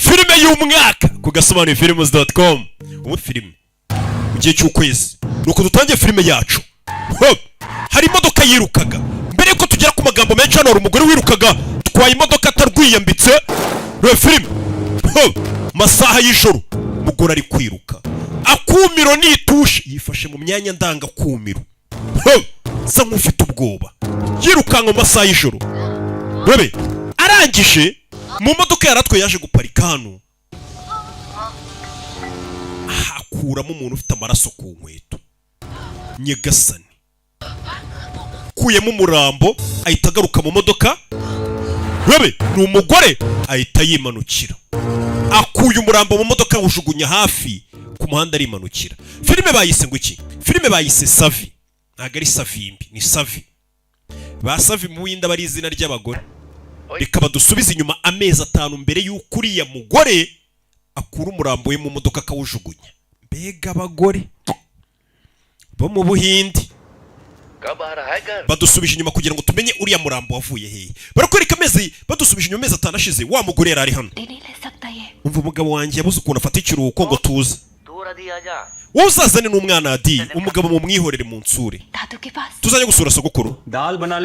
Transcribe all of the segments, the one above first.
filime y'umwaka ku gasobanuye films.com. ubu filime mu gihe cy'ukwezi nuko dutangiye filime yacu. Hari imodoka yirukaga mbere yuko tugera ku magambo menshi. Hano hari umugore wirukaga twaye imodoka atarwiyambitse. Filime masaha y'ijoro umugore ari kwiruka akumiro nitushe yifashe mu myanya ndanga kumiro. Sa nk'ufite ubwoba yirukanka mu masaha y'ijoro. Bebe arangije mu modoka yaratwe yaje guparika hano. Akuramo umuntu ufite amaraso ku nkweto. Nyegasani kuyemo umurambo ahita agaruka mu modoka. Bebe ni umugore ahita yimanukira. Akuye umurambo mu modoka awujugunya hafi ku muhanda arimanukira. Filime bayise ngo iki? Filime bayise Savi. Ntago ari Savimbi ni Savi. Ba Savi mu Buhinde bari izina ry'abagore. Reka badusubize inyuma amezi 5 mbere y'uko uriya mugore akura umurambo we mu modoka akawujugunya. Mbega abagore bo mu Buhinde badusubije inyuma kugira ngo tumenye uriya murambo wavuye hehe. Barakwereka amezi badusubije inyuma amezi 5 ashize wa mugore yari ari hano. Umva umugabo wanjye yabuze ukuntu afata ikiruhuko ngo tuze. Wowe uzazane n'umwana Adi umugabo mu mwihorere mu nsure. Tuzanye gusura sogokuru.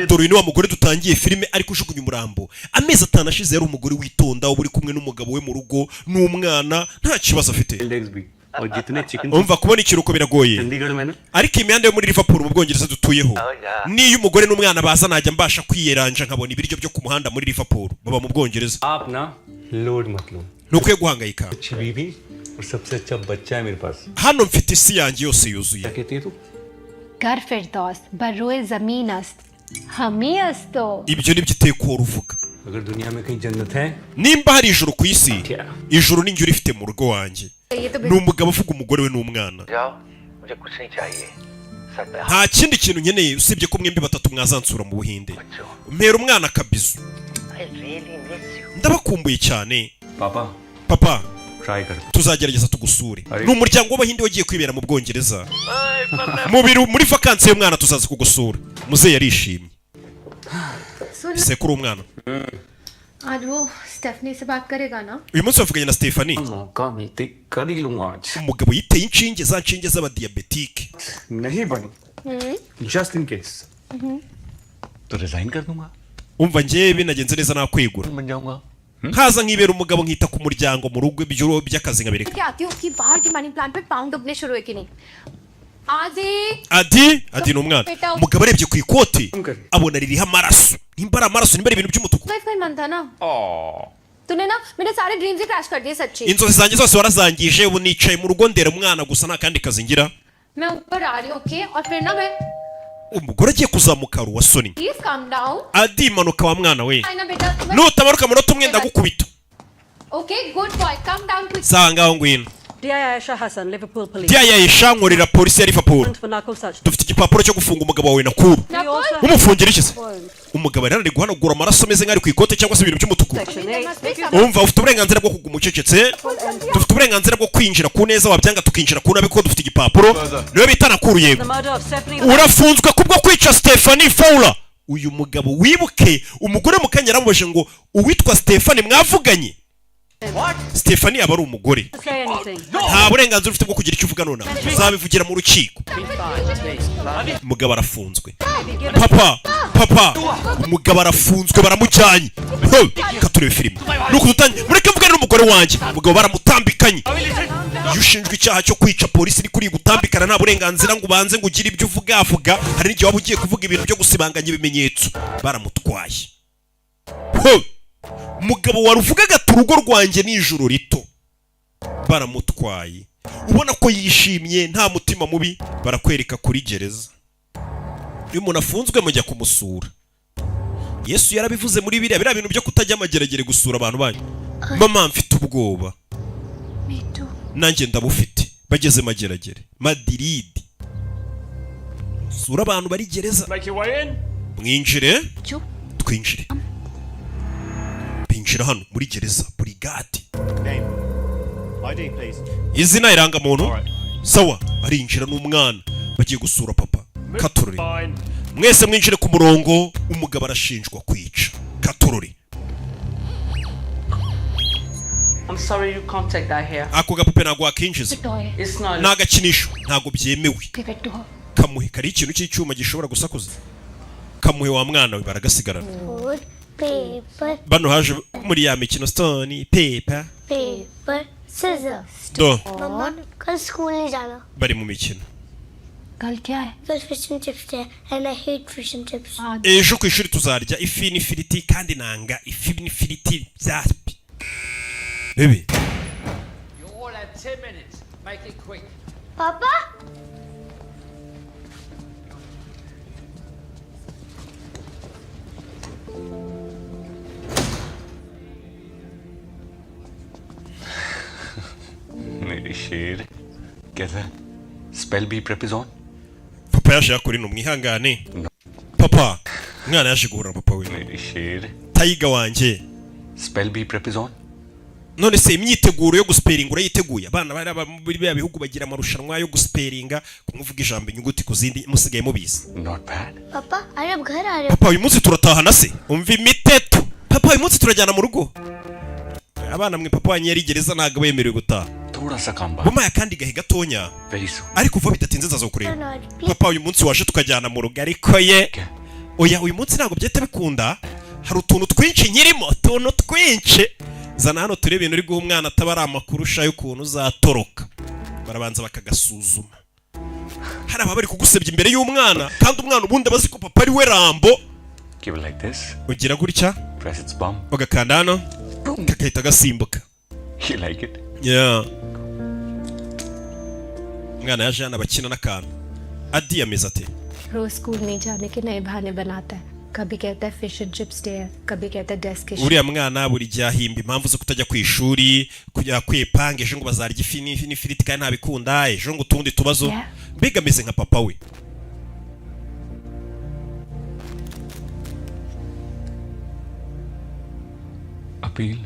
Dore ni wa mugore dutangiye filime ari kujugunya umurambo. Amezi 5 ashize yari umugore witonda uri kumwe n'umugabo we mu rugo n'umwana nta kibazo afite. Umva kubona ikiruko biragoye. Ariko imyanda yo muri Liverpool mu Bwongereza dutuyeho niyo umugore n'umwana baza najya mbasha kwiyeranja nkabona ibiryo byo ku muhanda muri Liverpool baba mu Bwongereza. Nukwiye guhangayika. Hano mfite isi yanjye yose yuzuye. Ibyo nibyo iteko uruvuga. Nimba hari ijuru ku isi, ijuru ni njye urifite mu rugo wanjye. Ni umugabo uvuga umugore we n'umwana. Nta kindi kintu nkeneye usibye ko mwembi batatu mwazansura mu Buhinde. Mpera umwana kabizu. Ndabakumbuye cyane. Papa tuzagerageza tugusure. Ni umuryango w'Abahinde wagiye kwibera mu Bwongereza. Muri vakansi y'umwana tuzaza kugusura. Muzehe yarishimye. Sekuru umwana. आज वो स्टेफनी से बात करेगा ना? Uyu munsi bavuganye na Stephanie. Umugabo yiteye inshinge za nshinge z'abadiabetike. नहीं बनी. Just in case. तो resign कर दूंगा. Umva njyewe nagenze neza nakwegura. Nkaza nkibera umugabo nkita ku muryango mu rugo ibyo by'akazi ngabereka. क्या आती हो कि बाहर की मनी प्लान पे पाउंड डुबने शुरू हुए कि नहीं? Adi ni umwana. Umugabo arebye ku ikoti abona ririho amaraso. Nimba ari amaraso nimba ari ibintu by'umutuku. तूने ना मेरे सारे ड्रीम्स ही क्रैश कर दिए सच्ची. Inzozi zanjye zose warazangije ubu nicaye mu rugo ndera umwana gusa nta kandi kazi ngira. मैं ऊपर आ रही हूं ओके और फिर ना मैं umugore agiye kuzamuka ruwa soni. Please calm down. Adi manuka wa mwana we. Ayna beta. Nutamaruka munota umwe ndagukubita. Okay good boy calm down quick. Sanga ngwino. Dia Aisha Hassan, Liverpool Police. Dia Aisha nkorera polisi ya Liverpool. Dufite igipapuro cyo gufunga umugabo wawe Nakuru. Umufungira iki se? Umugabo ari guhanagura amaraso ameze nk'ari ku ikote cyangwa se ibintu by'umutuku. Umva ufite uburenganzira bwo kuguma ucecetse. Dufite uburenganzira bwo kwinjira ku neza wabyanga tukinjira ku nabe ko dufite igipapuro. Niwe bita Nakuru yego. Urafunzwe kubwo kwica Stephanie Fowler. Uyu mugabo wibuke umugore mu kanya yaramubajije ngo uwitwa Stephanie mwavuganye. Stephanie aba ari umugore. Nta burenganzira ufite bwo kugira icyo uvuga none. Uzabivugira mu rukiko. Umugabo arafunzwe. Papa umugabo arafunzwe baramujyanye. Katurebe filime. Nuko dutangiye mureke mvugane n'umugore wanjye. Umugabo baramutambikanye. Iyo ushinjwe icyaha cyo kwica polisi ni kuri gutambikana nta burenganzira ngo ubanze ngo ugire ibyo uvuga. Hari n'igihe waba ugiye kuvuga ibintu byo gusibanganya ibimenyetso. Baramutwaye. Mugabo waruvugaga turugo rwanjye n'ijuru rito baramutwaye ubona ko yishimye nta mutima mubi barakwereka kuri gereza. Iyo umuntu afunzwe mujya kumusura. Yesu yarabivuze muri biriya bintu byo kutajya amageragere gusura abantu banyu. Mama mfite ubwoba nanjye ndabufite. Bageze mageragere Madrid sura abantu bari gereza. Mwinjire twinjire. Binjira hano muri gereza brigade. Izina iranga muntu. Sawa arinjira n'umwana bagiye gusura papa. Katurori. Mwese mwinjire ku murongo. Umugabo arashinjwa kwica. Katurori. I'm sorry you can't take that here. ako gapupe ntabwo wakinjiza It's not. ni agakinisho ntabwo byemewe Give it to her. kamuhe kari ikintu cy'icyuma gishobora gusakuza kamuhe wa mwana we baragasigarana Wood, paper, bano haje muri ya mikino stone paper paper, scissors. do मम्मा कल स्कूल नहीं जाना bari mu mikino कल क्या है? कल fish and chips है and I hate fish and chips. ejo ku ishuri tuzarya ifi n'ifiriti kandi nanga ifi n'ifiriti byapi bebe You all have 10 minutes. Make it quick. पापा मेरे शेर कैसा है स्पेल बी प्रेपिजॉन papa yaje yakurina umwihangane papa umwana yaje guhura na papa we मेरे शेर tayiga wanjye spell B प्रेपिजॉन none se imyiteguro yo gusiperinga urayiteguye abana bari muri bya bihugu bagira amarushanwa yo gusiperinga kumvuga ijambo inyuguti ku zindi musigaye mubizi not bad पापा अरे अब घर आ रहे हो papa uyu munsi turatahana se umva imiteto papa uyu munsi turajyana mu rugo abana mwe papa wanyu yari gereza ntabwo bemerewe gutaha थोड़ा सा काम बात bumaye akandi gahe gatonya very soon ariko vuba bidatinze nzaza kureba papa uyu munsi waje tukajyana mu rugo ariko ye oya uyu munsi ntabwo byahita bikunda hari utuntu twinshi nkirimo utuntu twinshi zana hano turebe ibintu uri guha umwana ataba ari amakuru ushaye ukuntu uzatoroka barabanza bakagasuzuma hari ababa bari kugusebya imbere y'umwana kandi umwana ubundi abazi ko papa ari we rambo keep it like this ugira gutya press its bum ugakanda hano kakahita gasimbuka you like it yeah umwana yaje hano abakina n'akantu adi yameze ate रोज स्कूल नहीं जाने के नए बहाने बनाता है कभी कहता है फिश एंड चिप्स डे है कभी कहता है डेस्क के uriya mwana buri gihe ahimba impamvu zo kutajya ku ishuri kujya kwepanga ejo ngo bazarya ifi n'ifiriti kandi ntabikunda ejo ngo utundi tubazo Yeah. mbega ameze nka papa we appeal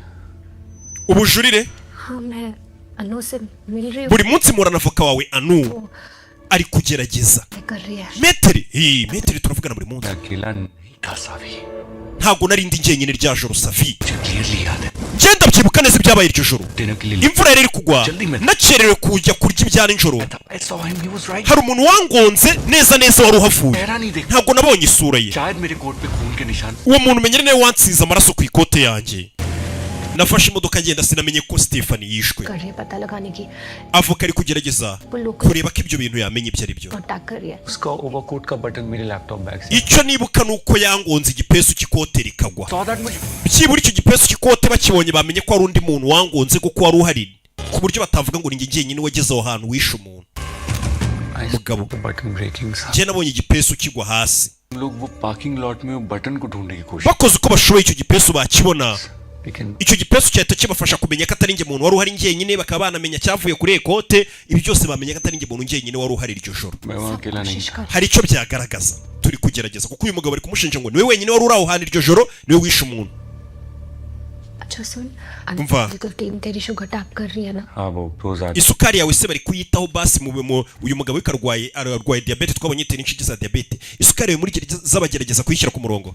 ubujurire हाँ मैं अनु से मिल रही हूँ buri munsi murana avoka wawe anu ari kugerageza कर रही है meteri turavugana buri munsi मैं अकेला नहीं था सावी ntabwo nari ndi njyenyine rya joro savi मुझे क्लियरली याद है ngenda byibuka neza ibyabaye iryo joro dinner के लिए imvura yari iri kugwa nakererewe kujya kurya ibya nijoro I saw him he was right hari umuntu wangonze neza neza wari uhavuye चेहरा नहीं देखा ntabwo nabonye isura ye शायद मेरे कोट पे खून के निशान uwo muntu umenyere niwe wansize amaraso ku ikote yanjye nafashe imodoka ngenda sinamenye ko Stefani yishwe कर रही है पता लगाने की avoka ari kugerageza kureba ko ibyo bintu yamenye ibyo ari byo attack कर रही है उसका ओवरकोट का बटन मेरे लैपटॉप बैग से icyo nibuka ni uko yangonze igipesu cy'ikote rikagwa saw that मुझे byibura icyo gipesu cy'ikote bakibonye bamenye ko hari undi muntu wangonze kuko wari uhari ku buryo batavuga ngo ni njye jyenyine wageze aho hantu wishe umuntu मगब button breaking था njye nabonye igipesu kigwa hasi हम लोग वो parking lot में वो बटन को ढूंढने की कोशिश bakoze uko bashoboye icyo gipesu bakibona लेकिन icyo gipesu cyahita kibafasha kumenya ko atari njye muntu wari uhari njyenyine bakaba banamenya cyavuye kuri ekote ibi byose bamenya ko atari njye muntu njyenyine wari uhari iryo joro मैं वहाँ अकेला नहीं कोशिश कर hari icyo byagaragaza turi kugerageza kuko uyu mugabo ari kumushinja ngo niwe wenyine wari uri aho hantu iryo joro niwe wishe umuntu अच्छा सुन वाह। Medical team तेरी sugar tap कर रही है ना हाँ वो रोज isukari yawe se bari kuyitaho basi uyu mugabo we arwaye diyabete twabonye yitera inshinge za diyabete isukari yawe muri z'abagerageza kuyishyira ku murongo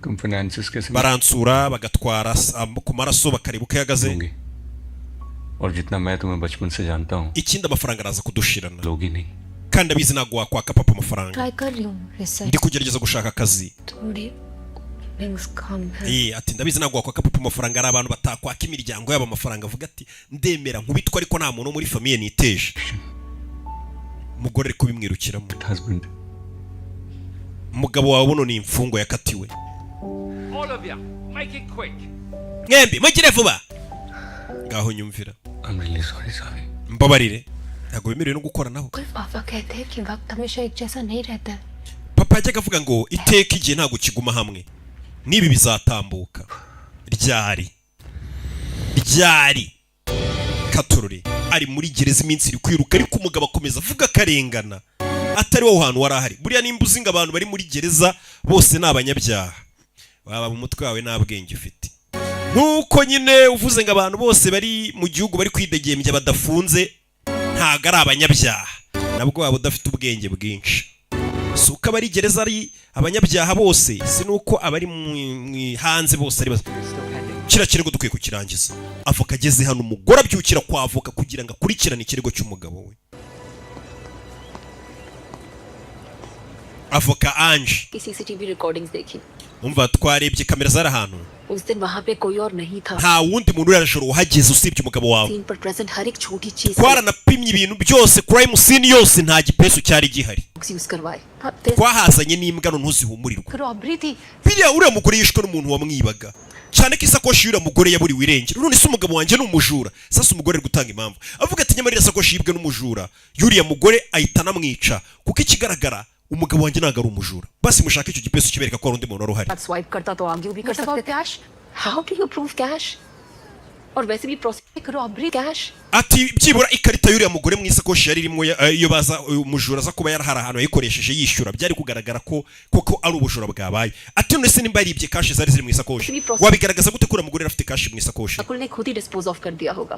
finances के समय baransura bagatwara ku maraso bakareba uko ihagaze होंगे और जितना मैं तुम्हें बचपन से जानता हूँ ikindi amafaranga araza kudushirana लोग ही नहीं kandi abizi ntabwo wakwaka papa amafaranga try कर रही हूँ research ndi kugerageza gushaka akazi थोड़ी लिंक्स कम है ati ndabizi ntabwo wakwaka papa amafaranga hari abantu batakwaka imiryango yabo amafaranga avuga ati ndemera nkubitwa ariko nta muntu wo muri famiye niteje umugore ari kubimwirukiramo husband umugabo wawe buno ni imfungwa yakatiwe All of you, make it quick. mwembi mugire vuba ngaho nyumvira I'm really sorry सावी mbabarire ntabwo bemerewe no gukoranaho कोई पापा कहते हैं कि वक्त हमेशा एक जैसा नहीं रहता है papa yajyaga avuga ngo iteka igihe ntabwo kiguma hamwe n'ibi bizatambuka ryari katururi ari muri gereza iminsi iri kwiruka ariko umugabo akomeza avuga akarengana atari wowe hantu wari ahari buriya nimba uzi ngo abantu bari muri gereza bose ni abanyabyaha waba mu mutwe wawe nta bwenge ufite nk'uko nyine uvuze ngo abantu bose bari mu gihugu bari kwidegembya badafunze ntabwo ari abanyabyaha nabwo waba udafite ubwenge bwinshi si uko abari gereza ari abanyabyaha bose si nuko abari hanze bose ari kiriya kirego dukwiye kukirangiza. Avoka ageze hano umugore abyukira kwa avoka kugira ngo akurikirane ikirego cy'umugabo we. Avoka Ange की CCTV recordings देखी umva twarebye kamera zari ahantu उस दिन वहाँ पे कोई और नहीं था nta wundi muntu uri arashobora uhageze usibye umugabo wawe scene पर प्रेजेंट हर एक छोटी चीज twaranapimye ibintu byose crime scene yose nta gipesu cyari gihari use करवाए twahazanye n'imbwa no ntuzihumurirwa robbery थी biriya uriya mugore yishwe n'umuntu wamwibaga cyane ko isakoshi y'uriya mugore yaburiwe irengero none se umugabo wanjye ni umujura sasa umugore ari gutanga impamvu avuga ati nyamara iriya sakoshi yibwe n'umujura y'uriya mugore ahita anamwica kuko ikigaragara umugabo wanjye ntabwo ari umujura basi mushaka icyo gipesu kibereka ko hari undi muntu wari uhari swipe करता तो आगे भी कर सकते थे cash how do you prove cash और वैसे भी process robbery cash ati byibura ikarita y'uriya mugore mu isakoshi yari irimo iyo baza umujura aza kuba yarahari ahantu yayikoresheje yishyura byari kugaragara ko koko ari ubujura bwabaye ati none se nimba yaribye kashi zari ziri mu isakoshi wabigaragaza gute ko uriya mugore afite kashi mu isakoshi अकुल ने खुद ही dispose of कर दिया होगा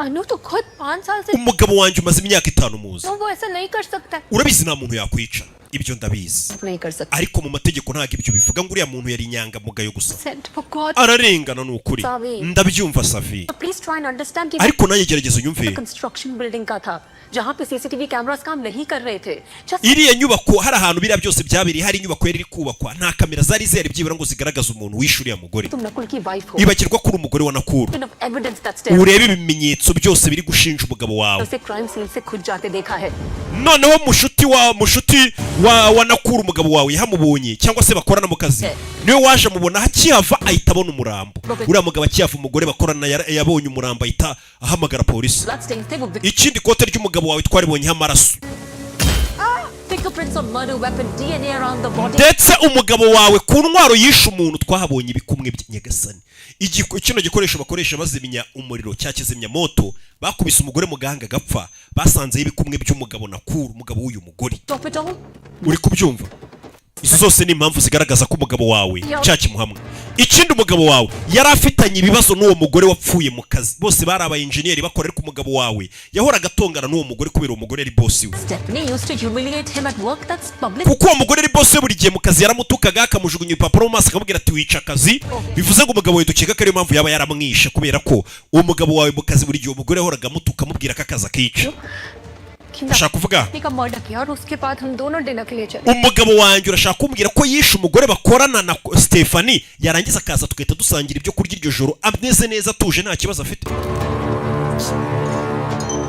अनु तो खुद 5 साल से umugabo wanjye umaze imyaka 5 muzi वो ऐसा नहीं कर सकता urabizi nta muntu yakwica ibyo ndabizi नहीं कर सकता ariko mu mategeko ntabwo ibyo bivuga ngo uriya muntu yari inyangamugayo gusa sent for God ararengana ni ukuri Savi. ndabyumva Savi please try and understand कि ariko nanjye gerageza unyumve construction building का था जहाँ पे CCTV cameras काम नहीं कर रहे थे Just iriya nyubako hari ahantu biriya byose byabereye hari inyubako yari iri kubakwa nta kamera zari zihari byibura ngo zigaragaze umuntu wishe uriya mugore तुम नकुल की वाइफ हो ibagirwa ko uri umugore wa Nakuru enough evidence that's there urebe ibimenyetso byose biri gushinja umugabo wawe उसे crime scene से खुद जाते देखा है noneho mushuti wa Nakuru umugabo wawe yahamubonye cyangwa se bakorana mu kazi niwe waje amubona hakihava ahita abona umurambo uriya mugabo akihava umugore bakorana yabonye umurambo ahita ahamagara polisi blood stains थे वो ikindi kote ry'umugabo wawe twaribonyeho amaraso fingerprints on murder weapon DNA around the body ndetse umugabo wawe ku ntwaro yishe umuntu twahabonye ibikumwe by'inyagasani kino gikoresho bakoresha bazimya umuriro cya kizimya moto bakubise umugore mu gahanga gapfa basanzeho ibikumwe by'umugabo Nakuru umugabo w'uyu mugore Stop it all. uri kubyumva izo zose ni impamvu zigaragaza ko umugabo wawe cyakimuhamwe ikindi umugabo wawe yari afitanye ibibazo n'uwo mugore wapfuye mu kazi bose bari aba engineer bakorera ku mugabo wawe yahoraga atongana n'uwo mugore kubera uwo mugore ari boss we Stephanie used to humiliate him at work. That's public. kuko uwo mugore ari boss we buri gihe mu kazi yaramutukaga akamujugunya ibipapuro mu maso akamubwira ati wica akazi bivuze ngo umugabo we dukeka ko ariyo mpamvu yaba yaramwishe kubera ko uwo mugabo wawe mu kazi buri gihe umugore yahoraga amutuka amubwira ko akazi akica ushaka kuvuga का मर्डर किया और उसके बाद हम दोनों डिनर के लिए चले umugabo wanjye urashaka kumbwira ko yishe umugore bakorana na Stephanie yarangiza akaza tugahita dusangira ibyo kurya iryo joro ameze neza atuje nta kibazo afite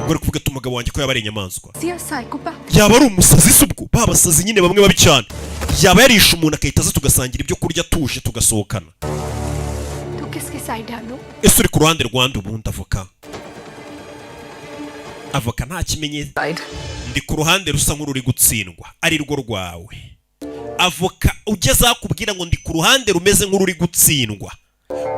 ubwo kuvuga ati umugabo wanjye ko yaba ari inyamaswa Siya psychopath yaba ari umusazi se ubwo babasazi nyine bamwe babi cyane yaba yarishe umuntu akahita aza tugasangira ibyo kurya tuje tugasohokana तो किसके साइड है अनु ese uri ku ruhande rwande ubundi avoka nta kimenyetso ndi ku ruhande rusa nk'ururi gutsindwa ari rwo rwawe avoka ugeze aho akubwira ngo ndi ku ruhande rumeze nk'ururi gutsindwa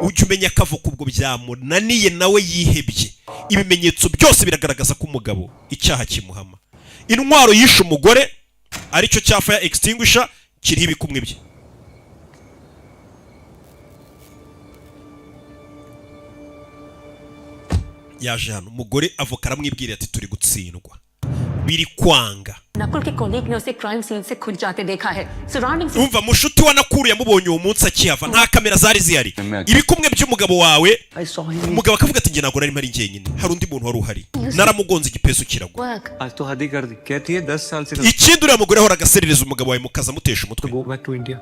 ujya umenya ko avoka ubwo byamunaniye nawe yihebye ibimenyetso byose biragaragaza ko umugabo icyaha kimuhama intwaro yishe umugore aricyo cya fire extinguisher kiriho ibikumwe bye yaje hano umugore avoka aramwibwira ati turi gutsindwa biri kwanga Nakul के कोलीग ने उसे crime scene से खुद जाते देखा है surroundings umva mushuti wa Nakuru yamubonye uwo munsi akihava nta kamera zari zihari ibikumwe by'umugabo wawe I saw him. umugabo akavuga ati njye ntabwo nari mpari njyenyine hari undi muntu wari uhari naramugonze igipesu kiragwa work आज तो हद ही कर दी कहती है 10 साल से ikindi uriya mugore ahora agaserereza umugabo wawe mukaza amutesha umutwe go back to India.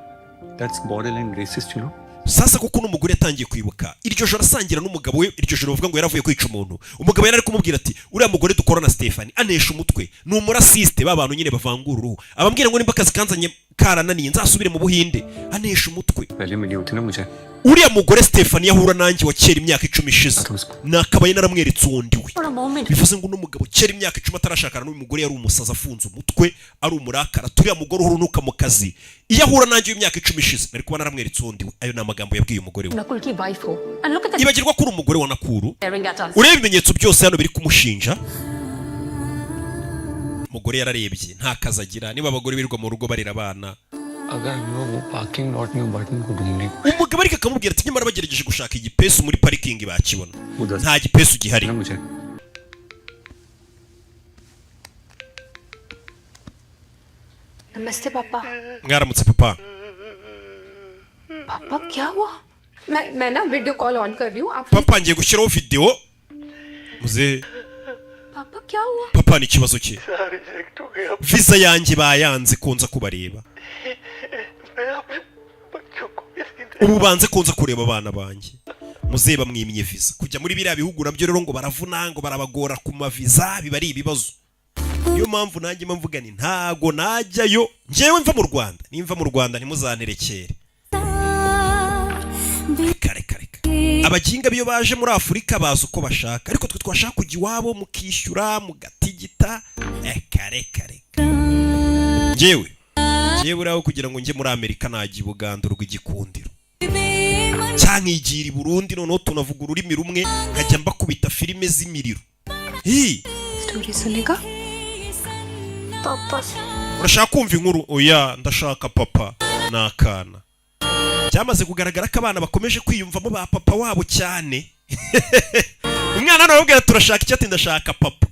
That's borderline racist, you know. sasa kuko n'umugore yatangiye kwibuka iryo joro asangira n'umugabo we iryo joro bavuga ngo yaravuye kwica umuntu umugabo yari ari kumubwira ati uriya mugore dukorana Stephanie anesha umutwe ni umurasiste ba bantu nyine bavangura uruhu abambwira ngo nimba akazi kanzanye karananiye nzasubire mu Buhinde anesha umutwe पहले मिली होती ना मुझे uriya mugore Stephanie yahura nanjye wa kera imyaka 10 ishize nakabaye naramweretse undi we for a moment bivuze ngo n'umugabo kera imyaka 10 atarashakana n'uyu mugore yari umusaza afunze umutwe ari umurakara turiya mugore urunuka mu kazi iyo ahura nanjye imyaka 10 ishize nari kuba naramweretse undi we ayo ni amagambo yabwiye umugore we Nakul की वाइफ हो and look at the ibagirwa ko uri umugore wa Nakuru staring at us ureba ibimenyetso byose hano biri kumushinja umugore yararebye nta kazi agira niba abagore birirwa mu rugo barira abana अगर हम लोग वो parking lot में बटन को ढूंढने umugabo ariko akamubwira ati nyamara bagerageje gushaka igipesu muri parikingi bakibona उधर nta gipesu gihari ना मुझे नमस्ते पापा mwaramutse papa पापा क्या हुआ मैं ना वीडियो कॉल ऑन कर रही हूँ आप papa ngiye gushyiraho video muze पापा क्या हुआ papa ni kibazo ki visa yanjye bayanze kunza kubareba ubu banze kunza kureba abana banjye muze bamwimye visa kujya muri biriya bihugu nabyo rero ngo baravuna ngo barabagora ku maviza biba ari ibibazo niyo mpamvu nanjye mvuga ni ntago najyayo njyewe mva mu Rwanda nimva mu Rwanda ntimuzanterekere kare abaginga biyo baje muri Afurika baza uko bashaka ariko twe twashaka kujya iwabo mukishyura mugatigita kare njyewe raho kugira ngo njye muri Amerika najya Buganda rw'igikundiro cyangwa igira i Burundi noneho tunavuga ururimi rumwe nkajya mbakubita filime z'imiriro story सुनेगा पापा urashaka kumva inkuru oya ndashaka papa nakana cyamaze kugaragara ko abana bakomeje kwiyumvamo ba papa wabo cyane umwana nawe ubwira turashaka icyo ati ndashaka papa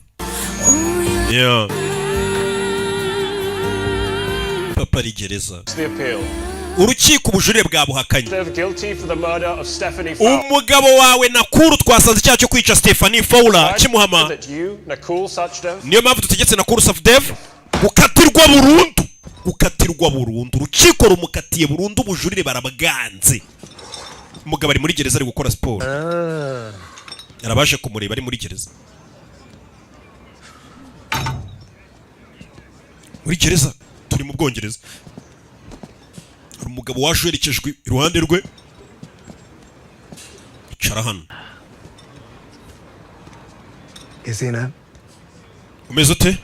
papa ari gereza urukiko ubujurire bwabuhakanye umugabo wawe Nakuru twasanze icyaha cyo kwica Stephanie Fowler kimuhama niyo mpamvu dutegetse Nakuru Safdev gukatirwa burundu urukiko rumukatiye burundu ubujurire barabwanze umugabo ari muri gereza ari gukora siporo yarabaje kumureba ari muri gereza turi mu Bwongereza hari umugabo waje yerekejwe iruhande rwe icara hano umeze ute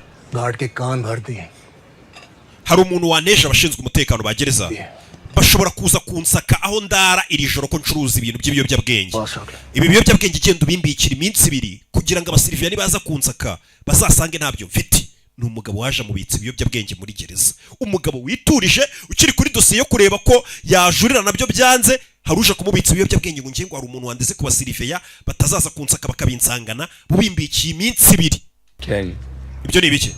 hari umuntu waneje abashinzwe umutekano ba gereza bashobora kuza kunsaka aho ndara iri joro ko ncuruza ibintu by'ibiyobyabwenge ibi biyobyabwenge igenda ubimbikira iminsi 2 kugira ngo abasiriviyani baza kunsaka bazasange ntabyo mfite ni umugabo waje amubitsa ibiyobyabwenge muri gereza umugabo witurije ukiri kuri dosiye yo kureba ko yajurira nabyo byanze haruje kumubitsa ibiyobyabwenge ngo ngiye ngo hari umuntu wandeze ku basiriviya batazaza kunsaka bakabinsangana bubimbikiye iminsi 2 ibyo ni ibiki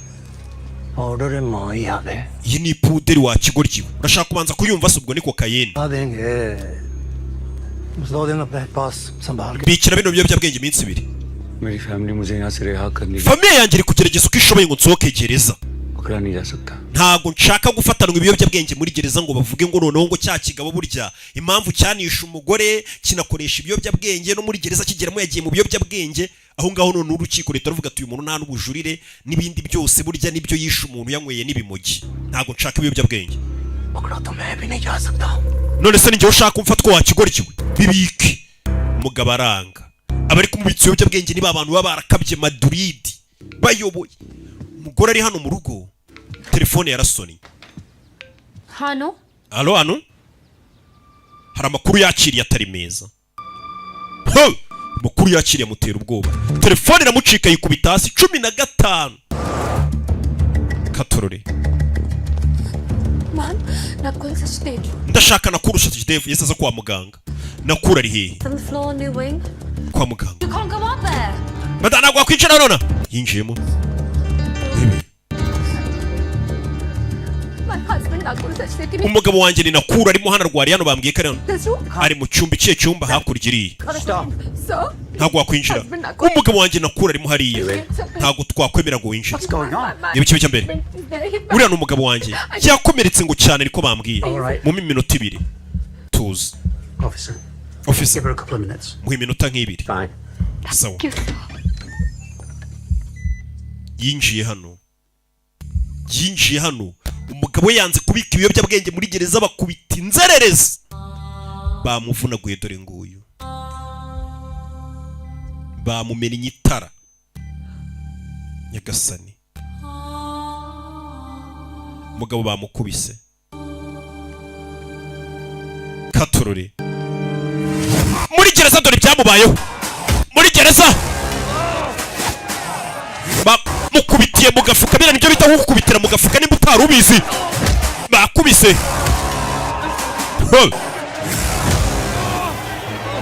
order माई याद है iyi ni puderi wa kigoryi urashaka kubanza kuyumva subwo ni kokayeni bikira bino biyobyabwenge iminsi 2 मेरी फैमिली मुझे यहाँ से रिहा करने famiye yanjye iri kugerageza uko ishoboye ngo nsohoke gereza पकड़ा नहीं जा सकता ntago nshaka gufatanwa ibiyobyabwenge muri gereza ngo bavuge ngo noneho ngo cya kigabo burya impamvu cyanisha umugore kinakoresha ibiyobyabwenge no muri gereza kigeramo yagiye mu biyobyabwenge aho ngaho none urukiko leta ruvuga ati uyu muntu nta n'ubujurire n'ibindi byose burya nibyo yisha umuntu yanyweye n'ibimogi ntago nshaka ibiyobyabwenge none se ninjye ushaka umfatwa wa kigoryi bibike umugabo aranga abari kumubitsa ibiyobyabwenge niba abantu baba barakabye Madrid bayoboye umugore ari hano mu rugo telefone yarasoni hano hano hari amakuru yakiriye atari meza amakuru yakiriye amutera ubwoba telefone iramucika yikubita hasi 15 katorore ndashaka Nakuru Safdev yesaza kwa muganga Nakuru ari hehe kwa muganga badana gwa kwicara nona yinjiyemo umugabo wanjye ni Nakuru arimo hano arwariye hano bambwiye ko ari mu cyumba ikihe cyumba hakurya iriya ntabwo wakwinjira umugabo wanjye Nakuru arimo hariya ntabwo twakwemera ngo winjire niba ikibi cya mbere uriya ni umugabo wanjye yakomeretse ngo cyane ariko bambwiye mu minota 2 tuzi officer mu minota nk'ibiri sawa yinjiye hano umugabo we yanze kubika ibiyobyabwenge muri gereza bakubita inzererezi bamuvunaguye dore nguyu bamumennye itara nyagasani umugabo bamukubise katorore muri gereza dore byamubayeho muri gereza mukubitiye mu gafuka bira nibyo bita gukubitira mu gafuka nimba utari ubizi bakubise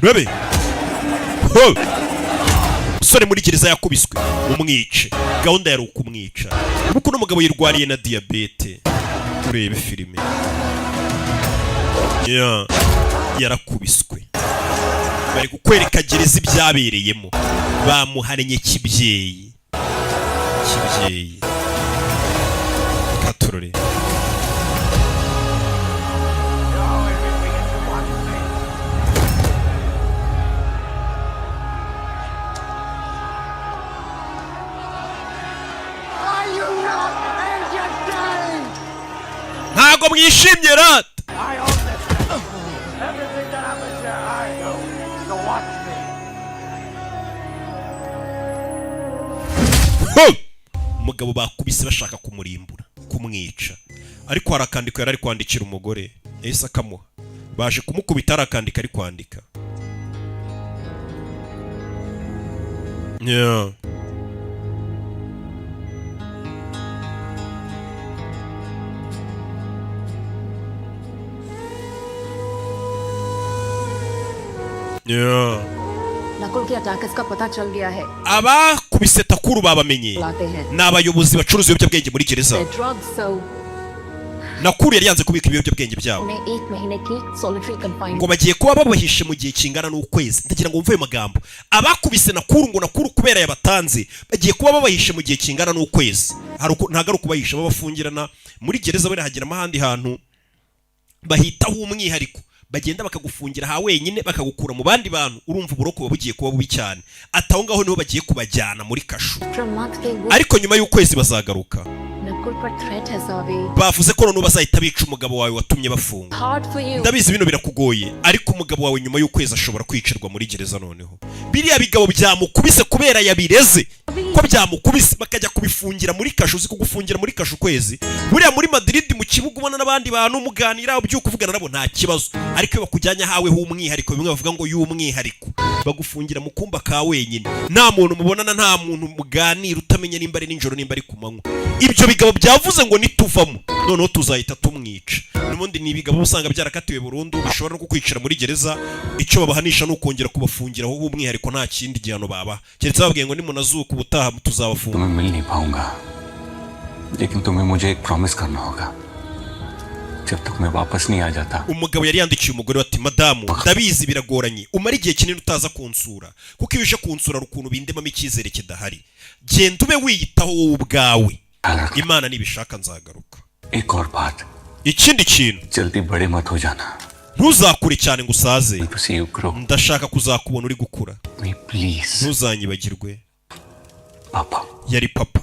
bebe sore muri gereza yakubiswe umwice gahunda yari ukumwica kuko n'umugabo yirwariye na diabete urebe filime yarakubiswe bari kukwereka gereza ibyabereyemo bamuhannye kibyeyi katurore ntago mwishimye rat umugabo bakubise bashaka kumurimbura kumwica ariko harakandika yari ari kwandikira umugore yahise akamuha baje kumukubita harakandika ari kwandika Nakul की अटैकर्स का पता चल गया है abakubise Takuru babamenye n'abayobozi bacuruza ibiyobyabwenge muri gereza Nakuru yari yanze kubika ibiyobyabwenge byabo ngo bagiye kuba babahishe mu gihe kingana n'ukwezi ndagira ngo mvuye amagambo abakubise Nakuru ngo Nakuru kubera yabatanze bagiye kuba babahishe mu gihe kingana n'ukwezi ntago ari kubahisha babafungirana muri gereza bari hagira amahandi hantu bahitaho umwihariko bagenda bakagufungira ha wenyine bakagukura mu bandi bantu urumva uburoko bugiye kuba bubi cyane ataho ngaho niho bagiye kubajyana muri kashu ariko nyuma y'ukwezi bazagaruka bavuze ko none bazahita bica umugabo wawe watumye bafunga ndabizi bino birakugoye ariko umugabo wawe nyuma y'ukwezi ashobora kwicirwa muri gereza noneho biriya bigabo byamukubise kubera yabireze ko byamukubise bakajya kubifungira muri kashu uzi kugufungira muri kashu kwezi buriya muri Madrid mu kibuga ubona n'abandi bantu muganira ubyuka uvugana nabo nta kibazo ariko bakujyanya hawe h'umwihariko bimwe bavuga ngo y'umwihariko bagufungira mu kumba ka wenyine nta muntu mubonana nta muntu muganira utamenya nimba ari ninjoro nimba ari ku manywa ibyo bigabo byavuze ngo nituvamo noneho tuzahita tumwica n'ubundi ni ibigabo usanga byarakatiwe burundu bishobora no kukwicira muri gereza icyo babahanisha no kongera kubafungira aho umwihariko nta kindi gihano baba keretse babwiye ngo nimunazuka ubutaha tuzabafunga तुम्हें मिल नहीं पाऊंगा लेकिन तुम्हें मुझे एक प्रॉमिस करना होगा जब तक मैं वापस नहीं आ जाता umugabo yari yandikiye umugore ati madamu ndabizi biragoranye umara igihe kinini utaza kunsura kuko iyo uje kunsura rukuntu bindemamo icyizere kidahari genda ube wiyitaho wowe ubwawe Imana nibishaka nzagaruka एक और बात ikindi kintu जल्दी बड़े मत हो जाना ntuzakure cyane ngo usaze see you grow ndashaka kuzakubona uri gukura please ntuzanyibagirwe papa yari papa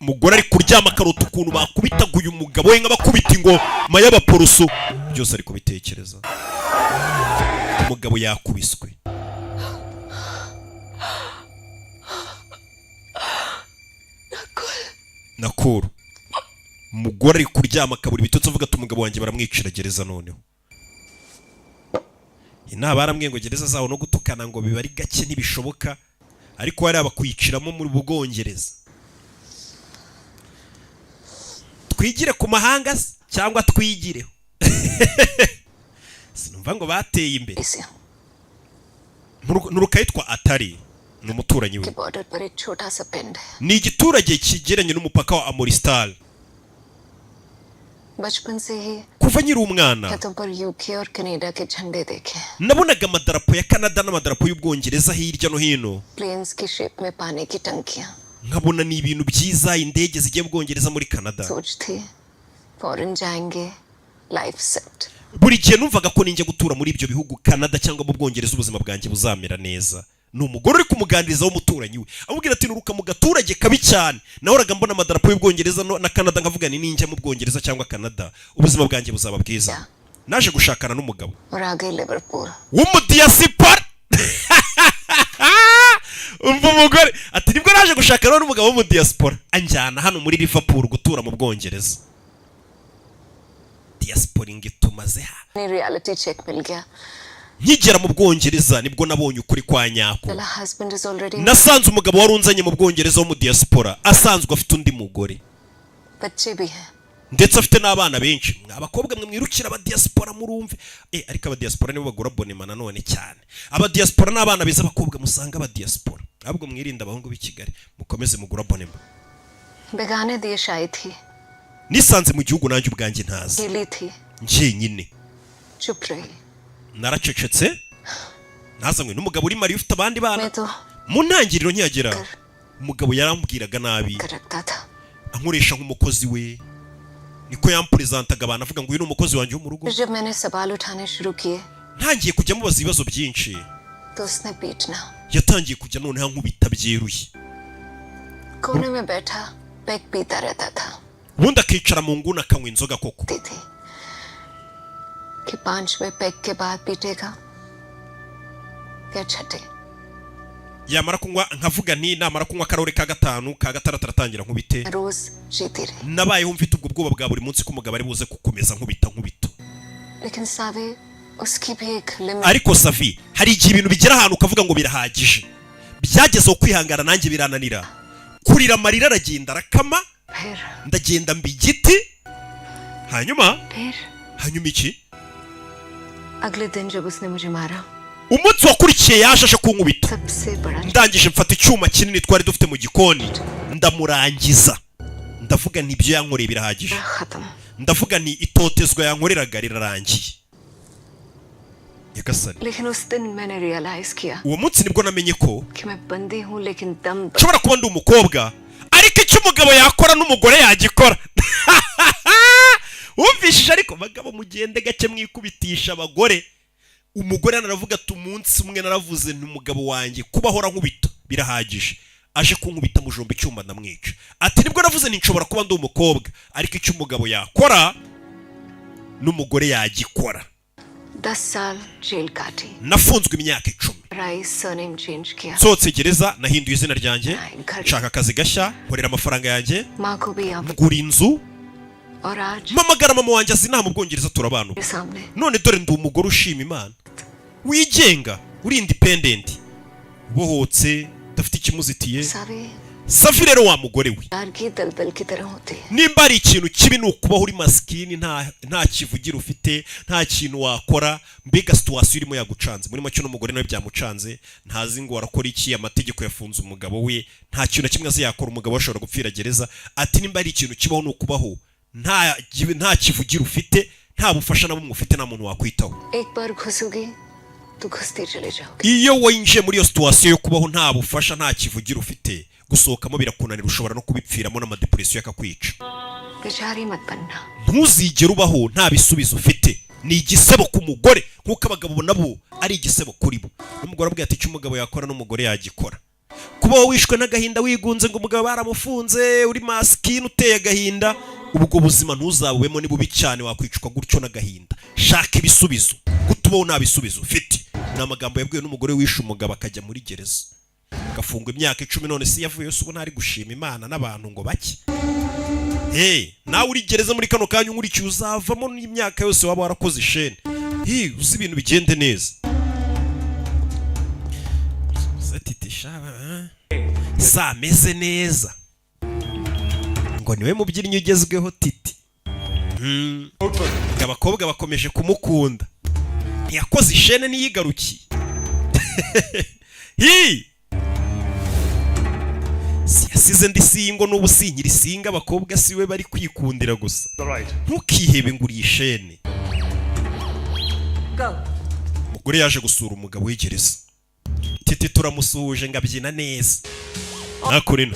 umugore ari kuryama akarota ukuntu bakubitaguye umugabo we nk'abakubita ingoma y'abaporoso byose ari kubitekereza umugabo yakubiswe Nakuru umugore ari kuryama akabura ibitotsi avuga ati umugabo wanjye baramwicira gereza noneho inaba baramwiye ngo gereza zawo no gutukana ngo biba ari gake ntibishoboka ariko hari abakwiciramo muri Bwongereza twigire ku mahanga cyangwa twigireho sinumva ngo bateye imbere nurukayitwa Atari n'umuturanyi we ni igiturage kigeranye n'umupaka wa Amoristal kuva nyiri umwana nabonaga amadarapo ya Canada n'amadarapo y'Ubwongereza hirya no hino nkabona ni ibintu byiza indege zigiye Bwongereza muri Canada buri gihe numvaga ko ninjye gutura muri ibyo bihugu Canada cyangwa mu Bwongereza ubuzima bwanjye buzamera neza n'umugore uri kumuganiriza w'umuturanyi we amubwira ati nuruka mu gaturage kabi cyane nahoraga mbona amadarapo y'Ubwongereza na Canada nkavuga ni ninjye mu Bwongereza cyangwa Canada ubuzima bwanjye buzaba bwiza naje gushakana n'umugabo w'umudiaspora umva umugore ati nibwo naje gushakana n'umugabo w'umudiaspora anjyana hano muri Liverpool gutura mu Bwongereza diaspora ingitumaze ha ni reality check मिल गया nkigera mu Bwongereza nibwo nabonye ukuri kwa nyako nasanze umugabo warunzanye mu Bwongereza wo mu diaspora asanzwe afite undi mugore ndetse afite n'abana benshi abakobwa mwe mwirukira aba diaspora murumve ariko aba diaspora nibo bagura bonema nanone cyane aba diaspora n'abana beza abakobwa musanga aba diaspora ahubwo mwirinda abahungu b'i Kigali mukomeze mugura bonema begane diye shayi thi nisanze mu gihugu nanjye ubwanjye ntazi अकेली थी njyenyine चुप रही naracecetse nazanywe n'umugabo uri Mariya ufite abandi bana मैं तो mu ntangiriro nkiyagera umugabo yarambwiraga nabi कर रखता था ankoresha nk'umukozi we niko yampresentaga abantu avuga ngo uyu ni umukozi wanjye wo mu rugo फिर जब मैंने सवाल उठाने शुरू किए ntangiye kujya mubaza ibibazo byinshi तो उसने पीटना yatangiye kujya noneho nkubita byeruye कोने में बैठा पैक पीता रहता था ubundi akicara mu nguni akanywa inzoga koko थी कि 5वें पैक के बाद पीटेगा या छठे yamara kunywa nkavuga nti namara kunywa akarore ka gatanu ka gatandatu aratangira nkubite रोज जीती रही nabayeho mfite ubwo bwoba bwa buri munsi ko umugabo ari buze gukomeza nkubita लेकिन सावे उसकी भी एक limit ariko Savi hari igihe ibintu bigera ahantu ukavuga ngo birahagije byagezeho kwihangana nanjye birananira kurira amarira aragenda arakama फिर ndagenda mba igiti hanyuma iki अगले दिन जब उसने मुझे मारा umunsi wakurikiye yaje aje kunkubita सबसे बड़ा ndangije mfata icyuma kinini twari dufite mu gikoni ndamurangiza ndavuga nti ibyo yankoreye birahagije खत्म ndavuga nti itotezwa yankoreraga rirarangiye yagasani लेकिन उस दिन मैंने रियलाइज किया uwo munsi nibwo namenye ko कि मैं बंदी हूँ लेकिन दम nshobora kuba ndi umukobwa ariko icyo umugabo yakora n'umugore yagikora wumvishije ariko bagabo mugende gake mwikubitisha abagore umugore naravuga ati umunsi umwe naravuze nti umugabo wanjye kubahora nkubita birahagije aje kunkubita mujomba icyuma ndamwica ati nibwo navuze nti nshobora kuba ndi umukobwa ariko icyo umugabo yakora n'umugore yagikora 10 साल जेल काटी nafunzwe imyaka 10 rice surname change किया nsohotse gereza nahinduye izina ryanjye nshaka akazi gashya nkorera amafaranga yanjye माँ को भी आप ngura inzu और आज mpamagara mama wanjye azi inama mu Bwongereza turabanuka मेरे सामने none dore ndi umugore ushima Imana wigenga uri independent bohotse dafite ikimuzitiye Save Savi rero wa mugore we यार की दलदल की तरह होती है nimba ari ikintu kibi nukubaho uri maskini nta kivugira ufite nta kintu wakora mbega situation irimo yagucanze muri macyo n'umugore nawe byamucanze ntazi ngo warakora iki amategeko yafunze umugabo we nta kintu na kimwe aziyakora umugabo ashobora gupfira gereza ati nimba ari ikintu kibaho nukubaho nta kivugira ufite nta bufasha na bumwe ufite nta muntu wakwitaho एक बार घुसोगी तो घुसते चले जाओगे iyo winjiye muri iyo situation yo kubaho nta bufasha nta kivugira ufite gusohokamo birakunanira ushobora no kubipfiramo n'amadepression yakakwica बेचारी मत बनना ntuzigere ubaho nta bisubizo ufite ni igisebo ku mugore nk'uko abagabo nabo ari igisebo kuri bo n'umugore abwiye ati icyo umugabo yakora n'umugore yagikora kubaho wishwe n'agahinda wigunze ngo umugabo baramufunze uri maskini uteye agahinda ubwo buzima ntuzabubemo ni bubi cyane wakwicwa gutyo n'agahinda shaka ibisubizo gutubaho nta bisubizo ufite ni amagambo yabwiwe n'umugore wishe umugabo akajya muri gereza gafungwa imyaka 10 none si yavuye yose ubu ntari gushima Imana n'abantu ngo bake nawe uri gereza muri kano kanya unkurikiye uzavamo n'imyaka yose waba warakoze ishene uzi ibintu bigende neza zameze neza ngo niwe mubyinnyi ugezweho titi abakobwa bakomeje kumukunda ntiyakoze ishene niyigarukiye siyasize ndi singo n'ubu sinkiri singa abakobwa siwe bari kwikundira gusa ntukihebe ngo uri ishene umugore yaje gusura umugabo w'igereza titi turamusuhuje ngo abyina neza nakurino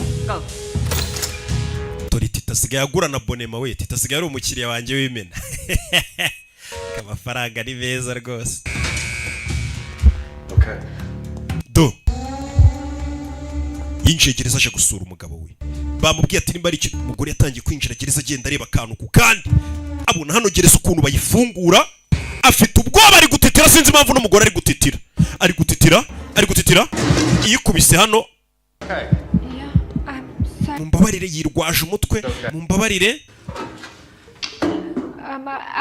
dore titi asigaye agura na bonema we titi asigaye ari umukiriya wanjye w'imena amafaranga ni meza rwose do yinjiye gereza aje gusura umugabo we bamubwiye ati nimba ari ikintu umugore yatangiye kwinjira gereza agenda areba akantu ku kandi abona hano gereza ukuntu bayifungura afite ubwoba ari gutitira sinzi impamvu n'umugore ari gutitira yikubise hano mumbabarire yirwaje umutwe mumbabarire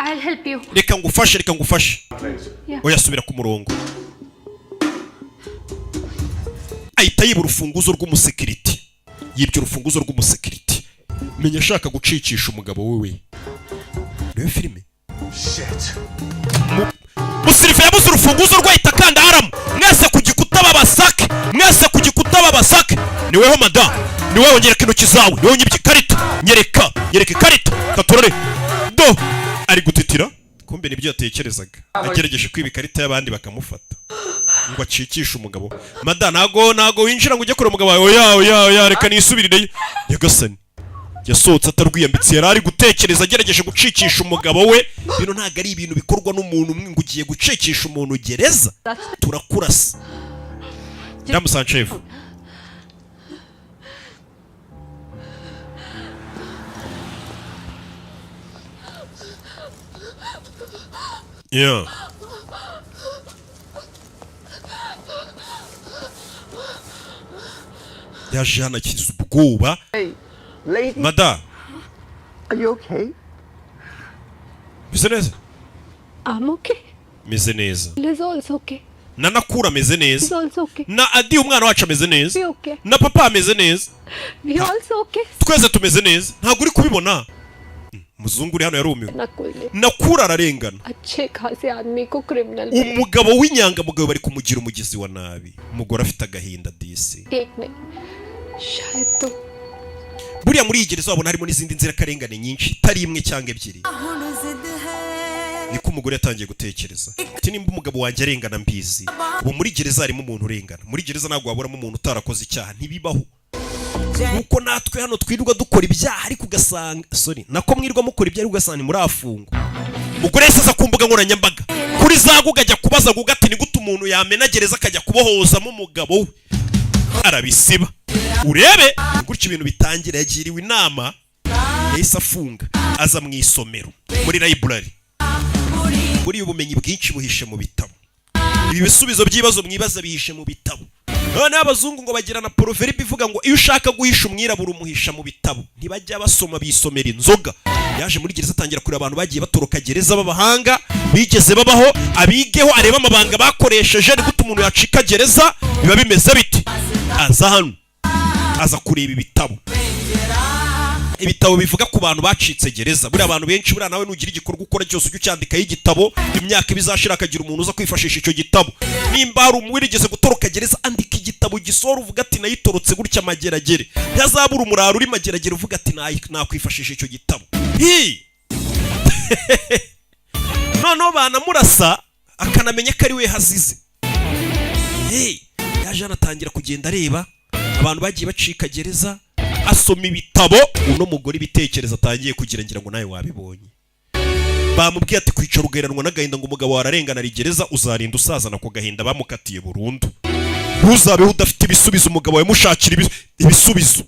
I'll help you. reka ngufashe oya subira ku murongo ahita yiba urufunguzo rw'umusekiriti yibye urufunguzo rw'umusekiriti menya ashaka gucicisha umugabo we reba filime musirife yabuze urufunguzo rwahita kanda haramu mwese ku gikuta babasake niweho madam niweho nyereka intoki zawe niweho nyibye ikarita nyereka ikarita katurare do ari gutitira kumbe nibyo yatekerezaga agerageje kwiba ikarita y'abandi bakamufata ngo acikishe umugabo madam nago winjira ngo ujye kure umugabo wawe oya reka nisubirire yagasani yasohotse atarwiyambitse yari ari gutekereza agerageje gucikisha umugabo we bino ntago ari ibintu bikorwa n'umuntu umwe ngo ugiye gucikisha umuntu gereza turakurasa Damu Sanchez yaje hano akiza ubwoba Mada, Are you okay? meze neza? I'm okay. Meze neza. Liz also okay. Na Nakura ameze He's neza. also okay. Na Adi umwana wacu ameze neza. We okay. Na papa ameze neza. We also okay. Twese tumeze neza. Ntabwo uri kubibona. Muzungu uri hano yarumiwe. Nakura ararengana. अच्छे खासे आदमी को criminal Umugabo w'inyangamugayo bari kumugira umugizi wa nabi. Umugore afite agahinda disi. एक नहीं शायद तो Buriya muri iyi gereza wabona harimo n'izindi nzirakarengane nyinshi itari imwe cyangwa ebyiri. Niko umugore yatangiye gutekereza ati nimba umugabo wanjye arengana mbizi ubu muri gereza harimo umuntu urengana muri gereza ntabwo waburamo umuntu utarakoze icyaha ntibibaho nuko natwe hano twirirwa dukora ibyaha ariko ugasanga nako mwirwa mukora ibyaha ugasanga muri afungwa umugore yese aza ku mbuga nkoranyambaga kuri za Google ajya kubaza Google ati ni gute umuntu yamena gereza akajya kubohozamo umugabo we arabisiba urebe gutyo ibintu bitangira yagiriwe inama yahise afunga aza mu isomero muri library muri ubumenyi bwinshi buhishe mu bitabo ibi bisubizo by'ibibazo mwibaza bihishe mu bitabo none abazungu ngo bagira na proverbe ivuga ngo iyo ushaka guhisha umwirabura umuhisha mu bitabo ntibajya basoma bisomera inzoga yaje muri gereza atangira kuri abantu bagiye batoroka gereza b'abahanga bigeze babaho abigeho areba amabanga bakoresheje ni gute umuntu yacika gereza biba bimeze biti aza hano aza kureba ibitabo bivuga ku bantu bacitse gereza buri abantu benshi buri nawe nugira igikorwa ukora cyose ujye cyandika y'igitabo imyaka ibizashira akagira umuntu uza kwifashisha icyo gitabo nimba hari umwirigeze gutoroka gereza andika igitabo gisora uvuga ati nayitorotse gutya mageragere yazabura umuraro uri mageragere uvuga ati nakwifashisha icyo gitabo noneho banamurasa akanamenya ko ari we hazize yaje anatangira kugenda areba abantu bagiye bacika gereza asoma ibitabo uno mugore ibitekerezo atangiye kugira ngira ngo nawe wabibonye bamubwiye ati kwicara ugeranwa n'agahinda ngo umugabo wararengana ari gereza uzarinda usazana ku gahinda bamukatiye burundu ntuzabeho udafite ibisubizo umugabo yamushakira ibisubizo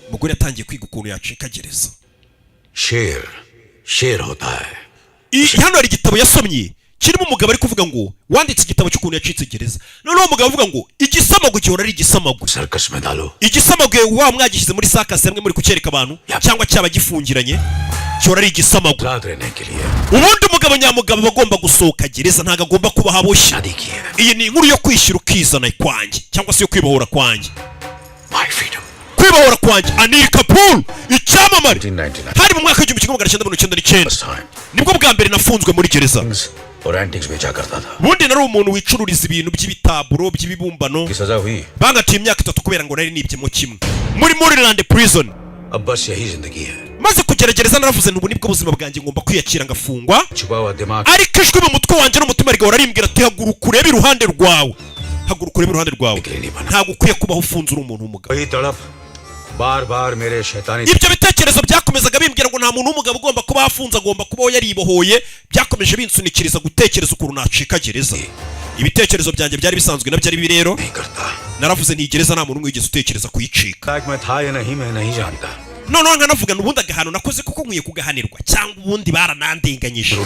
umugore yatangiye kwiga ukuntu yacika gereza शेर होता है hano hari igitabo yasomye kirimo umugabo ari kuvuga ngo wanditse igitabo cy'ukuntu yacitse gereza noneho umugabo avuga ngo igisamago gihora ari igisamago igisamago wa mwagishyize muri sakasi hamwe muri kucyereka abantu cyangwa cyaba gifungiranye gihora ari igisamago ubundi umugabo nyamugabo bagomba gusohoka gereza ntago agomba kuba haboshye iyi ni inkuru yo kwishyira ukizana kwanjye cyangwa se yo kwibohora kwanjye kwibohora kwanjye Anil Kapoor icyamamare hari mu mwaka w'igihumbi kimwe magana cyenda mirongo icyenda n'icyenda nibwo bwa mbere nafunzwe muri gereza ubundi nari umuntu wicururiza ibintu by'ibitaburo by'ibibumbano bangatiye imyaka 3 kubera ngo nari nibyemo kimwe muri Maryland prison maze kugeragereza naravuze ntubu nibwo buzima bwanjye ngomba kwiyakira ngafungwa ariko ijwi mu mutwe wanjye n'umutima rigahora rimbwira ati haguruka urebe iruhande rwawe ntabwo ukwiye kubaho ufunze uri umuntu w'umugabo ibyo bitekerezo byakomezaga bimbwira ngo nta muntu w'umugabo ugomba kuba afunze agomba kubaho yaribohoye byakomeje binsunikiriza gutekereza ukuntu nacika gereza ibitekerezo byanjye byari bisanzwe nabyo ari birero naravuze nti gereza nta muntu umwe wigeze utekereza kuyicika noneho nkanavuga n'ubundi agahano nakoze kuko nkwiye kugahanirwa cyangwa ubundi baranandenganyije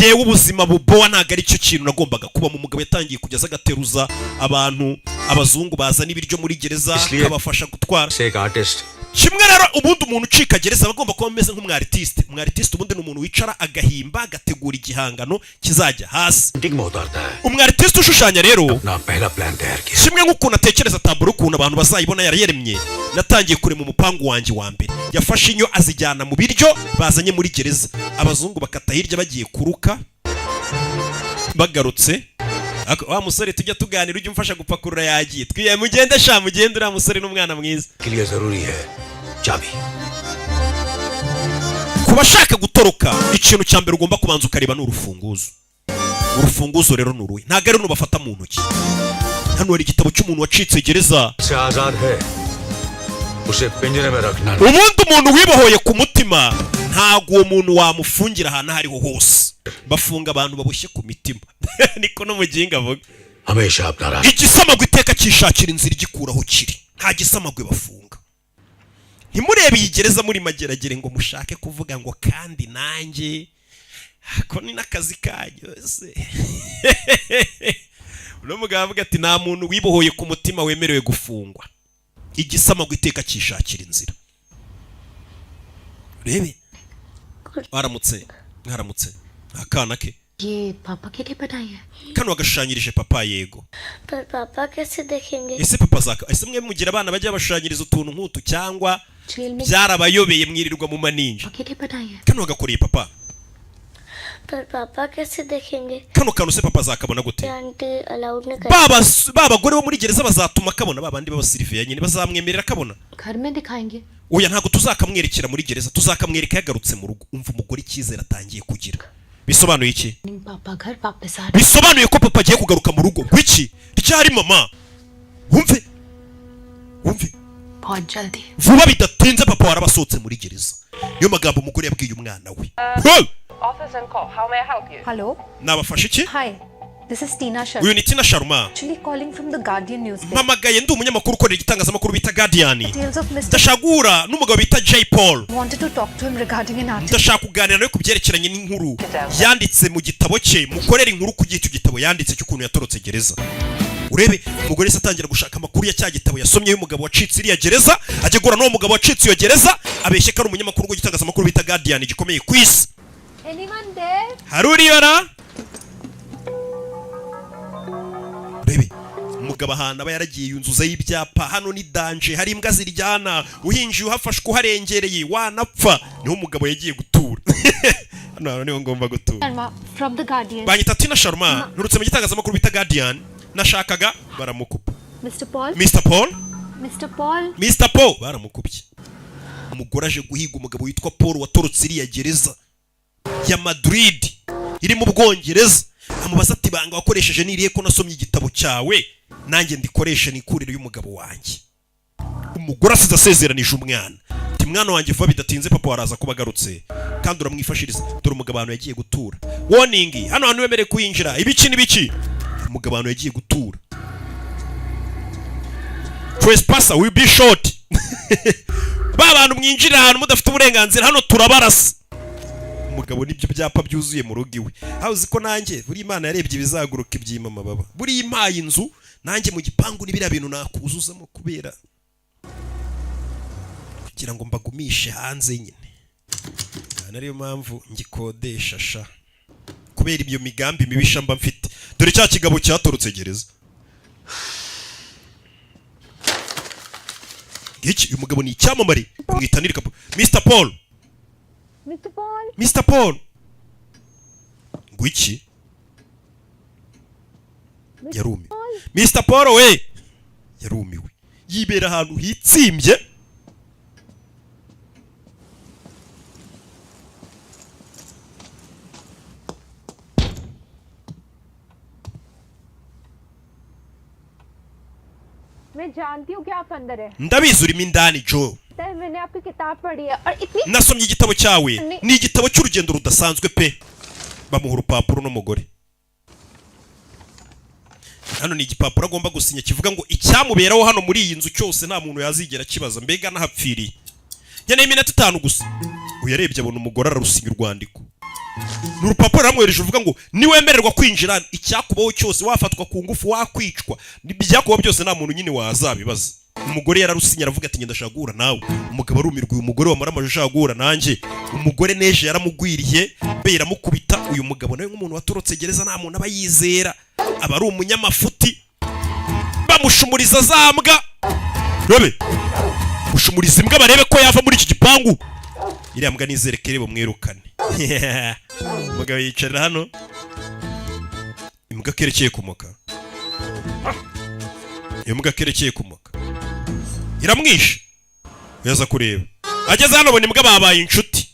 yewe ubuzima bubowa ntabwo ari cyo kintu nagombaga kuba mu mugabo yatangiye kugeza agateruza abantu abazungu bazana ibiryo muri gereza akabafasha gutwara kimwe rero ubundi umuntu ucika gereza bagomba kuba ameze nk'umwaritiste ubundi ni umuntu wicara agahimba agategura igihangano kizajya hasi umwaritiste ushushanya rero kimwe nk'ukuntu atekereza taburo ukuntu abantu bazayibona yarayeremye natangiye kurema umupangu wanjye wa mbere yafashe inyo azijyana mu biryo bazanye muri gereza abazungu bakata hirya bagiye kuruka bagarutse wa musore tujya tuganira ujye umfasha gupakurura yagiye twiye mugende sha mugende uriya musore n'umwana mwiza लिए जरूरी है चाबी kubashaka gutoroka ikintu cya mbere ugomba kubanza ukareba n'urufunguzo urufunguzo rero nuruye ntago ari nubafata mu ntoki hano hari igitabo cy'umuntu wacitse gereza से आजाद है उसे पिंजरे में रखना umuntu wibohoye ku mutima ntago uwo muntu wamufungira ahantu hariho hose bafunga abantu baboshye ku mitima niko no muginga avuga हमेशा अपना रास्ता igisamagwe iteka cyishakira inzira igikuraho kiri nta gisamagwe bafunga ntimurebe iyi gereza muri mageragere ngo mushake kuvuga ngo kandi nanjye ko ni n'akazi kanyu se uno mugabo avuga ati nta muntu wibohoye ku mutima wemerewe gufungwa igisamagwe iteka cyishakira inzira rebe mwaramutse akana ke ये पापा के लिए बनाई है kano wagashushanyirije papa yego पर पापा कैसे देखेंगे ese papa zaka ese mwe mugira abana bajya bashushanyiriza utuntu nk'utu cyangwa jail में byarabayobeye mwirirwa mu maninja के लिए बनाई है kano wagakoreye papa पर पापा कैसे देखेंगे kano kantu se papa zakabona gute aunty allowed नहीं कर babagore bo muri gereza bazatuma kabona babandi b'abasiriviya nyine bazamwemerera kabona घर में दिखाएंगे oya ntago tuzakamwerekera muri gereza tuzakamwereka yagarutse mu rugo umva umugore icyizere atangiye kugira bisobanuye iki पापा घर वापस आ bisobanuye ko papa agiye kugaruka mu rugo gwiki ryari mama wumve बहुत जल्दी vuba bidatinze papa warabasohotse muri gereza niyo magambo umugore yabwiye umwana we Office and call. How may I help you? Hello nabafashe iki hi this is Tina Sharma uyu ni Tina Sharma actually calling from the guardian newspaper mpamagaye ndi umunyamakuru ukorera igitangazamakuru bita Guardian Tales of Mr. ndashagura n'umugabo bita J Paul wanted to talk to him regarding an article ndashaka kuganira nawe ku byerekeranye n'inkuru yanditse mu gitabo cye mukorera inkuru ku gito gitabo yanditse cy'ukuntu yatorotse gereza urebe umugore se atangira gushaka amakuru ya cya gitabo yasomye y'umugabo wacitse iriya gereza ajya gura n'uwo mugabo wacitse iyo gereza abeshye ko ari umunyamakuru w'igitangazamakuru bita Guardian gikomeye ku isi anyone there hari uriyora urebe umugabo ahantu aba yaragiye yunzuzaho ibyapa hano ni danje hari imbwa ziryana uhinjiye uhafashwe uharengereye wanapfa niho umugabo yagiye gutura hano niho ngomba gutura Sharma from the Guardian banyita Tina Sharma nturutse mu gitangazamakuru bita Guardian nashakaga baramukupa Mr. Paul Mr. Paul Mr. Paul Mr. Paul baramukubye umugore aje guhiga umugabo witwa Paul watorotse iriya gereza ya Madrid iri mu Bwongereza amubaza ati banga wakoresheje niriye ko nasomye igitabo cyawe nanjye ndikoresha nikurire y'umugabo wanjye umugore asize asezeranije umwana ati mwana wanjye vuba bidatinze papa waraza kuba agarutse kandi uramwifashiriza dore umugabo abantu yagiye gutura warning hano hantu wemereye kuyinjira ibiki umugabo abantu yagiye gutura trespasser will be shot ba bantu mwinjira ahantu mudafite uburenganzira hano turabarasa umugabo nibyo byapa byuzuye mu rugo iwe aho uzi ko nanjye buri Imana yarebye bizaguruka ibyima amababa buri impaye inzu nanjye mu gipangu n'ibira bintu nakuzuzamo kubera kugira ngo mbagumishe hanze nyine nariyo mpamvu ngikodesha sha kubera ibyo migambi mibisha mba mfite dore cya kigabo cyatorotse gereza iki uyu mugabo ni icyamamare kumwitanira Mr. Paul Mr. Paul Mr. Paul ngwiki yarumiwe Mr. Paul we yarumiwe yibera ahantu hitsimbye मैं जानती हूँ कि आप अंदर है ndabizi urimo indani Joe मैंने आपकी किताब पढ़ी है और इतनी nasomye igitabo cyawe ni igitabo cy'urugendo rudasanzwe pe bamuha urupapuro n'umugore hano ni igipapuro agomba gusinya kivuga ngo icyamuberaho hano muri iyi nzu cyose nta muntu yazigera kibaza mbega nahapfiriye nkeneye iminota 5 gusa uyarebye abona umugore ararusinya urwandiko n'urupapuro ramwereje uvuga ngo niwemererwa kwinjira icyakubaho cyose wafatwa ku ngufu wakwicwa n'ibyakubaho byose nta muntu nyine wazabibaza umugore yararusinya aravuga ati ngenda shagura nawe umugabo arumirwa uyu mugore wamara amaje shagura nanjye umugore neje yaramugwiriye be yaramukubita uyu mugabo nawe nk'umuntu watorotse gereza nta muntu aba yizera aba ari umunyamafuti bamushumuriza zambwa robe mushumuriza imbwa barebe ko yava muri iki gipangu iriya mbwa nizere bamwirukane umugabo yicara hano imbwa kerekeye kumoka imbwa kerekeye kumoka iramwishe yaza kureba ageze hano abona imbwa babaye inshuti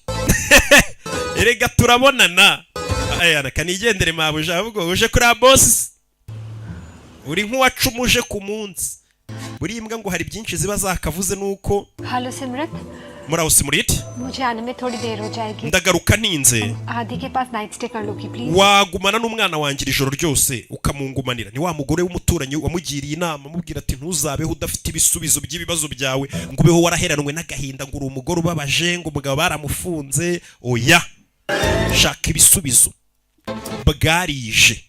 erega turabonana ayana kanigendere mabuja ahubwo uje kuri boss uri nk'uwacumuje ku munsi buri imbwa ngo hari byinshi ziba zakavuze nuko hello Simrat muraho Simuriti मुझे आने में थोड़ी देर हो जाएगी ndagaruka ninze आदि के पास night stay कर लोगी please wagumana n'umwana wanjye ijoro ryose ukamungumanira ni wa mugore w'umuturanyi wamugiriye inama amubwira ati ntuzabeho udafite ibisubizo by'ibibazo byawe ngo ubeho waraheranwe n'agahinda ngo uri umugore ubabaje ngo umugabo baramufunze oya shaka ibisubizo bwarije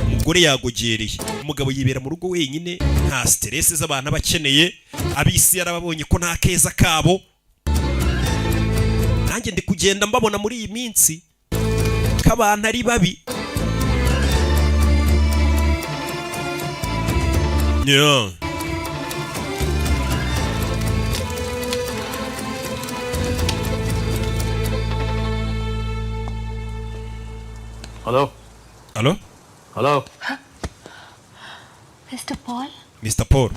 umugore yagogereye umugabo yibera mu rugo wenyine nta stress z'abantu abakeneye abisi yarababonye ko nta keza kabo nanjye ndi kugenda mbabona muri iyi minsi k'abantu ari babi yeah. Hello Hello? Hello mister Paul Mr. Paul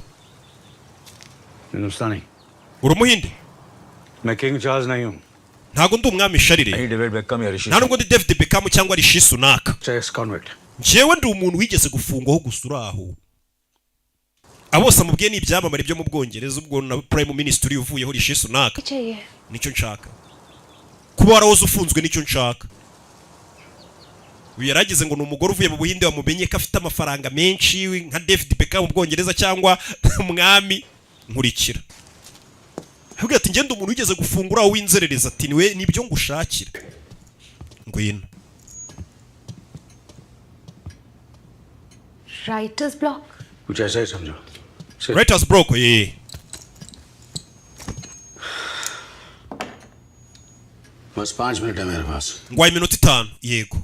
Hindustani uri umuhinde मैं King Charles नहीं हूँ ntago ndi umwami sharire नहीं David Beckham या Rishi nta nubwo ndi David Beckham cyangwa Rishi Sunak चेस कॉन्वेक्ट njyewe ndi umuntu wigeze gufungwaho gusa uraho abose amubwiye ni ibyamamare byo mu Bwongereza ubwo na Prime Minister uvuyeho Rishi Sunak चाहिए nicyo nshaka kuba warahoze ufunzwe nicyo nshaka uyu yaragize ngo ni umugore uvuye mu Buhinde wamumenye ko afite amafaranga menshi nka David Beckham mu Bwongereza cyangwa umwami nkurikira ahubwo ati ngende umuntu wigeze gufungura w'inzerereza ati niwe nibyo ngushakira ngwino writers block कुछ ऐसा ही समझो Writer's block ye बस 5 मिनट है मेरे पास ngwaye iminota 5 yego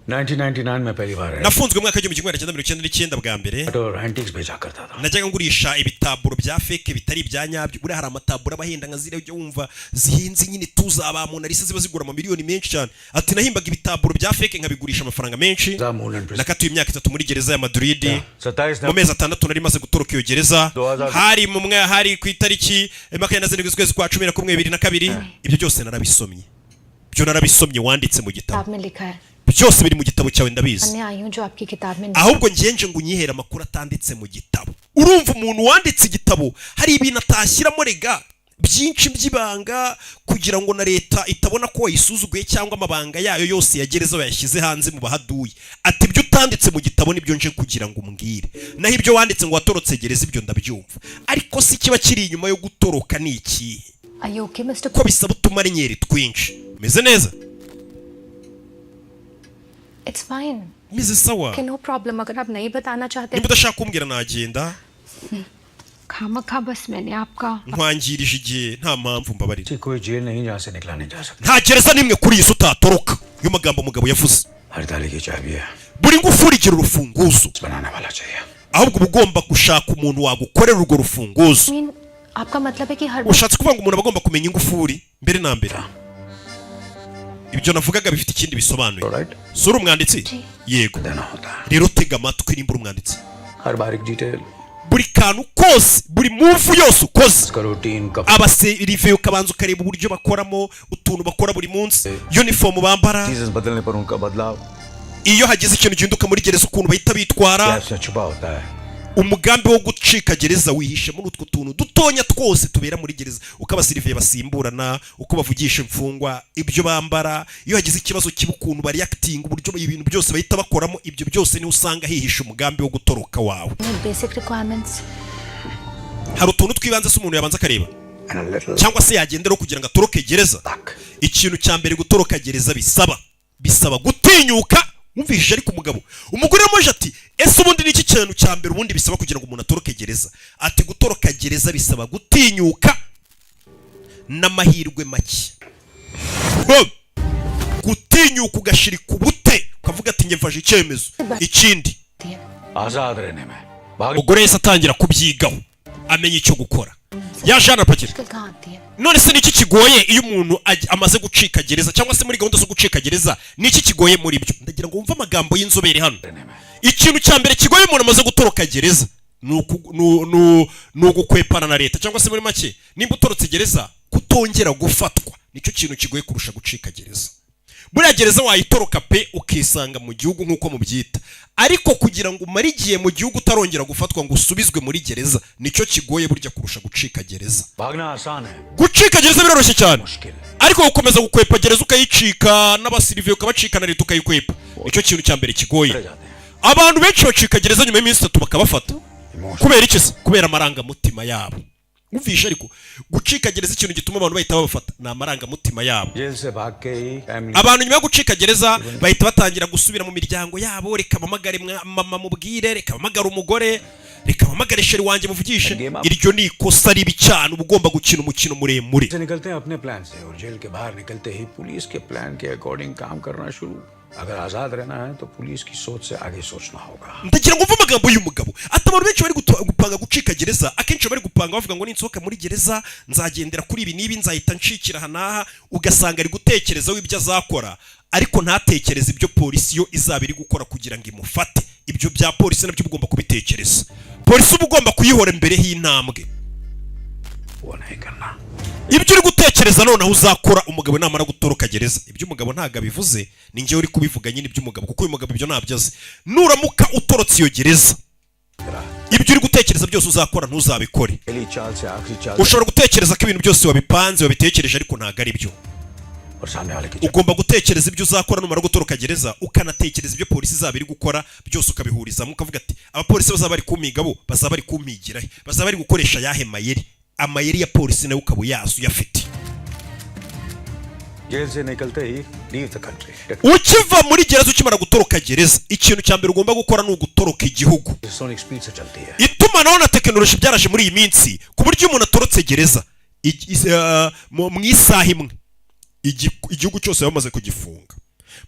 1999 में पहली बार है nafunzwe mu mwaka w'igihumbi kimwe magana cyenda mirongo icyenda n'icyenda bwa mbere और एंटिक्स बेचा करता था najyaga ngurisha ibitaburo bya fake bitari ibya nyabyo buriya hari amataburo abahenda nka ziriya ujya wumva zihenze nyine tuzaba mu narisi ziba zigura amamiliyoni menshi cyane ati nahimbaga ibitaburo bya fake nkabigurisha amafaranga menshi nakatuye imyaka 3 muri gereza ya Madrid mu mezi 6 nari maze gutoroka iyo gereza hari mu mwaka hari ku itariki 27 z'ukwezi kwa 11 2022 ibyo byose narabisomye byo narabisomye wanditse mu gitabo में लिखा है byose biri mu gitabo cyawe ndabizi मैं आई हूँ जो आपकी किताब में ahubwo ngenje ngo unyihera amakuru atanditse mu gitabo urumva umuntu wanditse igitabo hari ibintu atashyiramo rega byinshi by'ibanga kugira ngo na leta itabona ko wayisuzuguye cyangwa amabanga yayo yose yagereza bayashyize hanze mu bahaduye ati ibyo utanditse mu gitabo nibyo nje kugira ngo umbwire naho ibyo wanditse ngo watorotse gereza ibyo ndabyumva ariko si kiba kiri inyuma yo gutoroka ni iki ko bisaba utumarenyeri twinshi meze neza It's fine. Mrs. Sawa. No problem अगर आप नहीं बताना चाहते niba udashaka kumbwira nagenda खामखा बस मैंने आपका nkwangirije igihe nta mpamvu mbabarira कोई जेल नहीं जहाँ से निकला नहीं जा सकता nta gereza nimwe kuri iyi si utatoroka iyo magambo umugabo yavuze हर ताले की चाबी है buri ngufuri igira urufunguzo बनाने वाला चाहिए ahubwo uba ugomba gushaka umuntu wagukorera urwo rufunguzo आपका मतलब है कि हर ushatse kuvuga ngo umuntu aba agomba kumenya ingufuri mbere na mbere ibyo navugaga bifite ikindi bisobanuye sura umwanditsi yego rero tega amatwi nimba umwanditsi buri kantu kose buri move yose ukoze abaserive ukabanza ukareba uburyo bakoramo utuntu bakora buri munsi uniform bambara iyo hagize ikintu gihinduka muri gereza ukuntu bahita bitwara umugambi wo gucika gereza wihishe muri utwo tuntu dutonya twose tubera muri gereza uko abasiriviye basimburana uko bavugisha imfungwa ibyo bambara iyo hagize ikibazo kibukuntu bari acting uburyo ibintu byose bahita bakoramo ibyo byose ni usanga hihisha umugambi wo gutoroka wawe basic requirements hari utuntu twibanze se umuntu yabanza akareba cyangwa se yagendera kugira ngo atoroke gereza ikintu cya mbere gutoroka gereza bisaba gutinyuka Mumvishije ariko umugore yamoje ati ese ubundi niki kintu cya mbere ubundi bisaba kugira ngo umuntu atoroke gereza ati gutoroka gereza bisaba gutinyuka n'amahirwe make gutinyuka ugashirika ubute ukavuga ati nge mfashe icyemezo ikindi umugore yese atangira kubyigaho amenya icyo gukora yaje anapakira मुश्किल कहाँ आती है? none se niki kigoye iyo umuntu amaze gucika gereza cyangwa se muri gahunda zo gucika gereza niki kigoye muri byo ndagira ngo wumve amagambo y'inzobere hano ikintu cya mbere kigoye umuntu amaze gutoroka gereza nugukwepana na leta cyangwa se muri make nimba utorotse gereza kutongera gufatwa nicyo kintu kigoye kurusha gucika gereza buriya gereza wayitoroka pe ukisanga mu gihugu nk'uko mubyita ariko kugira ngo umare igihe mu gihugu utarongera gufatwa ngo usubizwe muri gereza nicyo kigoye burya kurusha gucika gereza gucika gereza biroroshye cyane ariko gukomeza gukwepa gereza ukayicika n'abasiriviye ukabacika na leta ukayikwepa nicyo kintu cya mbere kigoye abantu benshi bacika gereza nyuma y'iminsi 3 bakabafata kubera iki se kubera amarangamutima yabo uvisha ariko gucika gereza ikintu gituma abantu bahita babafata na amarangamutima yabo abantu nyuma yo gucika gereza bahita batangira gusubira mu miryango yabo reka bamagare mama mubwire reka bamagare umugore reka bamagare sheri wanjye muvugishe iryo ni ikosa ribi cyane ugomba gukina umukino muremure अगर आजाद रहना है तो पुलिस की सोच से आगे सोचना होगा ndagira ngo mvume amagambo y'umugabo atabantu benshi bari gupanga gucika gereza akenshi bari gupanga bavuga ngo ninsohoka muri gereza nzagendera kuri ibi nibi nzahita nshikira hanaha ugasanga ari gutekereza w'ibyo azakora ariko ntatekereza ibyo polisi yo izaba iri gukora kugira ngo imufate ibyo bya polisi nabyo ugomba kubitekereza polisi uba ugomba kuyihora imbere y'intambwe ibyo uri gutekereza noneho uzakora umugabo namara gutoroka gereza ibyo umugabo ntago abivuze ni njyewe uri kubivuga nyine iby'umugabo kuko uyu mugabo ibyo ntabyo azi nuramuka utorotse iyo gereza ibyo uri gutekereza byose uzakora ntuzabikore ushobora gutekereza ko ibintu byose wabipanze wabitekereje ariko ntago ari byo ugomba gutekereza ibyo uzakora numara gutoroka gereza ukanatekereza ibyo polisi izaba iri gukora byose ukabihurizamo ukavuga ati abapolisi bazaba bari kumiga bo bazaba bari kumigira bazaba bari gukoresha yahe mayeri amayeri ya polisi nawe ukaba uyafite ukiva muri gereza ukimara gutoroka gereza ikintu cya mbere ugomba gukora ni ugutoroka igihugu itumanaho na tekinoloji byaraje muri iyi minsi ku buryo umuntu atorotse gereza mu isaha imwe igihugu cyose bamaze kugifunga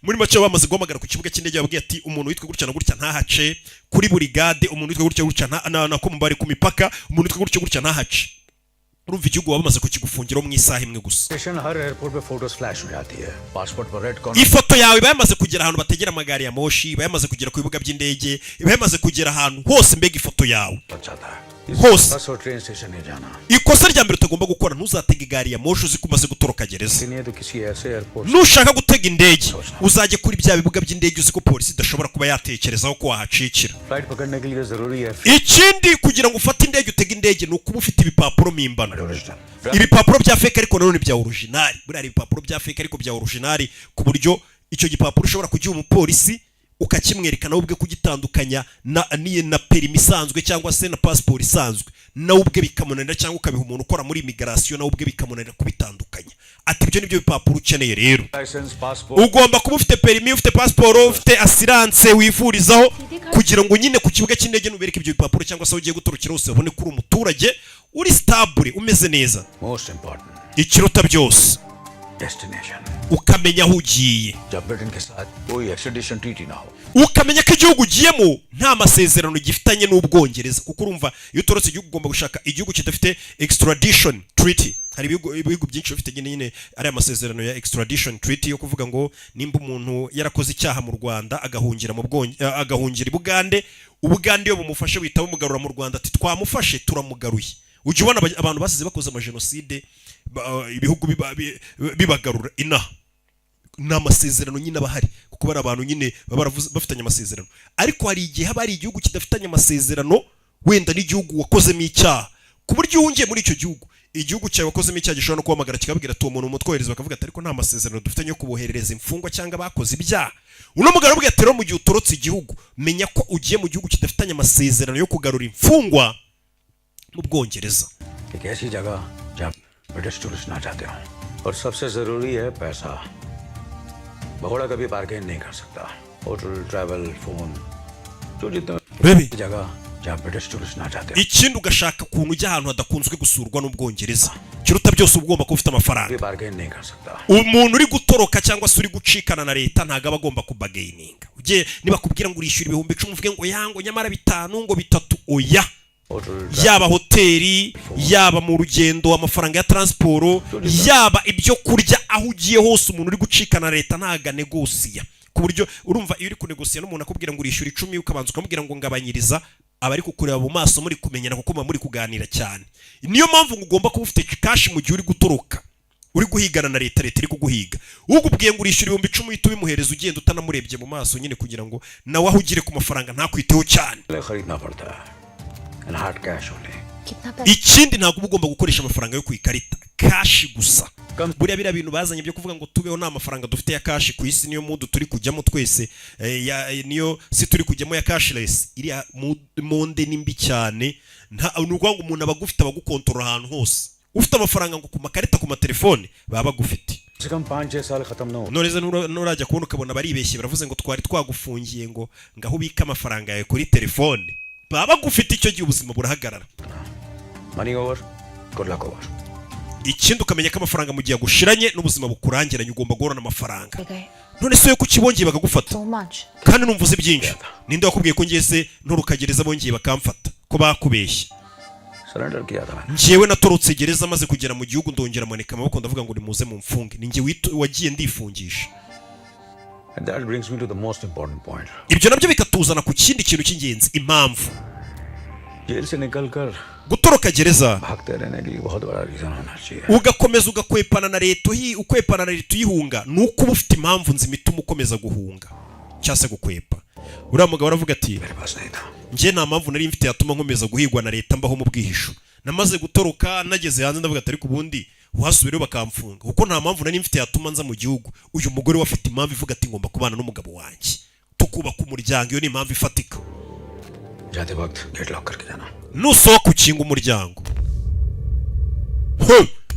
muri make bamaze guhamagara ku kibuga cy'indege babwiye ati umuntu witwa gutya na gutya ntahace kuri brigade umuntu witwa gutya gutya nako mubari ku mipaka umuntu witwa gutya gutya ntahace urumva igihugu bamaze kukigufungira mu isaha imwe gusa ifoto yawe bayamaze kugera ahantu bategera amagare ya moshi bayamaze kugera ku bibuga by'indege bayamaze kugera ahantu hose mbega ifoto yawe hose ikosa rya mbere utagomba gukora ntuzatege igare ya moshi uzi ko umaze gutoroka gereza nushaka gutega indege uzajye kuri bya bibuga by'indege uzi ko polisi idashobora kuba yatekerezaho ko wahacikira ikindi kugira ngo ufate indege utege indege ni ukuba ufite ibipapuro mpimbano ibipapuro bya fake ariko nanone bya original buriya ibipapuro bya fake ariko bya original ku buryo icyo gipapuro ushobora kugiha umupolisi ukakimwereka nawe ubwe kugitandukanya na perimi isanzwe cyangwa se na passport isanzwe nawe ubwe bikamunanira cyangwa ukabiha umuntu ukora muri immigration nawe ubwe bikamunanira kubitandukanya ati ibyo nibyo bipapuro ukeneye rero ugomba kuba ufite perimi ufite passport ufite assurance wivurizaho kugira ngo nyine ku kibuga cy'indege nubereke ibyo bipapuro cyangwa se ugiye gutorokera hose ubone kuri umuturage uri stable umeze neza ikiruta byose ukamenya aho ugiye ukamenya ko igihugu ugiyemo nta masezerano gifitanye n'Ubwongereza kuko urumva iyo utorotse igihugu ugomba gushaka igihugu kidafite extradition treaty hari ibihugu byinshi bifite nyine ari amasezerano ya extradition treaty yo kuvuga ngo nimba umuntu yarakoze icyaha mu Rwanda agahungira agahungira Ubugande yo bumufashe wita bumugarura mu Rwanda ati twamufashe turamugaruye uje ubona abantu basize bakoze amagenocide ibihugu bibagarura inaha n'amasezerano nyine abahari kuko bari abantu nyine bafitanye amasezerano ariko hari igihe haba hari igihugu kidafitanye amasezerano wenda n'igihugu wakozemo icyaha ku buryo uhungiye muri icyo gihugu igihugu cyawe wakozemo icyaha gishobora no kuhamagara kikabwira ati uwo muntu umutwohereza bakavuga ati ariko nta masezerano dufitanye yo kuboherereza imfungwa cyangwa bakoze ibyaha uno mugabo aravuga ati rero mu gihe utorotse igihugu menya ko ugiye mu gihugu kidafitanye amasezerano yo kugarura imfungwa mu Bwongereza British tourist ना चाहते हो और सबसे जरूरी है पैसा भगोड़ा कभी बार्गेन नहीं कर सकता होटल ट्रैवल फोन जो जितना जगह जहाँ ब्रिटिश टूरिस्ट ना चाहते हो ikindi ugashaka ukuntu ujya ahantu hadakunzwe gusurwa n'Ubwongereza kiruta byose ugomba kuba ufite amafaranga bargain नहीं कर सकता umuntu uri gutoroka cyangwa se uri gucikana na leta ntago aba agomba kubagaininga ugiye niba kubwira ngo urishyura 10,000 uvuge ngo yango nyamara 5 ngo 3 oya yaba hoteli, yaba mu rugendo, amafaranga ya transport, yaba ibyo kurya, aho ugiye hose umuntu uri gucikana leta ntaga negosiya. Ku buryo urumva iyo uri kunegosiya n'umuntu akubwira ngo urishyura 10 ukabanza ukamubwira ngo ngabanyiriza, abari kukureba mu maso muri kumenyana kuko muri kuganira cyane. Niyo mpamvu ugomba kuba ufite cash mu gihe uri gutoroka, uri guhigana na leta iri kuguhiga. Ugubwiye ngo urishyura 10,000 uhita ubimuhereza ugenda utanamurebye mu maso nyine kugira ngo nawe aho ugire ku mafaranga ntakwiteho cyane. Ikindi ntabwo ugomba gukoresha amafaranga yo ku ikarita, cash gusa. Buriya biriya bintu bazanye byo kuvuga ngo tubeho nta mafaranga dufite ya cash ku isi, niyo mudu turi kujyamo twese, niyo si turi kujyamo ya cashless. Iriya monde nimbi cyane, nuko ngo umuntu abagufite abagukontorora ahantu hose. Ufite amafaranga ngo ku makarita ku matelefone baba bagufite. Noneze nurajya kubona ukabona baribeshye baravuze ngo twari twagufungiye ngo ngaho ubika amafaranga yawe kuri telefone. Baba bagufite icyo gihe ubuzima burahagarara. Money over, good luck over. Ikindi ukamenya ko amafaranga mu gihe gushiranye n'ubuzima bukurangiranye ugomba guhorana amafaranga. None se yo kukibongeye bakagufata kandi numvuze byinshi. Ninde wakubwiye ko ngese nturukagereza bongeye bakamfata ko bakubeshye? Njyewe natorotse gereza maze kugera mu gihugu ndongera maneka amaboko ndavuga ngo nimuze mu mfunge. Ninjye wagiye ndifungisha. And that brings me to the most important point. Ibyo nabyo bikatuzana ku kindi kintu cy'ingenzi, impamvu. Jail से निकलकर gutoroka gereza भागते रहने के लिए बहुत बड़ा रीजन होना चाहिए. Ugakomeza ugakwepana na leta ukwepana na leta uyihunga nuko uba ufite impamvu nzimituma ukomeza guhunga cyase gukwepa. Uriya mugabo aravuga ati nje nta mpamvu nari mfite yatuma nkomeza guhigwa na leta mbaho mu bwihisho. Namaze gutoroka nageze hanze ndavuga ati ariko ubundi uhasubire bakamfunga kuko nta mpamvu nari mfite yatuma nza mu gihugu. Uyu mugore wafite impamvu ivuga ati ngomba kubana n'umugabo wanjye tukubaka umuryango. Iyo ni impamvu ifatika. जाते वक्त gate lock करके जाना. Nusohoka ukinga umuryango.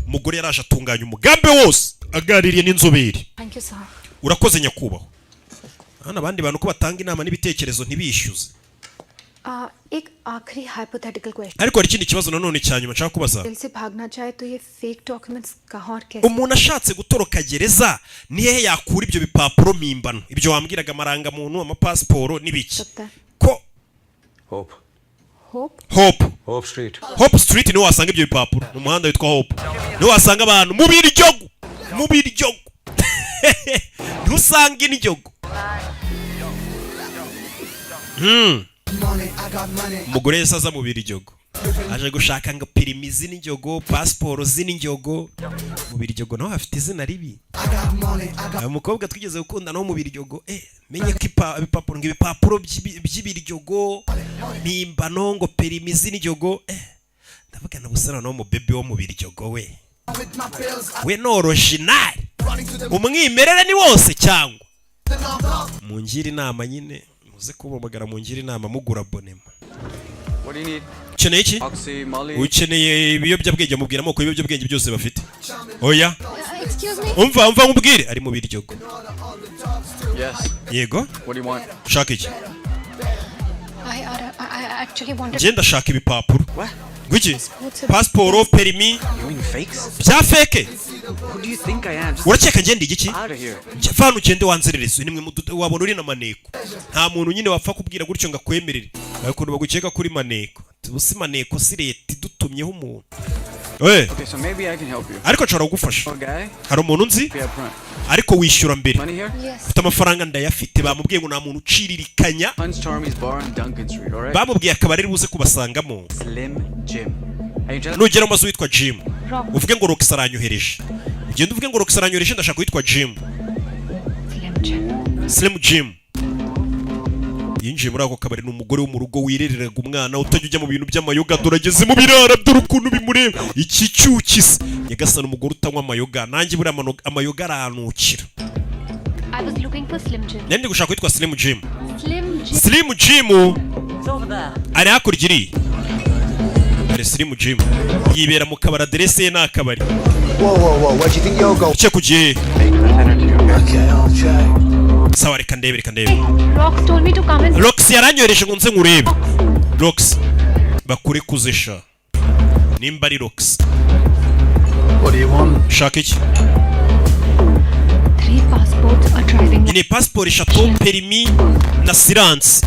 Umugore yaraje atunganya umugambi wose aganiriye n'inzobere. Thank you sir. Urakoze nyakubahwa. Hana abandi bantu ko batanga inama n'ibitekerezo ntibishyuze. एक आखिरी hypothetical question. Ariko hari ikindi kibazo nanone cyanyuma nshaka kubaza. दिल से भागना चाहे तो ये fake documents कहाँ और कैसे? Umuntu ashatse gutoroka gereza ni hehe yakura ibyo bipapuro mimbano? Ibyo wambwiraga amaranga muntu, amapasiporo n'ibiki? Ko Hope. Hope? Hope Street. Hope Street niho wasanga ibyo bipapuro. Mu muhanda witwa Hope. Niho wasanga abantu mu biryogo. Mu biryogo. Ntusanga injogo. Umugore yasaza mu biryogo. Aje gushaka ngo pirimizi n'injogo, passport z'injogo. Mu biryogo naho hafite izina ribi. Umukobwa twigeze gukunda no mu biryogo, menye ko ibipapuro ngibipapuro by'ibiryogo, mimbano ngo pirimizi n'injogo. Ndavuga na busana no mu bebe wo mu biryogo we. We no original. Umwimerere ni wose cyangwa. Mungira inama nyine. Muze kubamagara mungira inama mugura abonema. What do you need? Ukeneye iki? Oxy, Molly. Ukeneye ibiyobyabwenge mubwira amoko ibiyobyabwenge byose bafite. Oya. Excuse me. Umva nkubwire ari mu biryogo. Yes. Yego. What do you want? Shaka iki? I actually wanted. Ngenda shaka ibipapuro. What? Gwiki? Passport, permis. You mean fakes? Bya fake. Who do you think I am? Urakeka ngende igiki? Out of here. Fano ugende wanzerereza nimwe wabona uri na maneko. Nta muntu nyine wapfa kubwira gutyo ngakwemerere. Ariko bagukeka kuri maneko. Tubusi maneko si leta idutumyeho umuntu. Okay, so maybe I can help you. Ariko nshobora kugufasha. Okay. Hari umuntu nzi? Ariko wishyura mbere. Money here? Yes. Ufite amafaranga ndayafite bamubwiye ngo nta muntu uciririkanya. Hans Charmy's bar on Duncan Street, alright? Bamubwiye akabari buze kubasangamo. Slim Jim. Nugera amazu witwa Jim. Uvuge ngo Rox aranyohereje. Ugende uvuge ngo Rox aranyohereje ndashaka witwa Jim. Slim Jim. Yinjiye muri ako kabari n'umugore wo mu rugo wirereraga umwana utajya ujya mu bintu by'amayoga durageze mu birara by'urukundo bimureba iki cyukise nyagasana umugore utanywa amayoga nanjye buri amayoga aranukira. I was looking for Slim Jim. Nende gushaka witwa Slim Jim. Slim Jim ari hakurya iri. Ari Slim Jim yibera mu kabari adresse ye n'akabari. Whoa, where do you think you're going? Uce kugiye. Sawa reka ndebe. Rox told me to come and. Rox yaranyohereje ngo nze nkurebe. Rox bakure kuzesha. Nimba ari Rox. What do you want? Shaka iki? 3 passports, a driving. Ni passport eshatu, permis na silence.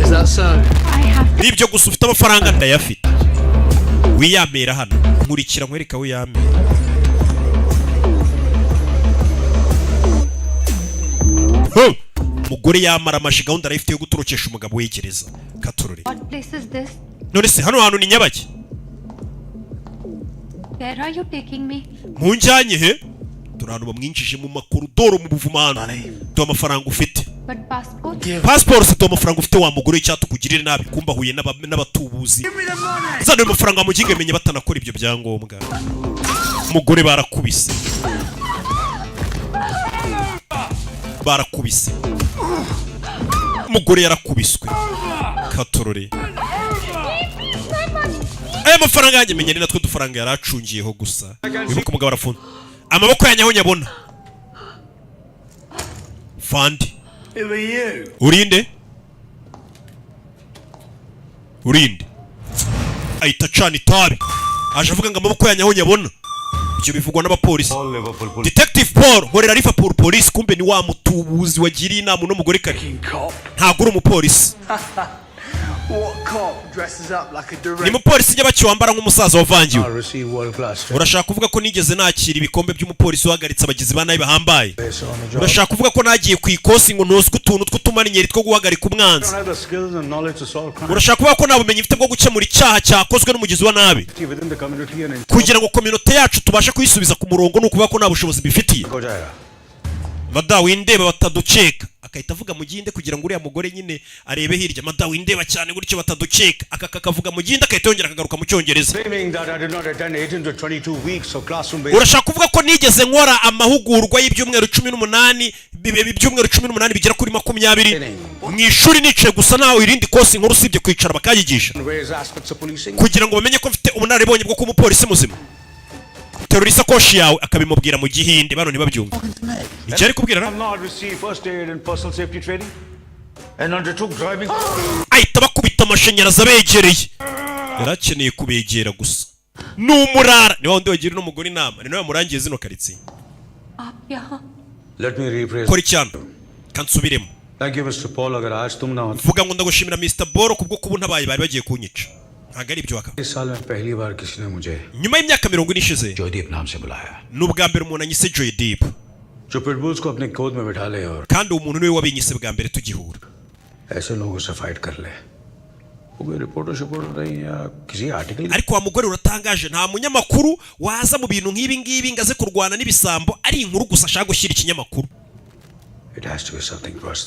Is that so? I have nibyo gusa ufite amafaranga ndayafite wiyamera hano nkurikira nkwereka wiyamera umugore yamara amaje gahunda arayifite yo gutorokesha umugabo wegereza katurore What place is this? none se hano hantu ni Nyabaki Where are you taking me? munjyanye he turano bamwinjije mu makorodoro mu buvumano do amafaranga ufite But passport? passport se do amafaranga ufite wa mugore cyatu kugirira nabi kumba huye n'abatubuzi zano amafaranga muginge menye batanakora ibyo byangombwa umugore barakubise umugore yarakubiswe katorore aya mafaranga yanjye menye ni natwe dufaranga yaracungiyeho gusa wibuka umugabo arafunze amaboko yanyaho nyabona fandi urinde ahita acana itabi aje avuga ngo amaboko yanyaho nyabona ibyo bivugwa n'abapolisi Detective Paul horera Liverpool police kumbe ni wa mutubuzi wagiriye inama n'umugore kare ntago uri umupolisi ni mupolisi Nyabaki wambara nk'umusaza wavangiwe urashaka kuvuga ko nigeze nakira ibikombe by'umupolisi uhagaritse abagizi ba nabi bahambaye urashaka kuvuga ko nagiye ku ikosi ngo ntozwe utuntu tw'utumarinyeri two guhagarika umwanzi urashaka kuvuga ko nta bumenyi mfite bwo gukemura icyaha cyakozwe n'umugizi wa nabi kugira ngo community yacu tubashe kuyisubiza ku murongo ni ukuvuga ko nta bushobozi bifitiye madawu indeba bataduceka akahita avuga mu gihinde kugira ngo uriya mugore nyine arebe hirya madawu indeba cyane gutyo bataduceka akavuga mu gihinde akahita yongera akagaruka mu cyongereza urashaka kuvuga ko nigeze nkora amahugurwa y'ibyumweru 18 bigera kuri 20 mu ishuri nicaye gusa ntawe irindi kosi nkuru usibye kwicara bakayigisha kugira ngo bamenye ko mfite ubunararibonye bwo kuba umupolisi muzima terura isakoshi yawe akabimubwira mu gihinde bano ntibabyumva icyo ari kubwira ahita bakubita amashanyarazi abegereye yarakeneye kubegera gusa n'umurara niba wundi wagira n'umugore inama ni nawe yamurangiye zino karitsiye kora icyano kansubiremo vuga ngo ndagushimira Mr. Boro kubwo kuba ntabaye bari bagiye kunyica ntabwo ari ibyo wakaba nyuma y'imyaka 40 ishize n'ubwa mbere umuntu anyise Joydeep kandi umuntu niwe wabinyise bwa mbere tugihura ariko wa mugore uratangaje nta munyamakuru waza mu bintu nk'ibi ngibi ngo aze kurwana n'ibisambo ari inkuru gusa ashaka gushyira ikinyamakuru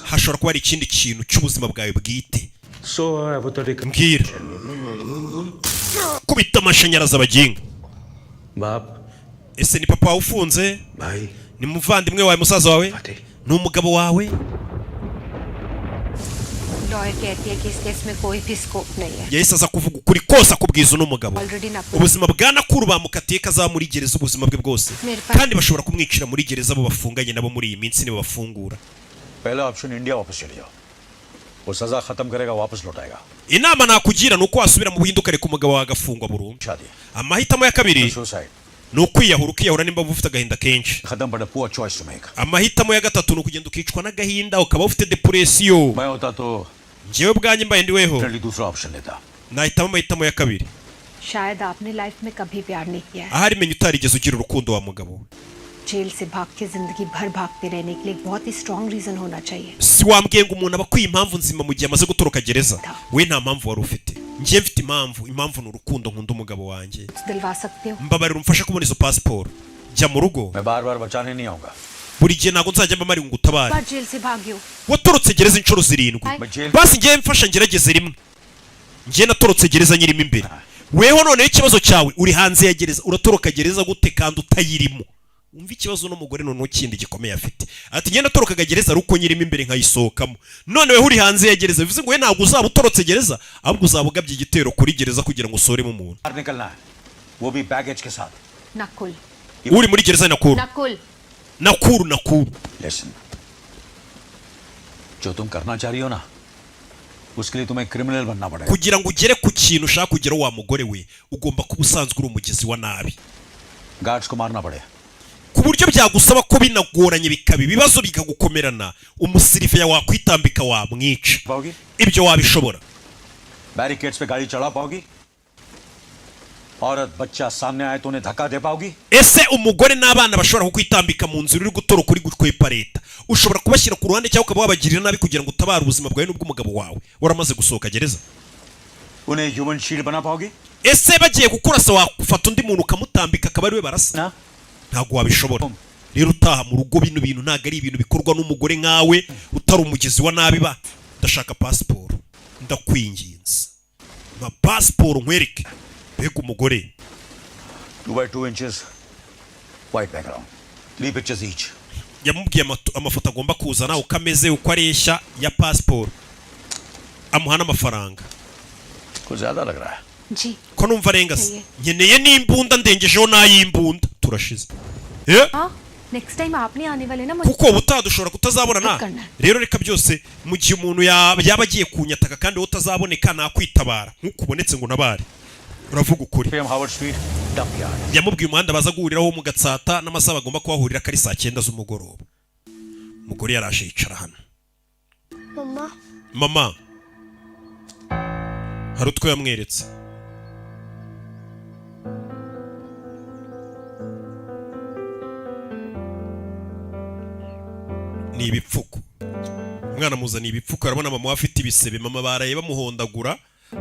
hashobora kuba ari ikindi kintu cy'ubuzima bwawe bwite mbwira kubita amashanyarazi abaginga ese ni papa wawe ufunze ni muvandimwe wawe musaza wawe ni umugabo wawe yahise aza kuvuga ukuri kose akubwiza n'umugabo ubuzima bwa Nakuru bamukatiye kazaba muri gereza ubuzima bwe bwose kandi bashobora kumwicira muri gereza abo bafunganye nabo muri iyi minsi nibo bafungura inama nakugira nuko wasubira mu buhinduka reka umugabo wawe agafungwa burundu amahitamo ya kabiri ni ukwiyahura ukiyahura nimba ufite agahinda kenshi amahitamo ya gatatu ni ukugenda ukicwa n'agahinda ukaba ufite depression njyewe bwanjye mbaye ndiweho nahitamo amahitamo ya kabiri ahari menya utarigeze ugira urukundo wa mugabo jail से भाग के जिंदगी भर भागते रहने के लिए बहुत ही स्ट्रांग रीजन होना चाहिए si wambwiye ngo umuntu abakwiye impamvu nzima mu gihe amaze gutoroka gereza we nta mpamvu wari ufite njye mfite impamvu ni urukundo nkunda umugabo wanjye mbabarira umfashe kubona izo passport jya mu rugo buri gihe ntabwo nzajya mbamari ngo utabare watorotse gereza inshuro 7 basi njye mfasha ngerageze rimwe njye natorotse gereza nyirimo imbere weho none ikibazo cyawe uri hanze ya gereza uratoroka gereza gute kandi utayirimo umva ikibazo n'umugore none kindi gikomeye afite ati ngenda torokaga gereza ruko nyirimo imbere nkayisohokamo none we uri hanze ya gereza bivuze ngo we ntabwo uzaba utorotse gereza ahubwo uzaba ugabye igitero kuri gereza kugira ngo usoremo umuntu Nakul uri muri gereza Nakuru listen जो तुम करना चाह रही हो ना उसके लिए तुम्हें क्रिमिनल बनना पड़ेगा kugira ngo ugere ku kintu ushaka kugera wa mugore we ugomba kuba usanzwe uri umugizi wa nabi guards को मारना पड़ेगा ku buryo byagusaba ko binagoranye bikaba ibibazo bikagukomerana umusirife ya wakwitambika wamwica ibyo wabishobora barricades पे गाड़ी चढ़ा पाओगी? औरत बच्चा सामने आए तो उन्हें धक्का दे पाओगी? ese umugore n'abana bashobora kukwitambika mu nzira uri gutoroka uri gukwepa leta ushobora kubashyira ku ruhande cyangwa ukaba wabagirira nabi kugira ngo utabare ubuzima bwawe n'ubw'umugabo wawe waramaze gusohoka gereza? उन्हें ह्यूमन शील्ड बना पाओगी? ese bagiye gukurasa wafata undi muntu ukamutambika akaba ariwe barasa? ntabwo wabishobora. rero utaha mu rugo bino bintu ntabwo ari ibintu bikorwa n'umugore nkawe utari umugizi wa nabi ba. ndashaka pasiporo ndakwinginze ma pasiporo nkwereke mbega umugore 2 by 2 inches white background 3 pictures each. yamubwiye amafoto agomba kuzana uko ameze uko areshya ya pasiporo amuha n'amafaranga. कुछ ज्यादा लग रहा है जी ko numva arengase nkeneye n'imbunda ndengejeho n'ay'imbunda turashize. हाँ next time आप नहीं आने वाले ना kuko ubutadushobora kutazabonana rero reka byose mu gihe umuntu yaba agiye kunyataka kandi wowe utazaboneka nakwitabara nk'uko ubonetse ngo nabare uravuga ukuri. yamubwiye umuhanda baza guhuriraho mu Gatsata n'amasaha bagomba kuhahurira kari saa 9 z'umugoroba. umugore yarashe yicara hano. mama hari utwo yamweretse. ni ibipfuko. umwana muzana ibipfuko arabona mama afite ibisebe mama baraye bamuhondagura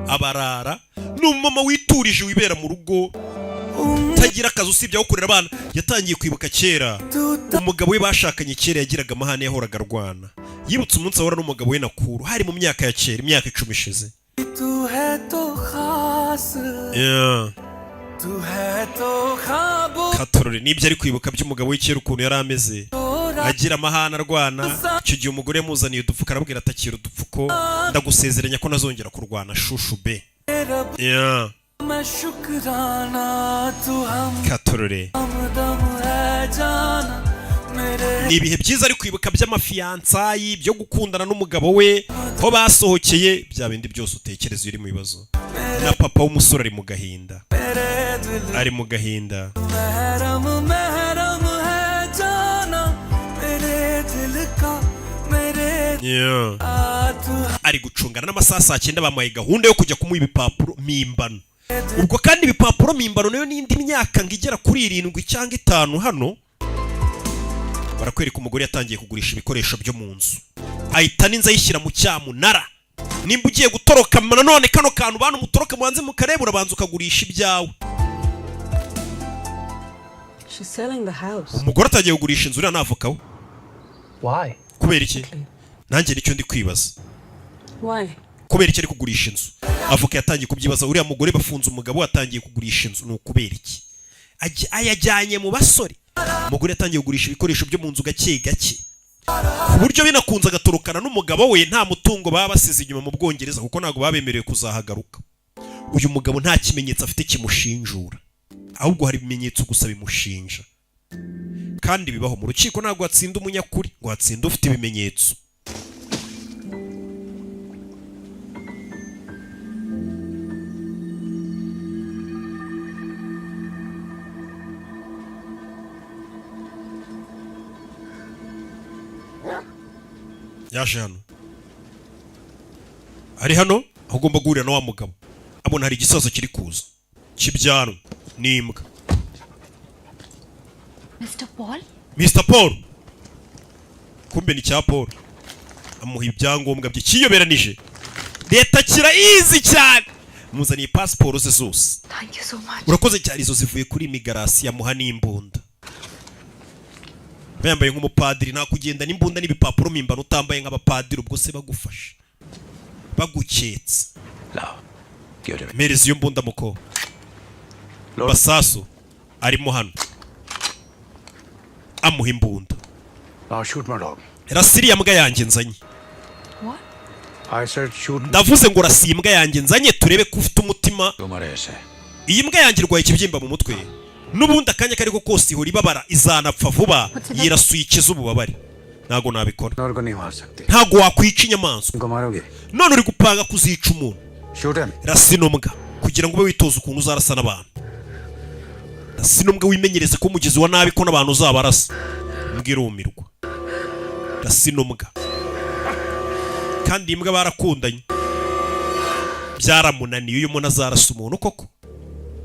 abarara n'umama witurije wibera mu rugo tagira akazi usibye aho kurera abana. yatangiye kwibuka kera umugabo we bashakanye kera yagiraga amahane yahoraga arwana. yibutse umunsi ahora n'umugabo we Nakuru hari mu myaka ya kera imyaka 10 ishize. Katorore nibyo ari kwibuka by'umugabo we kera ukuntu yari ameze agira amahane arwana. icyo gihe umugore yamuzaniye udupfuko arabwira atakira udupfuko ndagusezeranya ko nazongera kurwana shushu be. Katorore ni ibihe byiza ari kwibuka by'amafiyansayi byo gukundana n'umugabo we ko basohokeye bya bindi byose utekereza uri mu bibazo. na papa w'umusore ari mu gahinda ari gucungana n'amasaha saa 9 bamuhaye gahunda yo kujya kumuha ibipapuro mimbano. ubwo kandi ibipapuro mimbano nayo n'indi myaka ngigera kuri 7 cyangwa 5 hano barakwereka umugore yatangiye kugurisha ibikoresho byo mu nzu ahita n'inza yishyira mu cyamunara. nimba ugiye gutoroka nanone kano kantu bantu mutoroka mubanze mukareba urabanza ukagurisha ibyawe. umugore atagiye kugurisha inzu uriya navoka we. Why? kubera iki? nanjye nicyo ndi kwibaza. Why? kubera iki ari kugurisha inzu? avoka yatangiye kubyibaza uriya mugore bafunze umugabo atangiye kugurisha inzu no kubera iki? ayajyanye mu basore. umugore yatangiye kugurisha ibikoresho byo mu nzu gake gake ku buryo binakunze agatorokana n'umugabo we nta mutungo baba basize inyuma mu Bwongereza kuko ntabwo babemerewe kuzahagaruka. uyu mugabo nta kimenyetso afite kimushinjura ahubwo hari ibimenyetso gusa bimushinja kandi bibaho mu rukiko. ntabwo watsinda umunyakuri ngo watsinda ufite ibimenyetso. yaje hano ari hano aho ugomba guhurira na wa mugabo abona hari igisazo kiri kuza kibyanwa n'imbwa. Mr. Paul kumbe ni cya Paul amuha ibyangombwa bye kiyoberanije leta kira easy cyane muzaniye passport ze zose. Thank you so much. urakoze cyane izo zivuye kuri immigration yamuha n'imbunda. bayambaye nk'umupadiri nta kugenda n'imbunda n'ibipapuro mimbano utambaye nk'abapadiri ubwo se bagufasha baguketse. merezi iyo mbunda muko basaso arimo hano amuha imbunda. rasiri ya mbwa yanjye nzanye. ndavuze ngo rasi imbwa yanjye nzanye turebe ko ufite umutima. iyi mbwa yanjye irwaye ikibyimba mu mutwe n'ubundi akanya kariko kose ihora ibabara izanapfa vuba yirasuye ikiza ububabare. ntago nabikora. ntago wakwica inyamaswa none uri gupanga kuzica umuntu. rasi n'umbwa kugira ngo ube witoza ukuntu uzarasa n'abantu. rasi n'umbwa wimenyereze ko umugizi wa nabi ko n'abantu uzabarasa. mbwira umirwa rasi n'umbwa kandi imbwa barakundanye byaramunaniye uyu muntu azarasa umuntu koko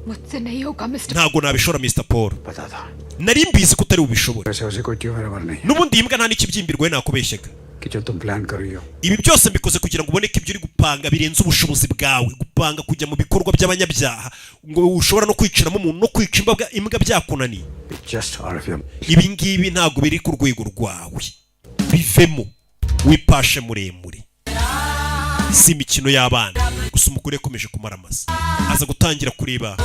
मुझसे नहीं होगा mister ntago nabishora Mr Paul पता था nari mbizi ko utari ubishobora वैसे उसे कोई ट्यूमर वगैरह नहीं n'ubundi imbwa nta n'ikibyimbirwe nakubeshyaga कि जो तुम प्लान कर रही हो ibi byose mbikoze kugira ngo uboneke ibyo uri gupanga birenze ubushobozi bwawe gupanga kujya mu bikorwa by'abanyabyaha ngo ushobora no kwiciramo umuntu no kwica imbwa byakunaniye ibi ngibi ntago biri ku rwego rwawe bivemo wipashe muremure si imikino y'abana gusa umugore yakomeje kumaramaza aza gutangira kureba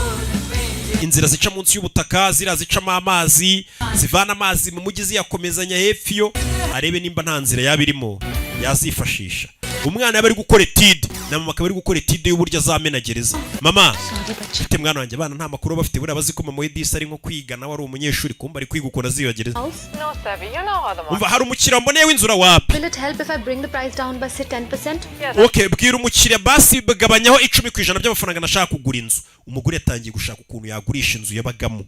inzira zica munsi y'ubutaka zicamo amazi zivana amazi mu mujyi ziyakomezanya hepfo yo arebe nimba nta nzira yabirimo yazifashisha umwana yaba ari gukora etide na mama akaba ari gukora etide y'uburyo azamenagereza mama mfite mwana wanjye abana nta makuru bafite buriya bazi ko mama we disi ari nko kwiga nawe ari umunyeshuri kumva ari kwiga ukuntu aziyogereza umva hari umukiriya mboneye w'inzura wapi Will it help if I bring the price down by say 10%? Okay, bwira umukiriya basi bagabanyaho 10% by'amafaranga nashaka kugura inzu umugore yatangiye gushaka ukuntu yagurisha inzu yabagamo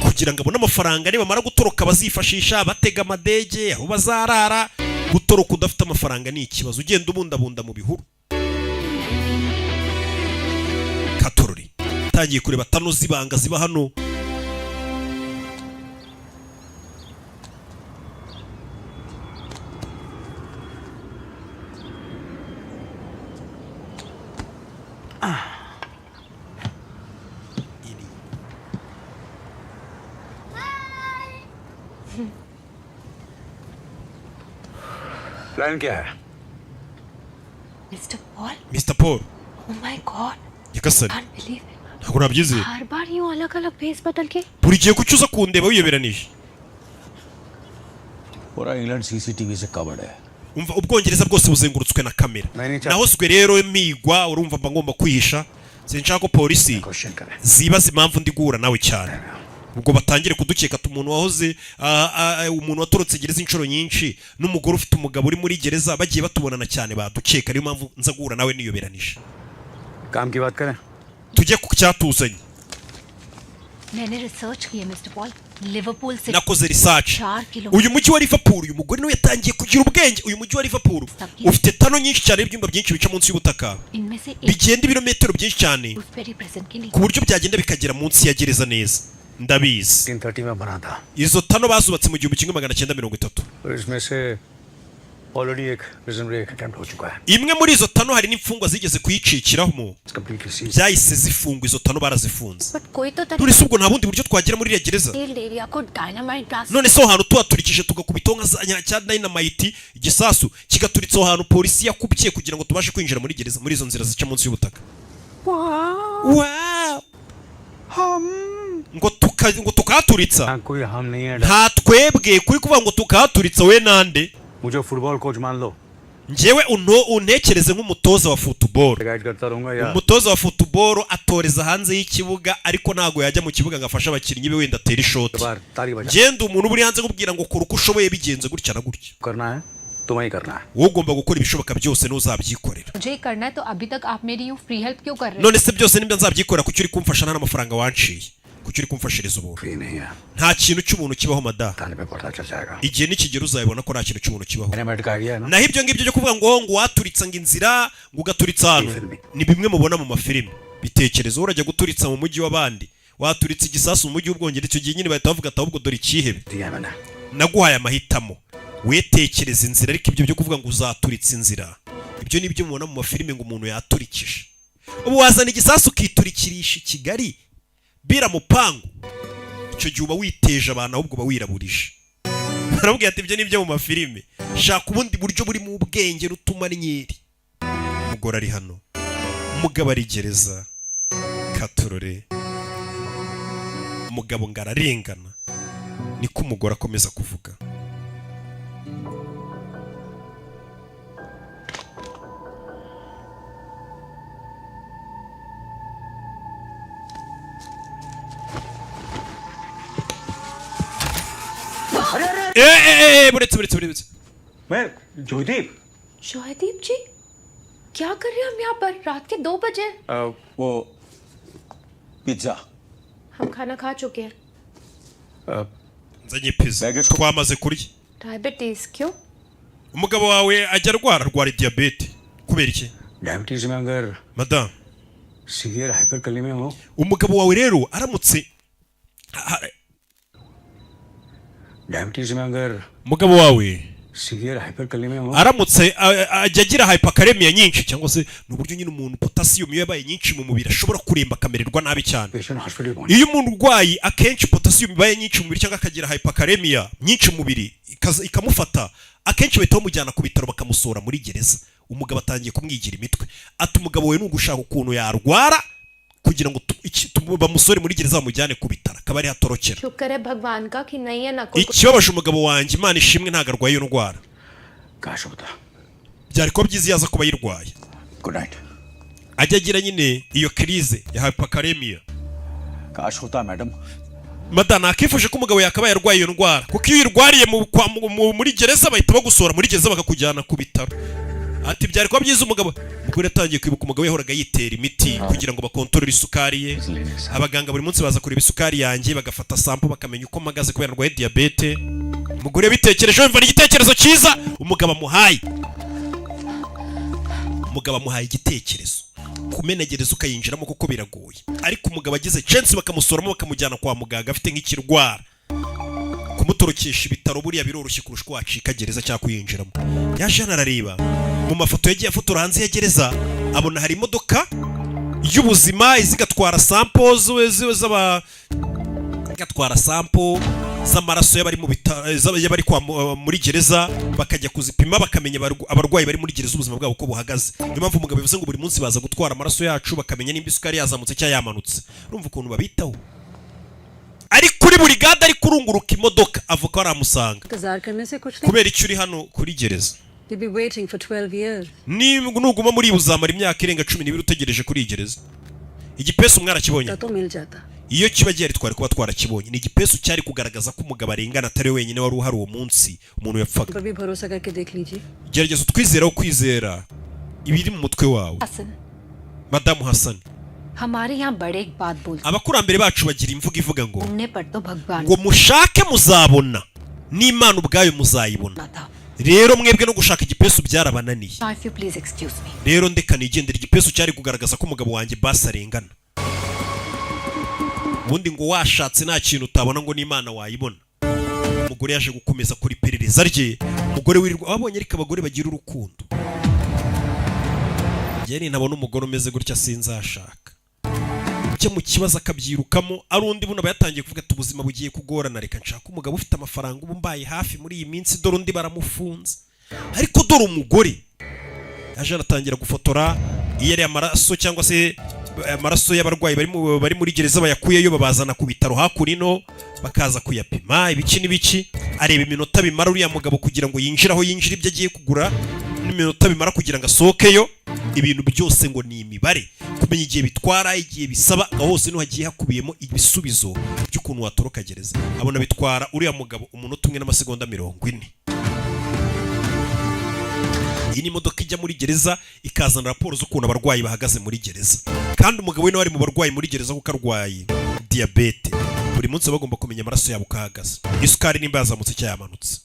kugira ngo abone amafaranga niba mara gutoroka bazifashisha batega amadege aho bazarara gutoroka udafite amafaranga ni ikibazo ugenda ubundabunda mu bihuru Katorori tangiye kureba tano zibanga ziba hano plan क्या है Mr. Paul? Mr. Paul Oh my God! Yakasari Can't believe it. ntabwo nabyizeye हर बार यूं अलग-अलग भेस बदल के buri gihe kuki uza kundeba wiyoberanije पूरा England CCTV से कवर्ड है umva ubwongereza bwose buzengurutswe na kamera nahozwe rero migwa urumva mba ngomba kwihisha sinshaka ko polisi zibaza impamvu ndi guhura nawe cyane ubwo batangire kudukeka umuntu wahoze umuntu watorotse gereza inshuro nyinshi n'umugore ufite umugabo uri muri gereza bagiye batubonana cyane badukeka niyo mpamvu nza guhura nawe niyoberanije काम की बात करें tujye ku cyatuzanye मैंने रिसर्च की है mister Paul Liverpool से nakoze research 4 kilometre uyu mujyi wa Liverpool uyu mugore niwe yatangiye kugira ubwenge uyu mujyi wa Liverpool ufite tano nyinshi cyane ibyumba byinshi bica munsi y'ubutaka इनमें से एक bigenda ibirometero byinshi cyane उस very present के लिए ku buryo byagenda bikagera munsi ya gereza neza ndabizi 330 में बना था izo tano bazubatse mu 1930 और इसमें से ऑलरेडी एक प्रिजन ब्रेक अटेम्प्ट हो चुका है imwe muri izo tano hari n'imfungwa zigeze kuyicikiramo completely seize byahise zifungwa izo tano barazifunze but कोई तो none se ubwo nta bundi buryo twagera muri iriya gereza तरीके एरिया को dynamite blast none se aho hantu tuhaturikije tugakubitaho nka cya dynamite igisasu kigaturitse aho hantu polisi yakubye kugira ngo tubashe kwinjira muri gereza muri izo nzira zica munsi y'ubutaka wow ngo tukahaturitsa कोई हम नहीं है nta twebwe kuri kuvuga ngo tukahaturitsa we nande मुझे football coach मान लो njyewe untekereze nk'umutoza wa football guide करता रहूंगा यार umutoza wa football atoreza hanze y'ikibuga ariko ntago yajya mu kibuga ngo afashe abakinnyi be wenda atera ishoti ngende umuntu uri hanze kubwira ngo kora uko ushoboye bigenze gutya na gutya करना है तुम्हें करना है wowe ugomba gukora ibishoboka byose n'uzabyikorera मुझे करना है तो अभी तक आप मेरी यूं फ्री हेल्प क्यों कर रहे none se byose nibyo nzabyikorera kuki uri kumfasha nta n'amafaranga wanciye kuki uri kumfashiriza ubu free नहीं है nta kintu cy'umuntu kibaho mada थाने पे पता चल जाएगा igihe nikigera uzabibona ko nta kintu cy'umuntu kibaho animated idea है ना naho ibyo ngibyo byo kuvuga ngo waturitsa ngo inzira ngo ugaturitsa ahantu ni bimwe mubona mu mafilimi bitekerezo urajya guturitsa mu mujyi w'abandi waturitsa igisasu mu mujyi w'ubwongereza icyo gihe nyine bahita bavuga ati ahubwo dore ikihebe दिया मैंने naguhaye amahitamo wetekereza inzira ariko ibyo byo kuvuga ngo uzaturitsa inzira ibyo nibyo mubona mu mafilimi ngo umuntu yaturikije ubu wazana igisasu ukiturikirisha i Kigali bira mupangu icyo gihe uba witeje abantu ahubwo uba wiraburije barabwira ati ibyo nibyo mu mafilimi shaka ubundi buryo buri mu bwenge rutuma nyeri umugore ari hano umugabo ari gereza Katorore umugabo ngo ararengana niko umugore akomeza kuvuga buretse मैं जोयदीप शोहदीप जी क्या कर रहे हैं हम यहाँ पर रात के 2 बजे वो पिज्जा हम खाना खा चुके हैं nzanye pizza twamaze kurya diabetes क्यों umugabo wawe ajya arwara diabete kubera iki diabetes में अगर madame सीवियर हाइपरकैलेमिया हो umugabo wawe rero aramutse diabetes में अगर umugabo wawe सीवियर हाइपरकैलेमिया हो aramutse ajya agira hyperkalemia nyinshi cyangwa se n'uburyo nyine umuntu potassium yabaye nyinshi mu mubiri ashobora kuremba akamererwa nabi cyane patient hospital पहुंचे iyo umuntu urwayi akenshi potassium ibaye nyinshi mu mubiri cyangwa akagira hyperkalemia nyinshi mu mubiri ikamufata akenshi bahita bamujyana ku bitaro bakamusora muri gereza umugabo atangiye kumwigira imitwe ati umugabo we nugushaka ukuntu yarwara kugira ngo bamusore muri gereza bamujyane ku bitaro akaba ari hatorokera शुक्र है भगवान का कि नहीं है ना कोई ikibabaje umugabo wanjye Imana ishimwe ntago arwaye iyo ndwara काश होता byari kuba byiza yaza kuba yirwaye good night ajya agira nyine iyo crise ya hyperkalemia काश होता madam madana akifuje ko umugabo yakabaye arwaye iyo ndwara kuko iyo irwariye muri gereza bahita bagusora muri gereza bakakujyana ku bitaro ati byari kuba byiza umugore atangiye kwibuka umugabo yahoraga yitera imiti kugira ngo bakontorore isukari ye abaganga buri munsi baza kureba isukari yanjye bagafata sample bakamenya uko mpagaze kubera ndwaye diabete umugore bitekereje yumva ari igitekerezo cyiza umugabo amuhaye igitekerezo kumenegereza ukayinjiramo kuko biragoye ariko umugabo agize chance bakamusoramo bakamujyana kwa muganga afite nk'ikirwara kumutorokesha ibitaro buriya biroroshye kurusha ko wacika gereza cyangwa kuyinjiramo yaje arareba mu mafoto yagiye afotora hanze ya gereza abona hari imodoka y'ubuzima izigatwara samples gatwara sample z'amaraso y'abari mu y'abari muri gereza bakajya kuzipima bakamenya abarwayi bari muri gereza ubuzima bwabo uko buhagaze niyo mpamvu umugabo bivuze ngo buri munsi baza gutwara amaraso yacu bakamenya nimba isukari yazamutse cyangwa yamanutse urumva ukuntu babitaho ari kuri buri gade ari kurunguruka imodoka avuga aramusanga kubera icyo uri hano kuri gereza nuguma muri uzamara imyaka irenga 12 utegereje kuri gereza igipesu mwarakibonye iyo kiba gihari twari kuba twarakibonye ni igipesu cyari kugaragaza ko umugabo arengana atari wenyine wari uhari uwo munsi umuntu yapfaga gerageza utwizeraho kwizera ibiri mu mutwe wawe madamu Hassan हमारे यहाँ बड़े एक बात बोलते abakurambere bacu bagira imvugo ivuga ngo ngo mushake muzabona n'Imana ubwayo muzayibona rero mwebwe no gushaka igipesu byarabananiye rero ndeka nigendera igipesu cyari kugaragaza ko umugabo wanjye basi arengana ubundi ngo washatse nta kintu utabona ngo n'Imana wayibona umugore yaje gukomeza kuri perereza rye umugore wirirwa abonye ariko abagore bagira urukundo yari nabona umugore umeze gutya sinzashaka cyo mu kibazo akabyirukamo ari undi buno bayatangiye kuvuga ati ubuzima bugiye kugorana reka nshaka umugabo ufite amafaranga ubu mbaye hafi muri iyi minsi dore undi baramufunze ariko dore umugore yaje aratangira gufotora iyo ari amaraso cyangwa se amaraso y'abarwayi bari muri gereza bayakuyeyo babazana ku bitaro hakurino bakaza kuyapima ibiki n'ibiki areba iminota bimara uriya mugabo kugira ngo yinjiraho yinjira ibyo agiye kugura n'iminota bimara kugira ngo asohokeyo ibintu byose ngo ni imibare kumenya igihe bitwara igihe bisaba aho hose no hagiye hakubiyemo ibisubizo by'ukuntu watoroka gereza abona bitwara uriya mugabo umunota umwe n'amasegonda 40 iyi ni imodoka ijya muri gereza ikazana raporo z'ukuntu abarwayi bahagaze muri gereza kandi umugabo we nawe ari mu barwayi muri gereza kuko arwaye diabete buri munsi bagomba kumenya amaraso yabo kahagaze isukari nimba yazamutse cyangwa yamanutse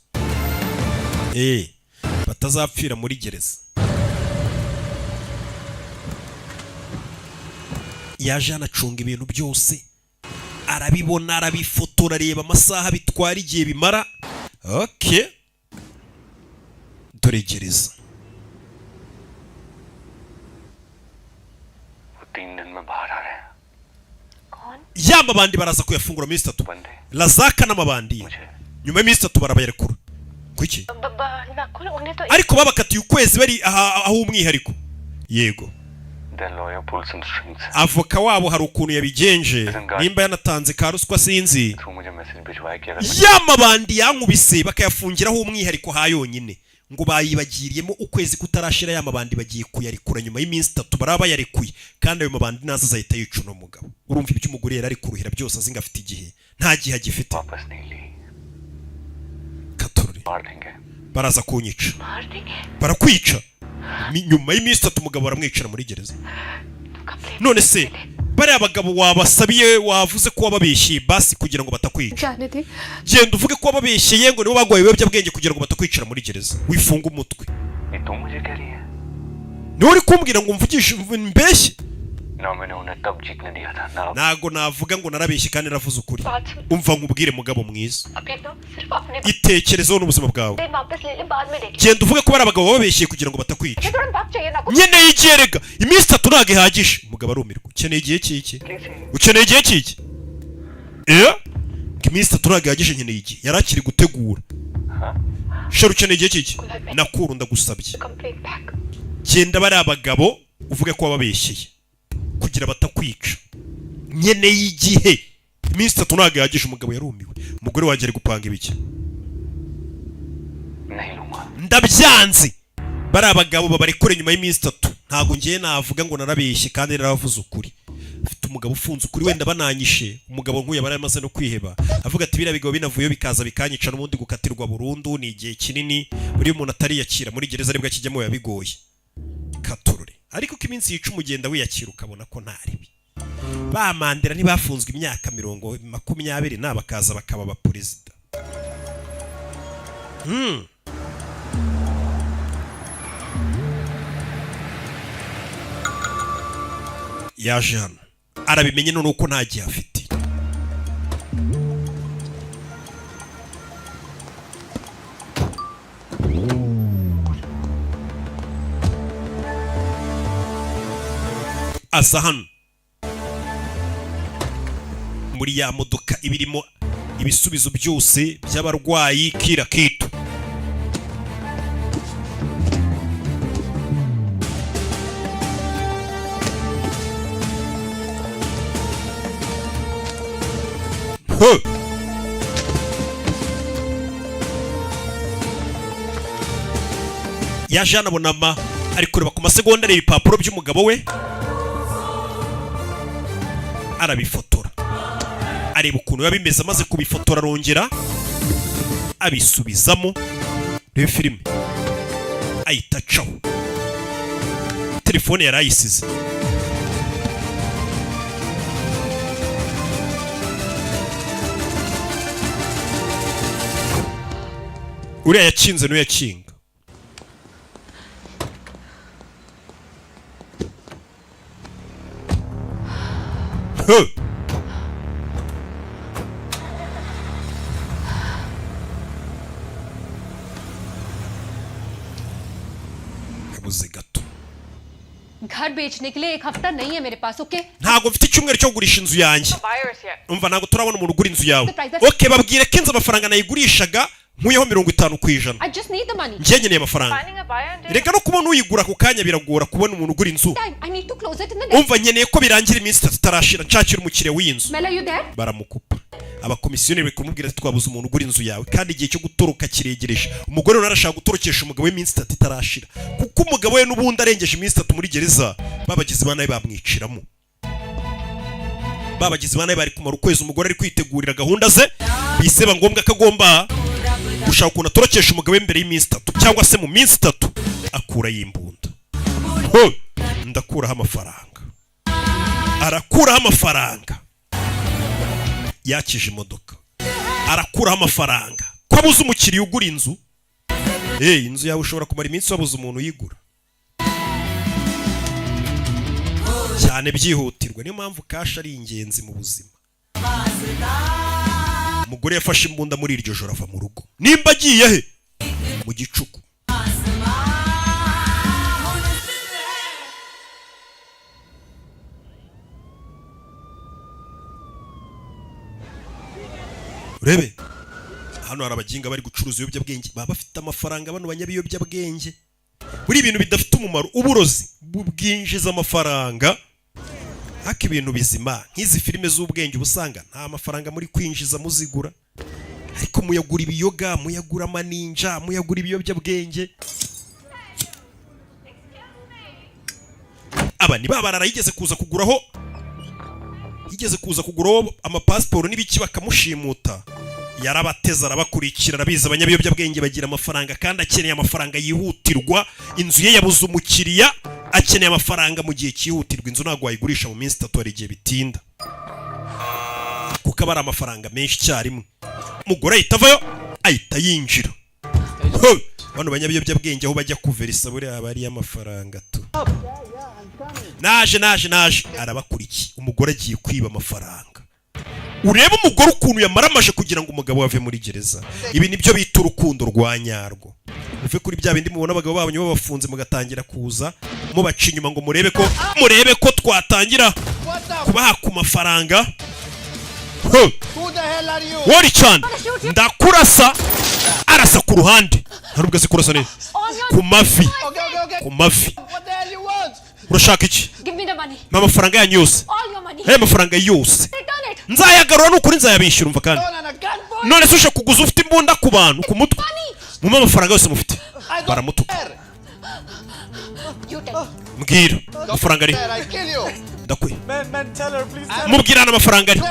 batazapfira muri gereza yaje anacunga ibintu byose arabibona arabifotora areba amasaha bitwara igihe bimara okay dore gereza 3 दिन में बाहर आ रहे हैं y'amabandi baraza kuyafungura minsi 3 lazaka n'amabandi nyuma y'iminsi 3 barabayerekura kuki ariko babakatiye ukwezi bari aho umwihariko yego avoka wabo hari ukuntu yabigenje nimba yanatanze ka ruswa sinzi y'amabandi yankubise bakayafungiraho umwihariko ha yonyine ngo bayibagiriyemo ukwezi kutarashira y'amabandi bagiye kuyarekura nyuma y'iminsi 3 baraba yarekuye kandi ayo mabandi naza zahita yica no mugabo urumva ibyo umugore yari ari kuruhira byose azinga afite igihe nta gihe agifite baraza kunyica barakwica nyuma y'iminsi 3 umugabo baramwicira muri gereza none se bari abagabo wabasabiye wavuze ko wababeshye basi kugira ngo batakwica genda uvuge ko wababeshye ngo nibo bagwaye ibiyobyabwenge kugira ngo batakwicira muri gereza wifunga umutwe niwe uri kumbwira ngo mvugishe mbeshye ना मैंने उन्हें तब जीतने दिया था ना nago navuga ngo narabeshye kandi naravuze ukuri umva nkubwire mugabo mwiza अभी तो सिर्फ अपने itekerezo n'ubuzima bwawe दिन वापस ले ले बाद में देख genda uvuge ko bari abagabo babeshye kugira ngo batakwica तुरंत भाग चाहिए ना कुछ nkeneye igihe rega iminsi 3 ntago ihagije umugabo arumirwa ukeneye igihe kiki ukeneye igihe kiki iminsi 3 ntago ihagije nkeneye igihe yarakiri gutegura shero ukeneye igihe kiki nakuru ndagusabye genda bari abagabo uvuge ko wababeshyeye kugira batakwica nkeneye igihe iminsi 3 ntago ihagije umugabo yarumiwe umugore wanjye ari gupanga ibiki ndabyanze bari abagabo babarekure nyuma y'iminsi 3 ntago ngiye navuga ngo narabeshye kandi naravuze ukuri afite umugabo ufunze ukuri wenda bananyishe umugabo nk'uyu yabara yamaze no kwiheba avuga ati bira bigabo binavuye bikaza bikanyica n'ubundi gukatirwa burundu ni igihe kinini buri umuntu atari yakira muri gereza aribwo akijyamo yabigoye katurure ariko ko iminsi yica umugenda wiyakira ukabona ko ntaribi bamandira ntibafunzwe imyaka 20 nabakaza bakaba ba president yaje hano arabimenye none uko nta gihe afite aza hano muri ya modoka ibirimo ibisubizo byose by'abarwayi kira kitu yaje anabonama ari kureba ku masegonda areba ibipapuro by'umugabo we arabifotora areba ukuntu biba bimeze amaze kubifotora arongera abisubizamo reba filime ahita acaho telefone yari ayisize uriya yakinze n'uyakinga yabuze gato घर बेचने के लिए 1 हफ्ता नहीं है मेरे पास okay ntago mfite icyumweru cyo kugurisha inzu yanjye umva ntago turabona umuntu ugura inzu yawe okay babwire ko inzu amafaranga nayigurishaga nkuyeho 50%. I just need the money. Njye nkeneye amafaranga. Reka no kubona uyigura ku kanya biragora kubona umuntu ugura inzu. I need to close it in the next. Umva nkeneye ko birangira iminsi 3 itarashira nshakira umukire w'inzu. Mela, you there? Baramukupa. Abakomisiyoneri bikumubwira ati twabuze umuntu ugura inzu yawe kandi igihe cyo gutoroka kiregereje. Umugore narashaka gutorokesha umugabo w'iminsi 3 itarashira. Kuko umugabo we n'ubundi arengeje iminsi 3 muri gereza babagize banaye bamwiciramo. Babagize banaye bari kumara ukwezi umugore ari kwitegurira gahunda ze biseba ngombwa kagomba gushaka ukuntu atorokesha umugabo imbere y'iminsi 3 cyangwa se mu minsi 3 akura yimbunda. Ndakuraho amafaranga. Arakuraho amafaranga. Yakije imodoka. Arakuraho amafaranga. Ko abuze umukiriya ugura inzu. Inzu yawe ushobora kumara iminsi wabuze umuntu uyigura. Cyane byihutirwa niyo mpamvu cash ari ingenzi mu buzima. Umugore yafashe imbunda muri iryo joro ava mu rugo. Nimba agiye he? Mu gicuku. Urebe hano hari abaginga bari gucuruza ibiyobyabwenge baba bafite amafaranga bano banyabiyobyabwenge. Buri ibintu bidafite umumaro uburozi bubwinjiza amafaranga. Haka ibintu bizima nk'izi filime z'ubwenge ubusanga nta mafaranga muri kwinjiza muzigura. Ariko muyagura ibiyoga, muyagura amaninja, muyagura ibiyobyabwenge. Aba ni babarara yigeze kuza kuguraho amapasiporo n'ibiki bakamushimuta. Yarabateza arabakurikira arabiza abanyabiyobyabwenge bagira amafaranga kandi akeneye amafaranga yihutirwa. Inzu ye yabuze umukiriya akeneye amafaranga mu gihe cyihutirwa. Inzu ntabwo wayigurisha mu minsi 3 ari igihe bitinda kuko abara amafaranga menshi cyarimwe. Umugore ahita avayo ahita yinjira. Bano banyabiyobyabwenge aho bajya kuverisa buri abari amafaranga tu. naje arabakurikiye. Umugore agiye kwiba amafaranga. Ureba umugore ukuntu yamaramaje kugira ngo umugabo ave muri gereza. Ibi nibyo bita urukundo rwa nyarwo. Uve kuri bya bindi mubona abagabo babonye babafunze mugatangira kuza mubaca inyuma ngo murebe ko twatangira kubaha ku mafaranga. Wari cyane ndakurasa arasa ku ruhande. Harubwo se kurasa neza ku mavi. Urashaka iki? Amafaranga yanyu yose. Amafaranga yose nzayagarura n'ukuri nzayabishyura. Umva kandi none se ushaka kuguza ufite imbunda ku bantu ku mutwe mu amafaranga yose mufite baramutuka. Mbwira amafaranga ari ndakwe mubwirana amafaranga ari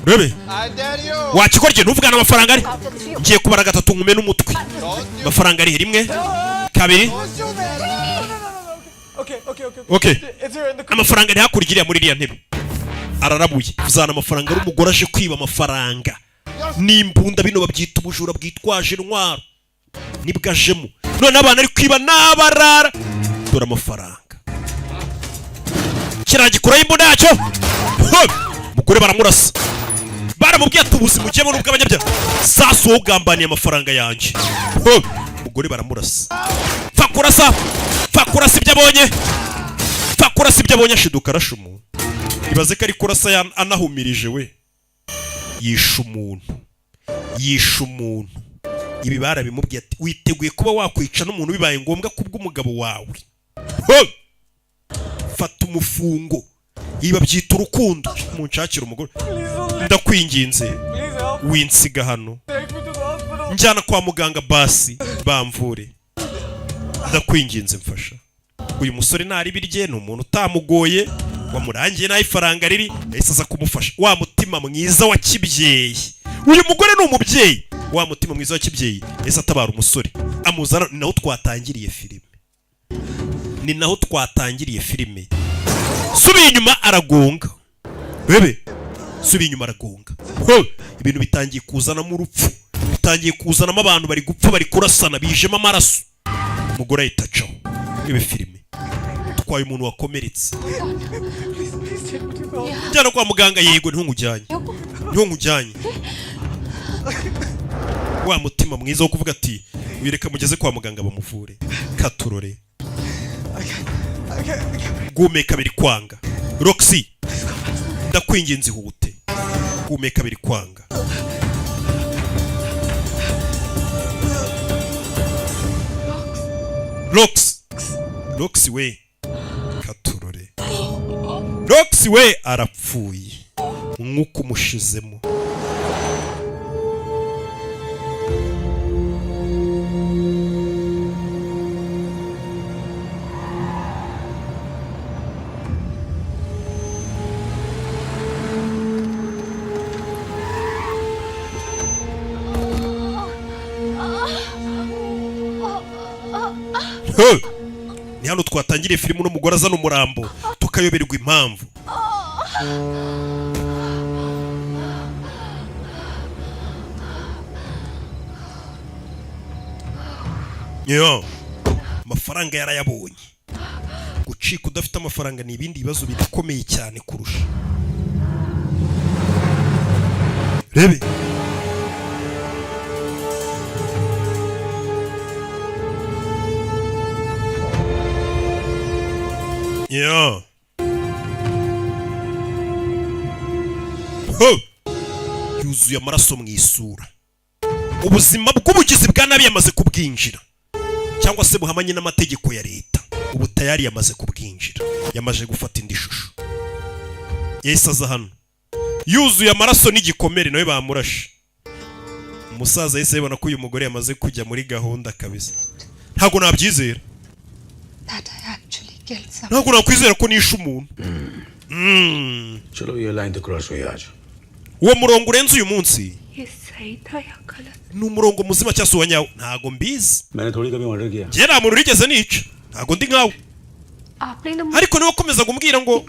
rebe wakikorye ntuvugana amafaranga ari ngiye kubara gatatu ngume n'umutwe. Amafaranga ari rimwe kabiri. Okay. Amafaranga ari hakurya muri iriya ntebe. Ararabuye uzana amafaranga ari umugore aje kwiba amafaranga n'imbunda. Bino babyita ubujura bwitwaje intwaro nibwajemo. None abana ari kwiba n'abarara. Dore amafaranga kiragikuraho imbunda yacyo. Mugore baramurasa baramubwiye ati ubuzima ugiyemo n'ubwo abanyabyaha sasa wowe ugambaniye amafaranga yanjye. Mugore baramurasa pfa kurasa ibyo abonye ashiduka arasha umuntu. Ibaze ko ari kurasa anahumirije we. Yisha umuntu. Ibi barabimubwiye ati witeguye kuba wakwica n'umuntu bibaye ngombwa kubw'umugabo wawe. Fata umufungo. Iba byita urukundo. Munshakira umugore ndakwinginze winsiga hano njyana kwa muganga basi bamvure. Ndakwinginze mfasha. Uyu musore ntari birye ni umuntu utamugoye wamurangiye nayo ifaranga riri yahise aza kumufasha. Wa mutima mwiza wa kibyeyi. Uyu mugore ni umubyeyi. Wa mutima mwiza wa kibyeyi yahise atabara umusore amuzana. Ni naho twatangiriye filime. Subiye inyuma aragonga. Ibintu bitangiye kuzanamo urupfu. Bitangiye kuzanamo abantu bari gupfa bari kurasana bijemo amaraso. Umugore ahita acaho. Ibe filime twaye umuntu wakomeretse. Njyana kwa muganga. Yego ntungujyanye. Wa mutima mwiza wo kuvuga ati wireka mugeze kwa muganga bamuvure. Katurore gumeka biri kwanga. Roxy ndakwinginze hute. Gumeka biri kwanga. Roxy we katurore. Roxy we arapfuye nk'uko umushizemo. Ni hano twatangiriye filime n'umugore azana umurambo tukayoberwa impamvu. Amafaranga yarayabonye. Gucika udafite amafaranga ni ibindi bibazo bikomeye cyane kurusha. Rebe yuzuye amaraso mu isura. Ubuzima bw'ubugizi bwa nabi yamaze kubwinjira cyangwa se buhamanye n'amategeko ya leta. Ubu tayari yamaze kubwinjira. Yamaje gufata indi shusho. Yahise aza hano yuzuye amaraso n'igikomere nawe bamurashe. Umusaza yahise yibona ko uyu mugore yamaze kujya muri gahunda kabisa. Ntago nabyizera. Ntago nakwizera ko nishe umuntu. चलो ये लाइन तो क्रॉस हुई आज. Uwo murongo urenze uyu munsi ni umurongo muzima cyangwa se uwa nyawo ntago mbizi. Njye nta muntu urigeze nica. Ntago ndi nkawe. Ariko niwe ukomeza kumbwira ngo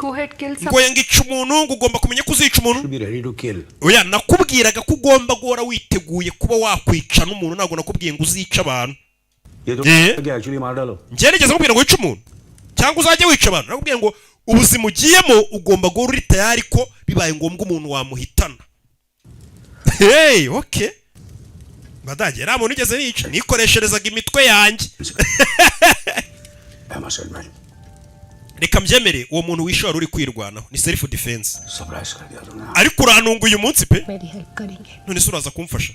yengica umuntu ngo ugomba kumenya ko uzica umuntu. Oya nakubwiraga ko ugomba guhora witeguye kuba wakwica n'umuntu. Ntago nakubwiye ngo uzica abantu. ये तो क्या एक्चुअली मार डालो njye nigeze nkubwira ngo wice umuntu cyangwa uzajye wica abantu nakubwiye ngo ubuzima ugiyemo ugomba guhora uri tayari ko bibaye ngombwa umuntu wamuhitana. Hey, okay. Badage nta muntu ugeze yica nikoresherezaga imitwe yanjye. Reka mbyemere uwo muntu wishe wari uri kwirwanaho ni self defense. Ariko uranunga uyu munsi pe. None se uraza kumfasha?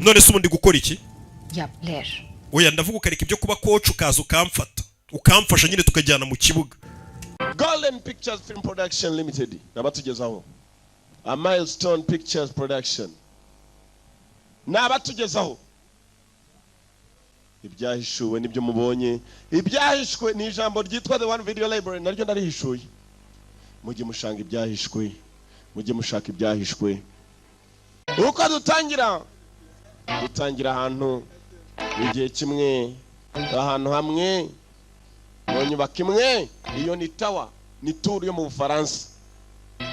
None se ubundi gukora iki? Oya ndavuga ukareka ibyo kuba coach ukaza ukamfasha nyine tukajyana mu kibuga. Golden Pictures Film Production Limited nabatugezaho a Milestone Pictures Production nabatugezaho ibyahishuwe nibyo mubonye. Ibyahishwe ni ijambo ryitwa The One Video Library naryo narihishuye. Mujye mushanga ibyahishwe, mujye mushaka ibyahishwe. Uko dutangira ahantu igihe kimwe ahantu hamwe mu nyubako imwe. Iyo ni tower, ni tour yo mu Bufaransa.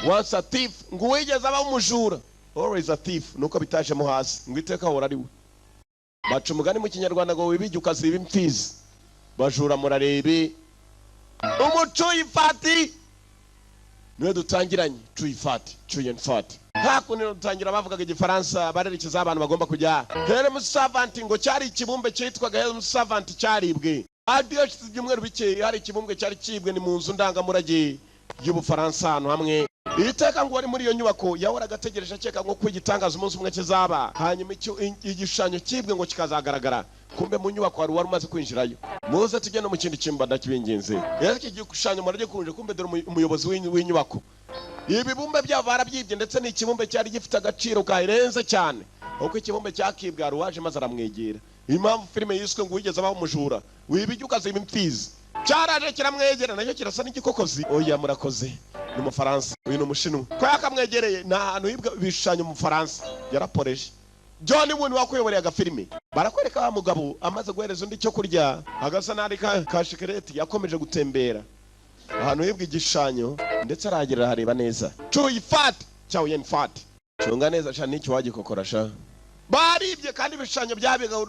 Once a thief, ngo wigeze aba umujura. Always a thief, nuko bitajemo hasi ngo iteka hora ari we. Baca umugani mu Kinyarwanda ngo wibijye ukasiba imfizi. Bajura murarebe umuco yifati niwe dutangiranye tuyifati tuyenfati. Hakuno dutangira bavugaga igifaransa barerekeza abantu bagomba kujya. Helm servant ngo cyari ikibumbe cyitwaga Helm servant cyaribwe. Adiyo cy'ibyumweru bike hari ikibumbwe cyari kibwe ni mu nzu ndangamurage y'Ubufaransa hano hamwe. Iteka ngo wari muri iyo nyubako yahoraga ategereje akeka ngo kwigitangaza umunsi umwe kizaba. Hanyuma igishushanyo kibwe ngo kikazagaragara. Kumbe mu nyubako wari umaze kwinjirayo. Muze tujye no mu kindi cyimba ndakibingenze. Iki gishushanyo murage kunje kumbe dore umuyobozi w'inyubako. Ibi bumbe byabo barabyibye ndetse ni ikibumbe cyari gifite agaciro karenze cyane. Uko ikibumbe cyakibwa ruwaje maze aramwegera. Impamvu filime yiswe ngo wigeze abaho umujura wibijye ukaziba imfizi cyaraje kiramwegera nacyo kirasa n'igikokozi. Oya murakoze ni mu Faransa uyu ni umushinwa ko yakamwegereye nta hantu hibwa ibishushanyo mu Faransa yaraporeje. John Woo wakuyoboreye agafilime barakwereka wa mugabo amaze guhereza undi cyo kurya agasa nari ka shikareti yakomeje gutembera ahantu hibwa igishushanyo ndetse aragerera hareba neza. Tuyifati cyawe yenfati cunga neza cyane n'icyo wagikokorasha. Baribye kandi ibishushanyo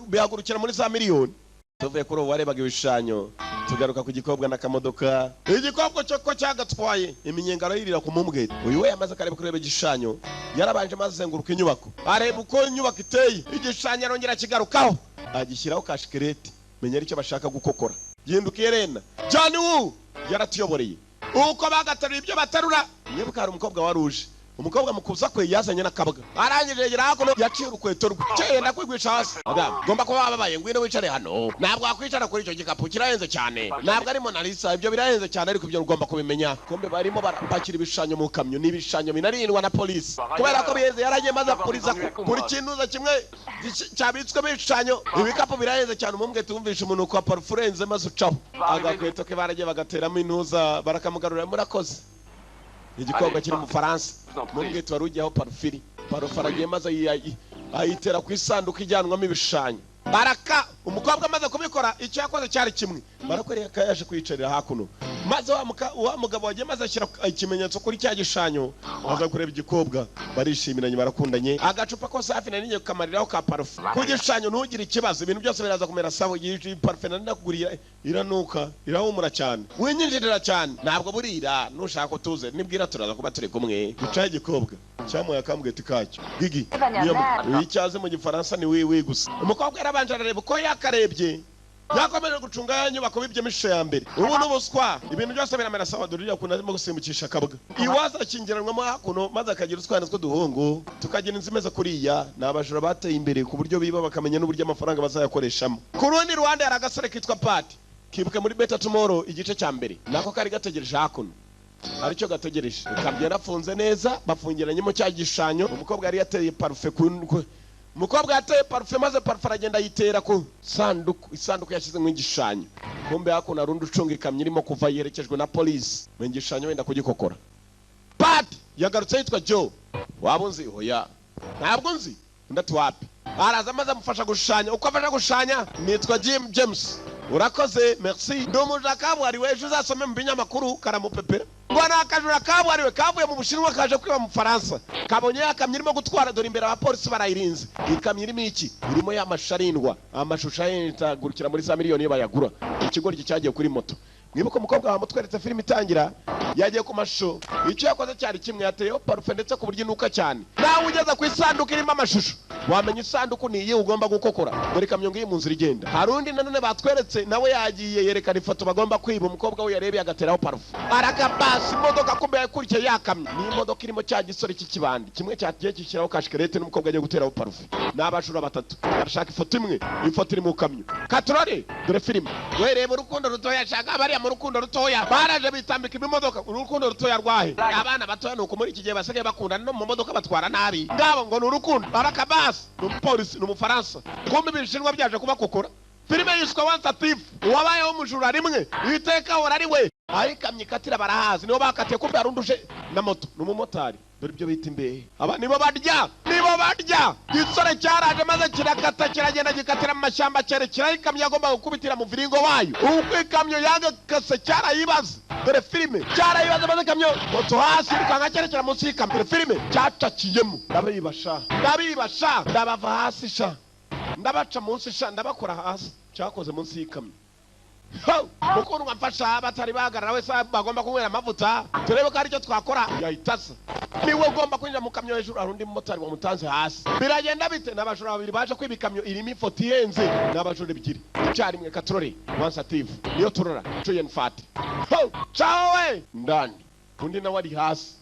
byahagurukira muri za miliyoni. Tuvuye kuri ubu warebaga ibishushanyo tugaruka ku gikobwa n'akamodoka. Igikobwa cyo ko cyagatwaye iminyengaro yirira ku mumbwe. Uyu we yamaze kareba kureba igishushanyo yarabanje maze zenguruka inyubako areba uko inyubako iteye. Igishushanyo arongera kigarukaho agishyiraho kashikereti menya icyo bashaka gukokora. Yindukiye rena John Woo yaratuyoboreye uko bagatarura ibyo batarura. Nibuka hari umukobwa waruje umukobwa mukuza kwe yazanye nakabwa arangije yegera hakuno yaciye urukweto rwe cyenda kwigwisha hasi. Gomba kuba babaye ngwino wicare hano ntabwo wakwicara kuri icyo gikapu kirahenze cyane ntabwo ari Mona Lisa ibyo birahenze cyane ariko ibyo ugomba kubimenya. Kombe barimo barapakira ibishushanyo mu kamyo n'ibishushanyo binarindwa na polisi kubera ko bihenze yaragiye maze apuriza buri kintuza kimwe cyabitswe ibishushanyo. Ibikapu birahenze cyane umumbwe tumvisha umuntu kwa parfurenze maze ucaho agakweto ke baragiye bagateramo intuza barakamugarura murakoze. Igikobwa kiri mu Faransa mumbwe twari ujyaho parufaragiye maze ayitera ku isanduku ijyanwamo ibishushanyo. Baraka umukobwa amaze kubikora icyo yakoze cyari kimwe barakwereka yaje kwicarira hakuno maze wa mugabo wagiye maze ashyira ikimenyetso kuri cya gishushanyo aza kureba igikobwa barishimiranye barakundanye. Agacupa ko safi na ninye kamariraho ka parufe ku gishushanyo ntugire ikibazo ibintu byose biraza kumera sawa. Iyi parufe nakuguriye iranuka irahumura cyane winyinjirira cyane ntabwo burira nushaka utuze nibwira turaza kuba turi kumwe. Gucaye igikobwa cyamuye akambwete kacyo gigi niyo icyaze mu Gifaransa ni wiwe gusa. Umukobwa yarabanje arareba uko yakarebye yakomeje gucunga ya nyubako bibye misho ya mbere. Ubu n'ubuswa ibintu byose biramera sawa durira kunazimo gusimbukisha kabwa iwaza kingiranwamo hakuno maze akagira utwana two duhungu tukagira inzimeza kuriya nabajura bateye imbere ku buryo biba bakamenya n'uburyo amafaranga bazayakoreshamo. Ku rundi ruhande hari agasore kitwa Pati kibuke muri Better Tomorrow igice cya mbere nako kari gategereje hakuno aricyo gategereje kabyera afunze neza bafungiranyemo cya gishushanyo. Umukobwa yari yateye parufe umukobwa yateye parufe maze parufe aragenda yitera ku isanduku yashyize mu igishushanyo. Kumbe hakuno arundi ucunga ikamyo irimo kuva yerekejwe na polisi mu igishushanyo wenda kugikokora. Pati yagarutse yitwa Joe waba unzi? Oya ntabwo nzi. Ndati wapi araza maze amufasha gushushanya. Uko afasha gushushanya nitwa James urakoze merci ndumuja kabuhariwe ejo uzasome mu binyamakuru karamupepera ngo nakajura kabuhariwe kavuye mu Bushinwa kaje kwiba mu Faransa kabonye yakamye irimo gutwara dore imbere abapolisi barayirinze ikamye irimo iki irimo y'amasharindwa amashusho yentagurukira muri za miliyoni bayagura ikigo cyagiye kuri moto mwibuka umukobwa wamutweretse film itangira yagiye ku mashusho icyo yakoze cyari kimwe yateyeho parufe ndetse ku buryo inuka cyane nawe ugeze ku isanduku irimo amashusho wamenya isanduku niye ugomba gukokora dore kamyo ngiye mu nzira igenda harundi nanone batweretse nawe yagiye yerekana ifoto bagomba kwiba umukobwa we yarebye agateraho parufe arakabasi imodoka kumbe yakurikiye yakamye ni imodoka irimo cya gisore cy'ikibandi kimwe cyatiye kikiraho kashikarete n'umukobwa agiye guteraho parufe n'abajura batatu arashaka ifoto imwe ifoto iri mu kamyo katurore dore film wereba urukundo rutoya shaka bari mu rukundo rutoya baraje bitambika imodoka urukundo rutoya rwahe abana batoya nuko muri iki gihe basigaye bakundana no mu modoka batwara nabi ngabo ngo n'urukundo barakabasi n'umupolisi n'umufaransa kumbe ibishinwa byaje kubakokora filime yiswe Once a Thief wabayeho umujura rimwe iteka hora ari we ayikamye katira barahazi nibo bakatiye kumbe arunduje na moto n'umumotari dore ibyo bita imbehe aba nibo barya gisore cyaraje maze kirakata kiragenda gikatira mu mashyamba cyerekera ikamyo agomba gukubitira mu viringo wayo uko ikamyo yagakase cyarayibaza dore filime cyarayibaza maze ikamyo moto hasi rukanga cyerekera munsi y'ikamyo dore filime cyacakiyemo ndabibasha ndabava hasi sha ndabaca munsi sha ndabakora hasi cyakoze munsi y'ikamyo mukuru ngafasha batari bagarara wese bagomba kunywera amavuta turebe ko aricyo twakora yahitasa niwe ugomba kwinjira mu kamyo hejuru arundi motari wamutanze hasi biragenda bite n'abajura babiri baje kwiba ikamyo irimo ifoto ihenze n'abajura ebyiri icyarimwe katurore Once a Thief niyo turora Chuyen Fat cawe ndani undi nawe ari hasi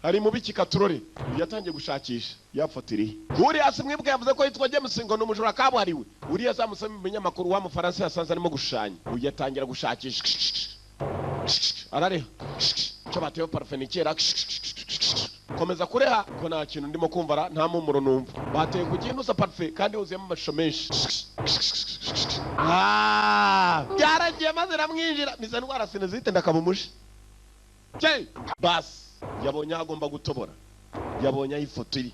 hari mu biki katurore yatangiye gushakisha yafatiriye uri hasi mwibuka yavuze ko yitwa James ngo n'umujura kabuhariwe uri yazamusoma mu binyamakuru wa mu Faransa yasanze arimo gushanya uyatangira gushakisha arareha cyo bateyo parfenikera komeza kureha ko nta kintu ndimo kumva nta mumuro numva bateye kuginusa parfe kandi uziyemo amashusho menshi yaragiye maze ramwinjira niza ndwara sinezite ndakamumushe bas yabonye agomba gutobora yabonye ifoto iri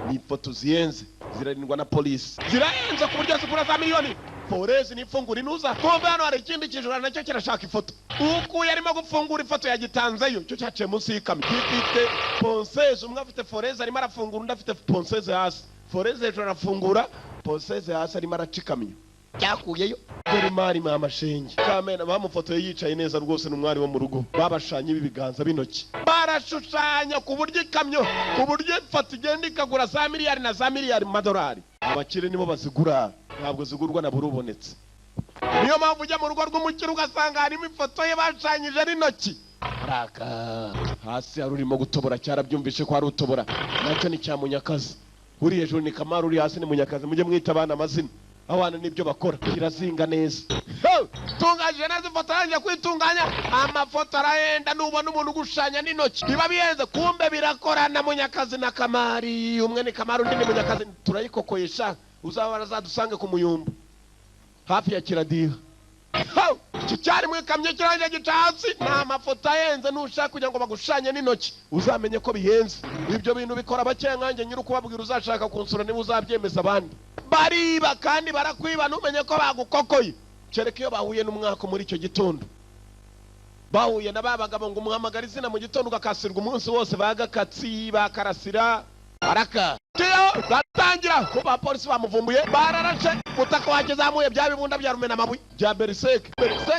ni ifoto ziyenze zirarindwa na polisi zirayenze ku buryo zikura za miliyoni forezi n'ifungura inuza kumva hano hari ikindi kijura nacyo kirashaka ifoto uko yarimo gufungura ifoto yagitanzeyo cyo cyaciye munsi y'ikamyo gifite ponseze umwe afite forezi arimo arafungura undi afite ponseze hasi forezi hejuru arafungura ponseze hasi arimo aracikamyo cyakuyeyo dore mari mama shenge kamena bamufotoye yicaye neza rwose n'umwari wo mu rugo babashanye ibiganza binoki barashushanya ku buryo ikamyo ku buryo ifoto igenda ikagura za miliyari na za miliyari mu madolari abakire nibo bazigura ntabwo zigurwa na buri ubonetse niyo mpamvu ujya mu rugo rw'umukire ugasanga harimo ifoto ye bashanyije n'intoki araka hasi hari urimo gutobora cyarabyumvishe ko hari utobora nacyo ni cya Munyakazi uri hejuru ni Kamari uri hasi ni Munyakazi mujye mwita abana amazina abana nibyo bakora kirazinga neza tungaje neza ifoto yanjye kwitunganya amafoto arahenda nubona umuntu ugushanya n'intoki biba bihenze kumbe birakorana Munyakazi na Kamari umwe ni Kamari undi ni Munyakazi turayikokoyesha uzabara zadusange ku Muyumbu hafi ya Kiradiha cyari mu kamyo kiranje gitatsi na mafoto ahenze nushaka kugira ngo bagushanye n'intoki uzamenye ko bihenze ibyo bintu bikora bakengange nyiri kubabwira uzashaka kunsura niba uzabyemeza abandi bariba kandi barakwiba numenye ko bagukokoye kereka iyo bahuye n'umwaka muri icyo gitondo bahuye na babagabo ngo umuhamagara izina mu gitondo ugakasirwa umunsi wose bagakatsi bakarasira araka batangira ko ba polisi bamuvumbuye bararashe mutaka wagezamuye bya bibunda bya rumena mabuye bya Beriseke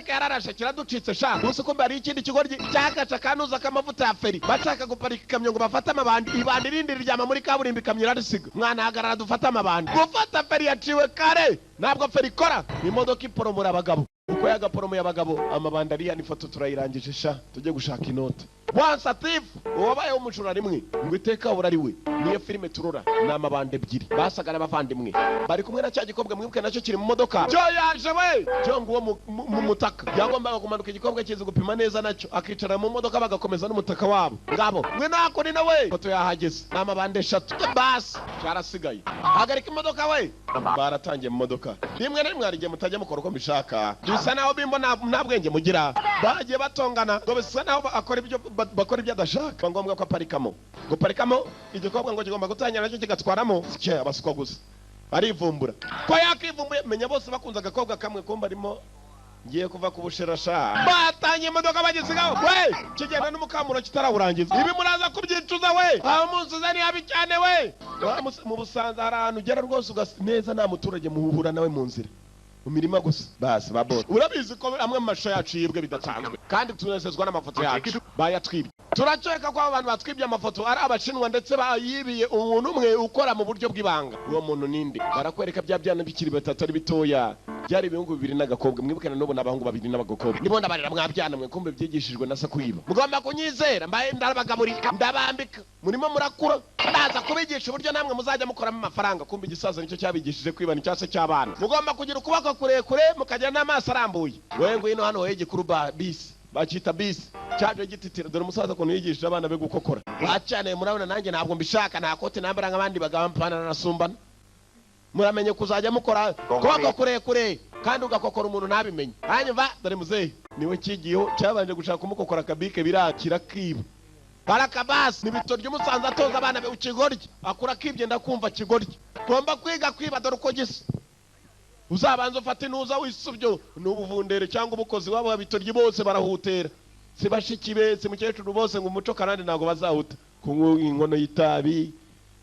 yararashe kiraducitse sha gusa ko bari ikindi kigoryi cyakaca kanuza kamavuta ya feri bashaka guparika ikamyo ngo bafata amabandi ibandi rindi ryama muri kaburimbi ikamyo irarisiga mwana hagarara dufata amabandi gufata feri yaciwe kare ntabwo feri ikora imodoka iporomora abagabo uko yagaporomoye abagabo amabandi ariya n'ifoto turayirangije sha tujye gushaka inote Once a Thief wabayeho umujura rimwe ngo iteka hora ari we niyo filime turora n'amabandi ebyiri basagara bavandimwe bari kumwe na cya gikobwa mwibuke nacyo kiri mu modoka cyo yaje we cyo ngo mu mutaka yagombaga kumanuka igikobwa kizi gupima neza nacyo akicara mu modoka bagakomeza n'umutaka wabo ngabo mwe nako ni nawe foto yahageze n'amabandi eshatu bas cyarasigaye hagarika imodoka we baratangiye mu modoka rimwe na rimwe arigiye mutajya mukora uko mbishaka bisa naho bimbo nta bwenge mugira bagiye batongana ngo bisa naho bakora ibyo adashaka ngombwa ko aparikamo guparikamo igikobwa ngo kigomba gutangira nacyo kigatwaramo cye abasukwa gusa arivumbura ko yakivumbuye menya bose bakunze agakobwa kamwe kumba arimo ngiye kuva ku bushirasha batanye imodoka bagisigaho we kigenda n'umukamuro kitarawurangiza ibi muraza kubyicuza we aho munsuza ni habi cyane we mu Busanza hari ahantu ugera rwose neza nta muturage muhura nawe mu nzira mu mirima gusa basi babose urabizi ko amwe mu mashusho yacu yibwe bidatanzwe kandi tunezezwa n'amafoto yacu bayatwibye turaceka ko abantu batwibye amafoto ari abashinwa ndetse bayibiye umuntu umwe ukora mu buryo bw'ibanga uwo muntu ninde barakwereka bya byana bikiri batatu ari bitoya byari ibihugu bibiri n'agakobwa mwibukana n'ubu n'abahungu babiri n'abagakobwa nibo ndabarira mwabyana mwe kumbe byigishijwe na se kwiba mugomba kunyizera mbaye ndabagaburira ndabambika murimo murakura ndaza kubigisha uburyo namwe muzajya mukoramo amafaranga kumbe igisaza nicyo cyabigishije kwiba ni cyase cy'abana mugomba kugira ukuboko kurekure mukagira n'amaso arambuye wewe ngwino hano wowe gikuruba bisi bakita bisi cyaje gititira dore umusaza kuntu yigishije abana be gukokora bacane murabona nanjye ntabwo mbishaka nta kote nambara nk'abandi bagampana nasumbana muramenye kuzajya mukora kuboko kurekure kandi ugakokora umuntu ntabimenye hanyuma dore muzehe niwe kigiyeho cyabanje gushaka kumukokora akabike birakira kiba barakabasi nibito ry'umusanza atoza abana be ukigorya akura kibye ndakumva kigorya ngomba kwiga kwiba dore uko gisa uzabanza ufate nuza wisubyo n'ubuvundere cyangwa ubukozi wabo babitorye bose barahutera sibashikibe simukecuru bose ngo umuco kanandi nago bazahuta kunywa inkono y'itabi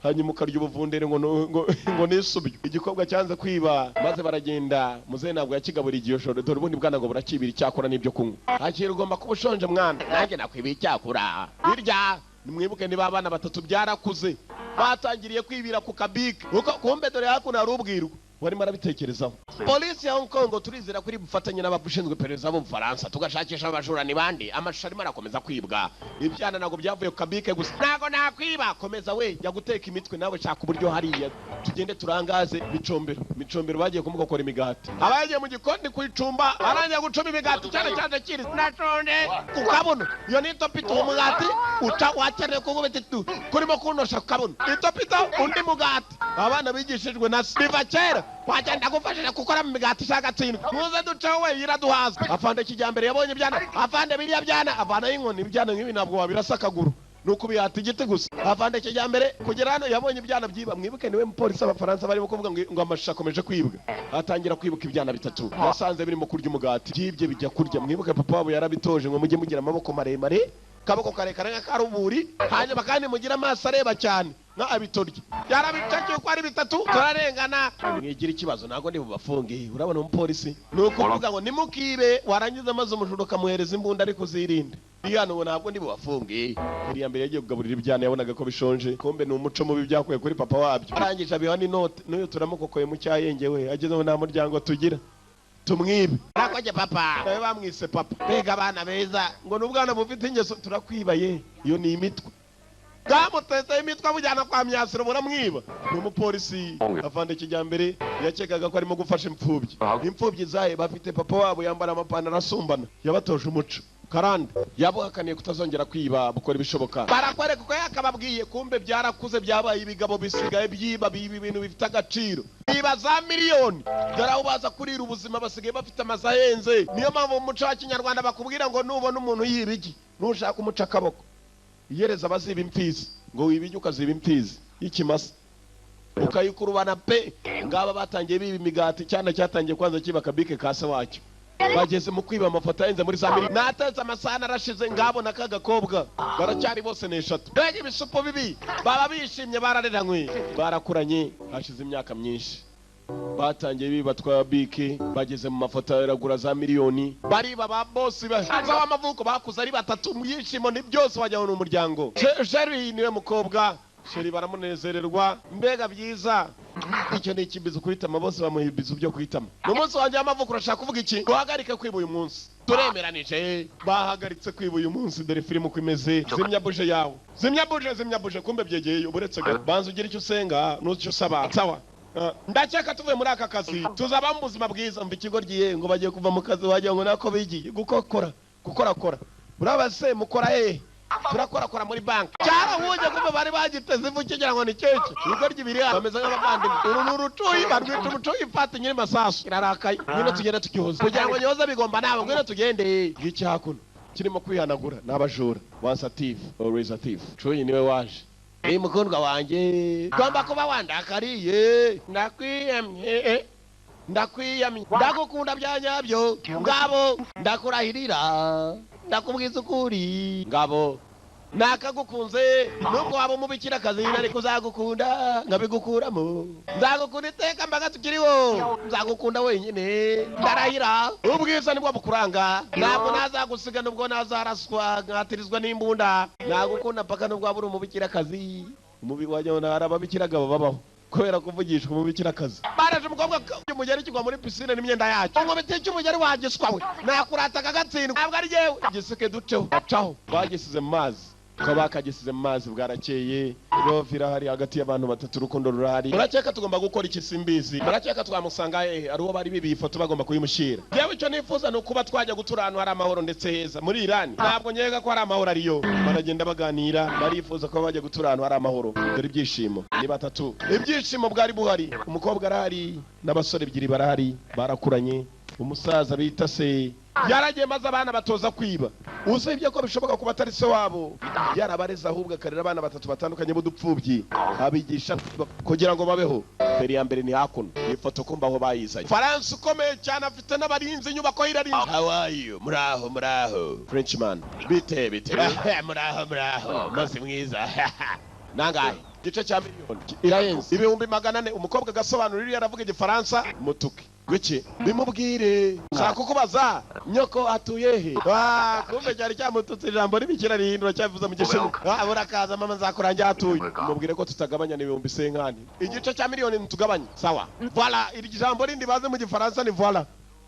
hanyuma ukarya ubuvundere ngo nisubyo igikobwa cyanze kwiba maze baragenda muzehe ntabwo yakigabura igiyo joro dore ubundi bwana ngo burakibira icyakora n'ibyo kunywa hakiri ugomba kuba ushonje mwana nanjye nakwibiye icyakura birya nimwibuke niba abana batatu byarakuze batangiriye kwibira ku kabike kumbe dore hakuno hari ubwirwa warimo arabitekerezaho polisi ya Hong Kong turizera kuri bufatanye n'abashinzwe perereza bo mu Faransa tugashakisha abajura ni bandi amashusho arimo arakomeza kwibwa ibyana nago byavuye ku kabike gusa nago nakwiba komeza we jya guteka imitwe nawe shaka uburyo hariya tugende turangaze micombero bagiye kumukokora imigati abagiye mu gikoni kwicumba aranja gucuma imigati cyane kiri natonde ukabona iyo ni topito umugati uca wakeneye kugubetitu kurimo kunosha ukabona itopito undi mugati abana bigishijwe na biva kera wagenda gufashira gukora mu migati ishagatsindwa muze ducewe yiraduhaza afande kijyambere yabonye ibyana afande biriya byana avana y'inkoni ibyana nk'ibi ntabwo wabirasa akaguru nuko bihata igiti gusa afande kijyambere kugera hano yabonye ibyana byiba mwibuke niwe mupolisi w'abafaransa barimo kuvuga ngo amashusho akomeje kwibwa atangira kwibuka ibyana bitatu yasanze birimo kurya umugati byibye bijya kurya mwibuke papa wabo yarabitoje ngo mujye mugira amaboko maremare kaboko karekare nk'akaruburi hanyuma kandi mugira amaso areba cyane nka abitorye yarabitakiye ko ari bitatu turarengana mwigira ikibazo nago ndi bubafunge urabona umupolisi nuko uvuga ngo nimukibe warangiza amaze umujuru kamuhereza imbunda ariko zirinde hano ngo ntabwo ndi bubafunge iriya mbere yagiye kugaburira ibyana yabonaga ko bishonje kombe ni umuco mubi byakuye kuri papa wabyo arangije abiha n'inote n'uyu turamukokoye mu cyayenge we ageze ngo nta muryango tugira tumwibe arakoje papa nawe bamwise papa mbega abana beza ngo n'ubwana bufite ingeso turakwibaye iyo ni imitwe bwamutetse imitwe abujyana kwa myasiro muramwiba ni umupolisi afande kijyambere yakekaga ko arimo gufasha imfubyi zaye bafite papa wabo yambara amapantaro asumbana yabatoje umuco karande yabuhakaniye kutazongera kwiba bukora ibishoboka barakwereka ko yakababwiye kumbe byarakuze byabaye ibigabo bisigaye byiba biba ibintu bifite agaciro biba za miliyoni dore aho baza kurira ubuzima basigaye bafite amazu ahenze niyo mpamvu mu muco wa kinyarwanda bakubwira ngo nubona umuntu yiba igi ntushaka umuca akaboko iyereza abaziba imfizi ngo wibijye ukaziba imfizi y'ikimasa ukayikurubana pe ngaba batangiye biba imigati cyane cyatangiye kwanza kiba akabike kase wacyo bageze mu kwiba amafoto ahenze muri za miliyoni natetse amasahani arashize ngabona akagakobwa baracyari bose n'eshatu mbega ibisupu bibi baba bishimye barareranywe barakuranye hashize imyaka myinshi batangiye biba twa bike bageze mu mafoto yaragura za miliyoni bariba ba bosi bahanze w'amavuko bakuze ari batatu mu yishimo ni byose wajyana n'umuryango Sheri niwe mukobwa Sheri baramunezererwa mbega byiza icyo ni ikibizo kuhitama bose bamuhibiza byo kuhitama mu munsi wanjye w'amavuko urashaka kuvuga iki duhagarike kwiba uyu munsi turemeranije bahagaritse kwiba uyu munsi dore filime uko imeze zimya buje yawe zimya buje kumbe byegeye uburetse banza ugira icyo usenga n'icyo usaba sawa ndakeka tuvuye muri aka kazi tuzaba mu buzima bwiza mva ikigo giye ngo bagiye kuva mu kazi wagira ngo nako bigiye gukorakora urabase mukora turakorakora muri banki cyarahuje kumbe bari bagiteze ivu kigira ngo ni keke ibigo ry'ibiri bameze nk'abavandimwe uru ni urucuyi barwita umucuyi ifata nyiri masasu irarakaye ngwino tugende tukihoza kugira ngo nyoza bigomba nawe ngwino tugende ngiki hakuno kirimo kwihanagura n'abajura once a thief always a thief cuyi niwe waje mukundwa wanjye ugomba kuba wandakariye ndakwiyemye ndakwiyamye ndagukunda bya nyabyo ngabo ndakurahirira ndakubwiza ukuri ngabo nakagukunze nubwo waba umubikira akazi ariko uzagukunda nkabigukuramo nzagukunda iteka mbaga tukiriho nzagukunda wenyine ndarahira ubwiza nibwo bukuranga ntabwo nazagusiga nubwo nazaraswa nkatirizwa n'imbunda nagukunda mpaka nubwo waba uri umubikira akazi umubi wajya hari ababikiragabo babaho kubera kuvugishwa umubikira akazi baraje umukobwa umugeri kigwa muri pisine n'imyenda yacyo umubiti cy'umugeri wagiswa we nakurata kagatsindwa ntabwo ari yewe gisike duceho acaho bagisize mu mazi ukaba bakagisize mu mazi bwarakeye love irahari hagati y'abantu batatu urukundo rurahari murakeka tugomba gukora iki simbizi murakeka twamusanga ari uwo bari bibiye ifoto bagomba kuyimushyira yewe icyo nifuza ni ukuba twajya gutura ahantu hari amahoro ndetse heza muri Irani ntabwo nkeka ko hari amahoro ariyo baragenda baganira barifuza ko bajya gutura ahantu hari amahoro dore ibyishimo ni batatu ibyishimo bwari buhari umukobwa arahari n'abasore ebyiri barahari barakuranye umusaza bita se yaragiye maze abana batoza kwiba usibye ko bishoboka kuba atari se wabo yarabareza ahubwo akarera abana batatu batandukanye b'udupfubyi abigisha kugira ngo babeho feri ya mbere ni hakuno iyi foto kumva aho bayizanye Faransa ukomeye cyane afite n'abarinzi inyubako y'irarinzi how are you muraho Frenchman bite muraho maze mwiza nangahe gice cya miliyoni irayenze 400,000 umukobwa agasobanurira yaravuga igifaransa mutuke gwiki bimubwire shaka kukubaza nyoko atuye he kumbe cyari cyamututse ijambo ribikira rihindura cyavuza mu gishinwa burakaza mama nzakurangira atuye mubwire ko tutagabanya ni 1,500 igice cya miliyoni ntugabanye sawa voilà iri jambo rindi baze mu gifaransa ni voilà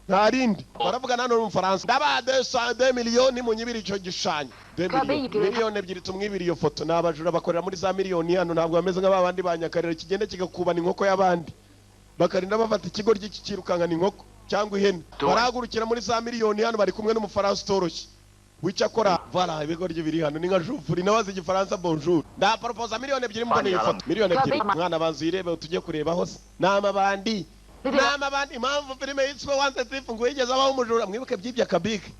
ntarindi baravuga nano mu Faransa ndaba 2 miliyoni mu nyibiri cyo gishanya 2 miliyoni ebyiri tumwibiri iyo foto nabajura bakorera muri za miliyoni hano ntabwo bameze nk'abandi banyakarira kigende kigakubana inkoko y'abandi bakarinda bafata ikigo ry'iki kirukanga ni inkoko cyangwa ihene baragurukira muri za miliyoni hano bari kumwe n'umufaransa utoroshye wica akora voilà ibigo ry'ibiri hano ni nka jufuri nabaze igifaransa bonjour nda proposa miliyoni ebyiri mbone iyo foto miliyoni ebyiri mwana banzirebe tujye kureba hose n'amabandi impamvu filime yitwa Wanted Thief ngo yigeze abaho umujura mwibuke byibya kabike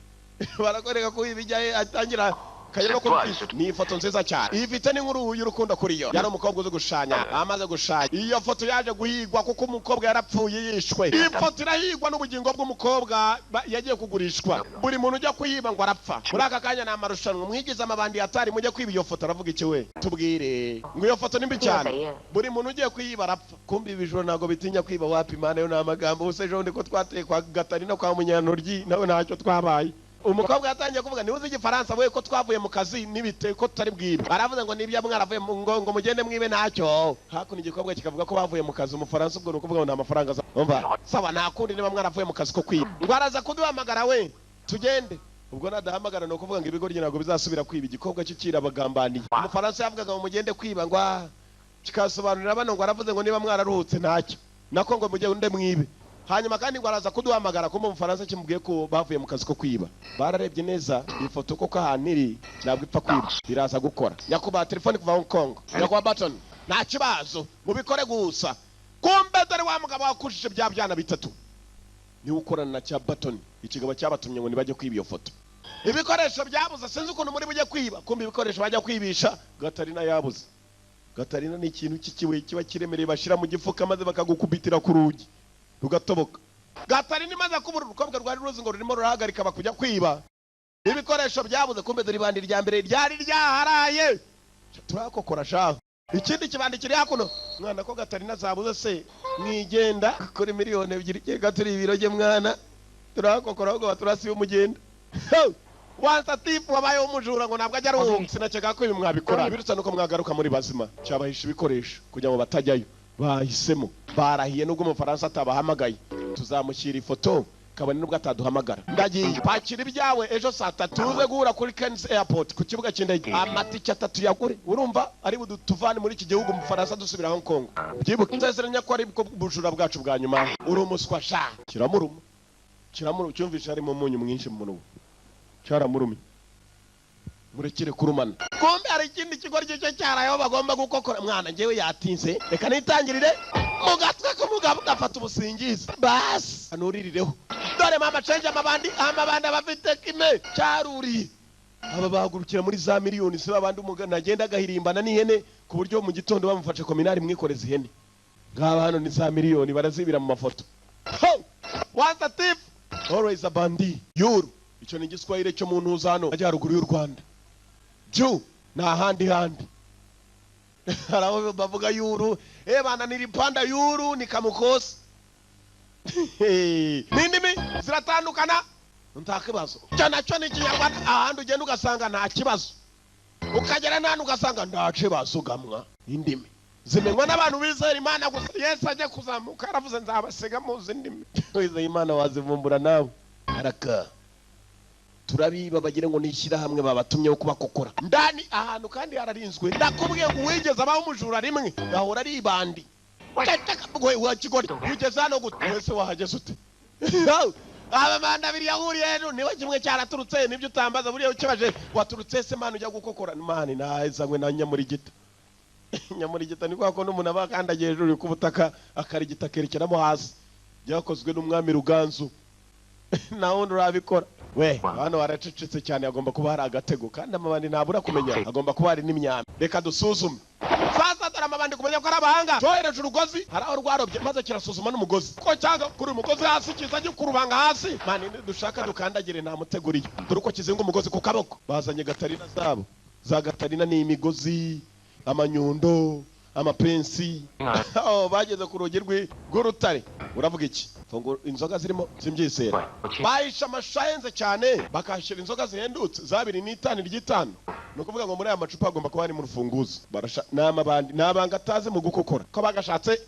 barakoreka ko ibijyaye atangira kayero ko ni ifoto nziza cyane ifite n'inkuru y'urukundo kuri yo yari umukobwa uzi gushanya amaze gushanya iyo foto yaje guhigwa kuko umukobwa yarapfuye yishwe ifoto irahigwa n'ubugingo bw'umukobwa yagiye kugurishwa buri muntu ujya kuyiba ngo arapfa muri aka kanya n'amarushanwa mwigize amabandi yatari mujye kwiba iyo foto aravuga iki we tubwire ngo iyo foto nimbi cyane buri muntu ugiye kuyiba arapfa kumbi ibijoro ntago bitinya kwiba wapi mana yo n'amagambo use ejo ndi ko twateye kwa Gatarina kwa Munyantoryi nawe ntacyo twabaye umukobwa yatangiye kuvuga ni uzi igifaransa we ko twavuye mu kazi nibite ko tutari bwibe baravuze ngo nibya mwaravuye ngo mugende mwibe ntacyo hakuno igikobwa kikavuga ko bavuye mu kazi umufaransa ubwo nukuvuga ngo nta mafaranga umva sawa nakundi niba mwaravuye mu kazi ko kwiba ngo araza kuduhamagara we tugende ubwo nadahamagara no kuvuga ngo ibigo ryinago bizasubira kwiba igikobwa cy'ikira bagambaniye umufaransa yavugaga ngo mugende kwiba ngo kikasobanurira bano ngo aravuze ngo niba mwararuhutse ntacyo nako ngo mugende mwibe hanyuma kandi ngo araza kuduhamagara ko mu Faransa kimubwiye ko bavuye mu kazi ko kwiba bararebye neza ifoto koko ahantu iri ntabwo ipfa kwiba biraza gukora nyakuba telefone kuva Hong Kong nyakuba button nta kibazo mubikore gusa kumbe dore wa mugabo wakushije bya byana bitatu ni ukorana na cya button ikigabo cyabatumye ngo nibajye kwiba iyo foto ibikoresho byabuze sinzi ukuntu muri bujye kwiba kumbe ibikoresho bajya kwibisha Gatarina yabuze Gatarina ni ikintu kikiwe kiba kiremereye bashira mu gifuka maze bakagukubitira ku rugi rugatoboka Gatarina imaze kubura urukobwa rwari ruzi ngo rurimo rurahagarika bakujya kwiba ibikoresho byabuze kumbe dore ibandi rya mbere ryari ryaharaye turakokora shaho ikindi kibandi kiri hakuno mwana ko Gatarina zabuze se mwigenda kuri miliyoni 2 gaturi ibiroge mwana turakokora ahubwo baturasi umugenda Wanted Thief wabaye umujura ngo ntabwo ajya aruhuka sinakeka ko ibi mwabikora birutsa nuko mwagaruka muri bazima cyabahisha ibikoresho kugira ngo batajyayo bahisemo barahiye nubwo umufaransa atabahamagaye tuzamushyira ifoto kabone nubwo ataduhamagara ndagiye pakira ibyawe ejo saa 3 tuze guhura kuri Ken's Airport ku kibuga cy'indege amatike 3 yagure urumva ari budutuvane muri iki gihugu umufaransa dusubira Hong Kong byibuke nzazeranya ko ari bujura bwacu bwa nyuma uri umuswa sha kiramuruma cyumvisha ari mu munyu mwinshi mu munwa cyaramurumi murekire kurumana kombe ari ikindi kigo cyo cyarayo bagomba gukokora mwana ngewe yatinze reka nitangirire mugatwe ko mugabo gafata ubusingizi bas anuririreho dore mama change amabandi bafite kime cyaruri aba bagurukira muri za miliyoni se babandi umugana agenda agahirimbana n'ihene ku buryo mu gitondo bamufashe kominari mwikoreza ihene ngaba hano ni za miliyoni barazibira mu mafoto Once a thief, always a bandit. Yuru, icyo ni igiswahili cyo mu ntuza hano majyaruguru y'u Rwanda. Ju, na handi. Haraho bavuga yuru, bana nilipanda yuru nikamukosa. Nindimi ziratandukana nta kibazo. Cyo ni Kinyarwanda ahandi ugenda ugasanga nta kibazo. Ukagera nani ugasanga nta kibazo gamwa. Indimi zimenywa n'abantu bizera Imana gusa. Yesu ajye kuzamuka aravuze nzabasiga mu zindimi. Wizera Imana wazivumbura nawe. Araka turabiba bagire ngo nishyira hamwe babatumyeho kubakokora ndani ahantu kandi hararinzwe. Ndakubwiye ngo wigeze abaho umujura rimwe gahora ari ibandi. Wakigori ugeze hano gute wese wahageze ute? Abamanda biri yahuriye hano niwe kimwe cyaraturutse nibyo utambaza buriya ukibaje waturutse se Mana ujya gukokora Mana nazanywe na Nyamurigita. Nyamurigita ni kwa ko n'umuntu abakandagiye hejuru ku butaka akarigita kerekeramo hasi. Byakozwe n'umwami Ruganzu. Naho urabikora we hano waracecetse cyane agomba kuba hari agatego kandi amabandi ntabura kumenya agomba kuba hari n'imyambi. Reka dusuzume sasa dore amabandi kumenya ko ari abahanga. Cyohereje urugozi hari aho rwarobye maze kirasuzuma n'umugozi ko cyanga kuri umugozi hasi kizajye kurubanga hasi. Mani dushaka dukandagire nta muteguriye dore uko kizinga umugozi ku kaboko. Bazanye Gatarina zabo za Gatarina ni imigozi amanyundo amapensi. Bageze ku rugi rw'urutare uravuga iki? Fungo inzoga zirimo simbyisera. Bahisha amashayenze cyane bakashira inzoga zihendutse za 2.5 no kuvuga ngo muri aya macupa agomba kuba ari mu rufunguzo. N'amabandi nabanga ataze mu gukokora ko bagashatse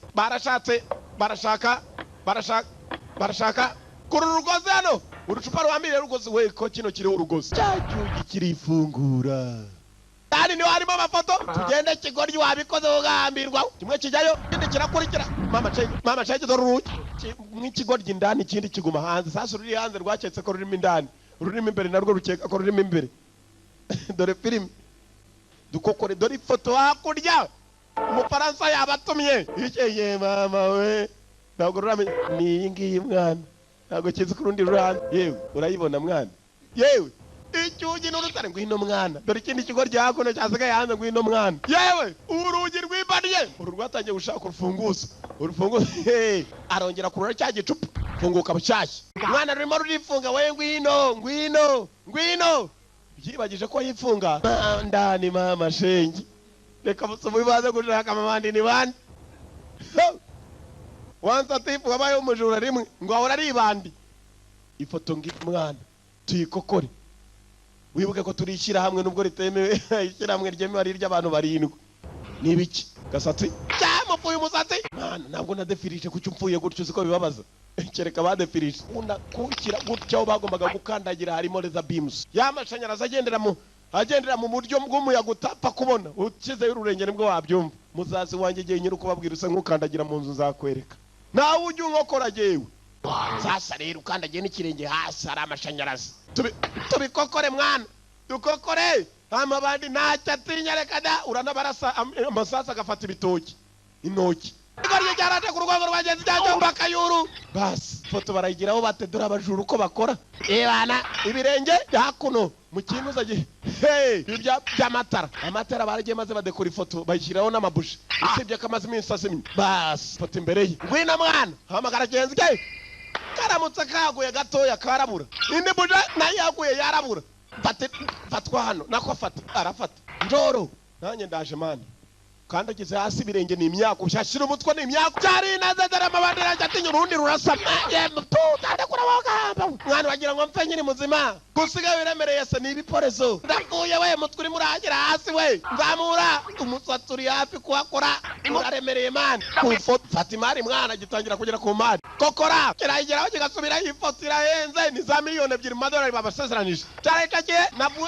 barashaka kuri urugozi hano urucupa rwambire rugozi we ko kino kiri urugozi cyacyugi kirifungura. Kandi niho harimo amafoto tugende Kigoryi wabikoze ugahambirwa kimwe kijyayo ikindi kirakurikira. Mama cyaje dore urugi mw'Ikigoryi indani ikindi kiguma hanze. Sasa ruri hanze rwaketse ko rurimo indani rurimo imbere narwo rukeka ko rurimo imbere. Dore film dukokore dore ifoto hakurya umufaransa yabatumye ikeye mama we ntabwo ruramenye ni ingiyi mwana ntabwo kizi ku rundi ruhande. Yewe urayibona mwana yewe icyugi n'urutare ngwino mwana dore ikindi Kigoryi hakuno cyasigaye hanze ngwino mwana. Yewe urugi rwibaniye uru rwatangiye gushaka urufunguzo arongera kurura cya gicupa funguka bushyashya. Mwana rurimo rurifunga we ngwino byibagije ko yifunga ndani mama shengi. Reka musubu bibaze gushaka amabandi ni bandi. Once a thief wabaye umujura rimwe ngo ahora ari ibandi. Ifoto ngi mwana tuyikokore wibuke ko turishyira hamwe nubwo ritemewe. Ishyira hamwe ryemewe ari ry'abantu barindwi. Nibiki Gasatsi cyamupfuye umusatsi Mana ntabwo nadefirije kucyo mpfuye gutyo ziko bibabaza. Kereka badefirije kukira gutyo bagombaga gukandagira harimo leza beams y'amashanyarazi agendera mu buryo bw'umuyaga utapfa kubona ukize y'ururengero nibwo wabyumva. Muzazi wanjye giye nyiri kubabwira use nkukandagira mu nzu zakwereka nawe ujye unkokora jewe. Sasa rero ukandagiye n'ikirenge hasi hari amashanyarazi. Tubikokore mwana dukokore amabandi ntacyo atinya reka da uranabarasa amasasa agafata ibitoki intoki. Igoryi cyaraje ku rwego rwagenzi cyangwa bakayuru basi foto barayigiraho batedura abajuru uko bakora. Bana ibirenge hakuno mu kintu zagiye by'amatara baragiye maze badekora ifoto bayishyiraho n'amabushi usibye ko amaze iminsi asimye basi foto imbere ye. Ngwino mwana hamagara genzi ke karamutse kaguye gatoya karabura indi buja nayo yaguye yarabura. Fatwa hano nako afata arafata njoro nanjye ndaje mani kandi ageze hasi birenge ni imyaka ushashira umutwe ni imyaka cyari nazadara amabandira atinya urundi rurasa ndakura wogamba mwana wagira ngo mfe nyiri muzima gusiga biremereye se ni ibiporezo ndakuye we mutwe uri muragira hasi we nzamura umusatsi uri hafi kuhakora muraremereye mani Fatimari mwana gitangira kugera ku mari kokora kirayigeraho kigasubira ifoto irahenze ni za miliyoni 2 $2 babasezeranije cyarekakiye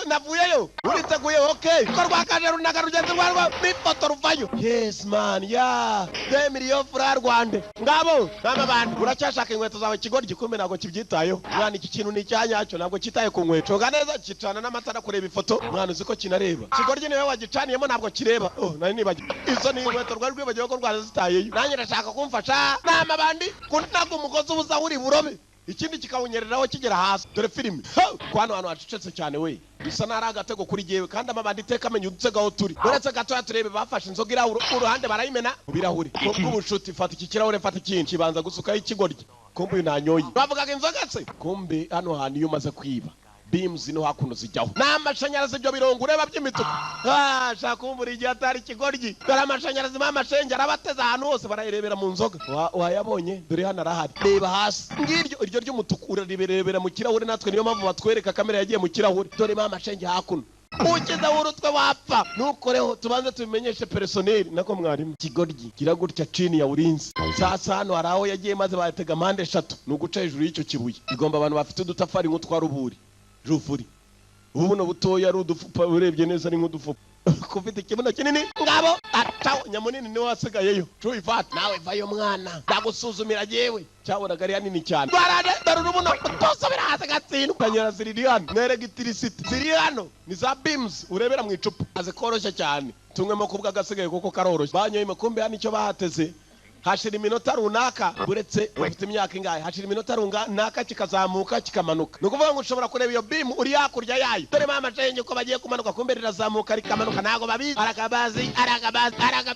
navuyeyo uriteguye okay ko rwakaje runaga rugenzi rwarwo n'ifoto ruvayo. Yes man ya 2 million francs Rwanda ngabo n'abantu uracyashaka inkweto zawe Kigoryi gikombe ntabwo kibyitayeho. Mwana iki kintu ni cyanyacyo ntabwo kitaye ku nkweto ganeza kicana n'amatara kureba ifoto mwana uziko kinareba. Kigoryi niwe wagicaniyemo ntabwo kireba. Nari nibaje izo ni inkweto rwari rwibagiwe ko Rwanda zitayeyo. Nanjye ndashaka kumfasha n'amabandi kuntaga umugozi ubuza uri burobe ikindi kikawunyereraho kigera hasi. Dore filime kwano hano hacecetse cyane we bisa nari agatego kuri jewe kandi amabandi iteka amenye udutsegaho turi. Uretse gatoya turebe bafashe inzoga iraho uruhande barayimena ubirahuri ubw'ubushuti. Fata iki kirahure fata ikindi kibanza gusukaho Ikigoryi kumbe nanyoye bavugaga inzoga se kumbe hano hantu iyo umaze kwiba beams no hakuno zijyaho n'amashanyarazi ibyo birongo ureba by'imituku shaka kumbura igihe atari ikigoryi dore amashanyarazi mamashenge arabateza ahantu hose barayirebera mu nzoga wayabonye dore hano arahari reba hasi ngiryo iryo ry'umutuku urareberera mu kirahure natwe niyo mpamvu batwereka kamera yagiye mu kirahure dore mamashenge hakuno ukiza urutwe wapfa nukoreho tubanze tubimenyeshe personel nako mwarimu kigoryi kiragutya chini ya ulinzi sasa hano haraho yagiye maze batega mande 3 nuguca hejuru y'icyo kibuye igomba abantu bafite udutafari nk'utwaruburi rufuri ubuno butoya ari udufupa urebye neza ari nk'udufupa kufite ikibuno kinini ngabo atawo nyamunini ni wasigayeyo cuyifata nawe vayo mwana ndagusuzumira jewe cyabonaga ari hanini cyane barade darurubuno utosubira hasi gatsino kanyara ziri hano neregitirisiti ziri hano ni za beams urebera mu icupa aze koroshya cyane tumwemo kubwa gasigaye kuko karoroshye banyoye makumbe hano icyo bahateze hashira iminota runaka buretse ufite imyaka ingahe hashira iminota runaka kikazamuka kikamanuka nukuvuga ngo ushobora kureba iyo beam uri hakurya yayo dore mama cenge ko bagiye kumanuka kumbe rirazamuka rikamanuka nago babizi arakabazi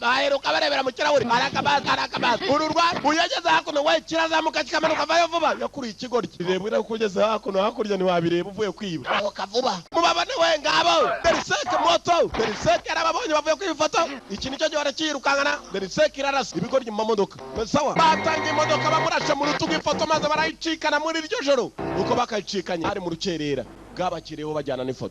baheruka barebera mu kirahure arakabazi ururwa uyageze hakuno we kirazamuka kikamanuka vayo vuba yakuriye ikigoryi rebwira kugeze hakurya ni wabireba uvuye kwiba aho kavuba mubabane we ngabo deriseke moto deriseke arababonye bavuye kwifoto iki nicyo gihe barakirukangana deriseke irarasa ibigoryi mu modoka sawa batangiye imodoka bamurashe mu rutugu ifoto maze barayicikana muri iryo joro uko bakayicikanye ari mu rukerera bwabakireho bajyana n'ifoto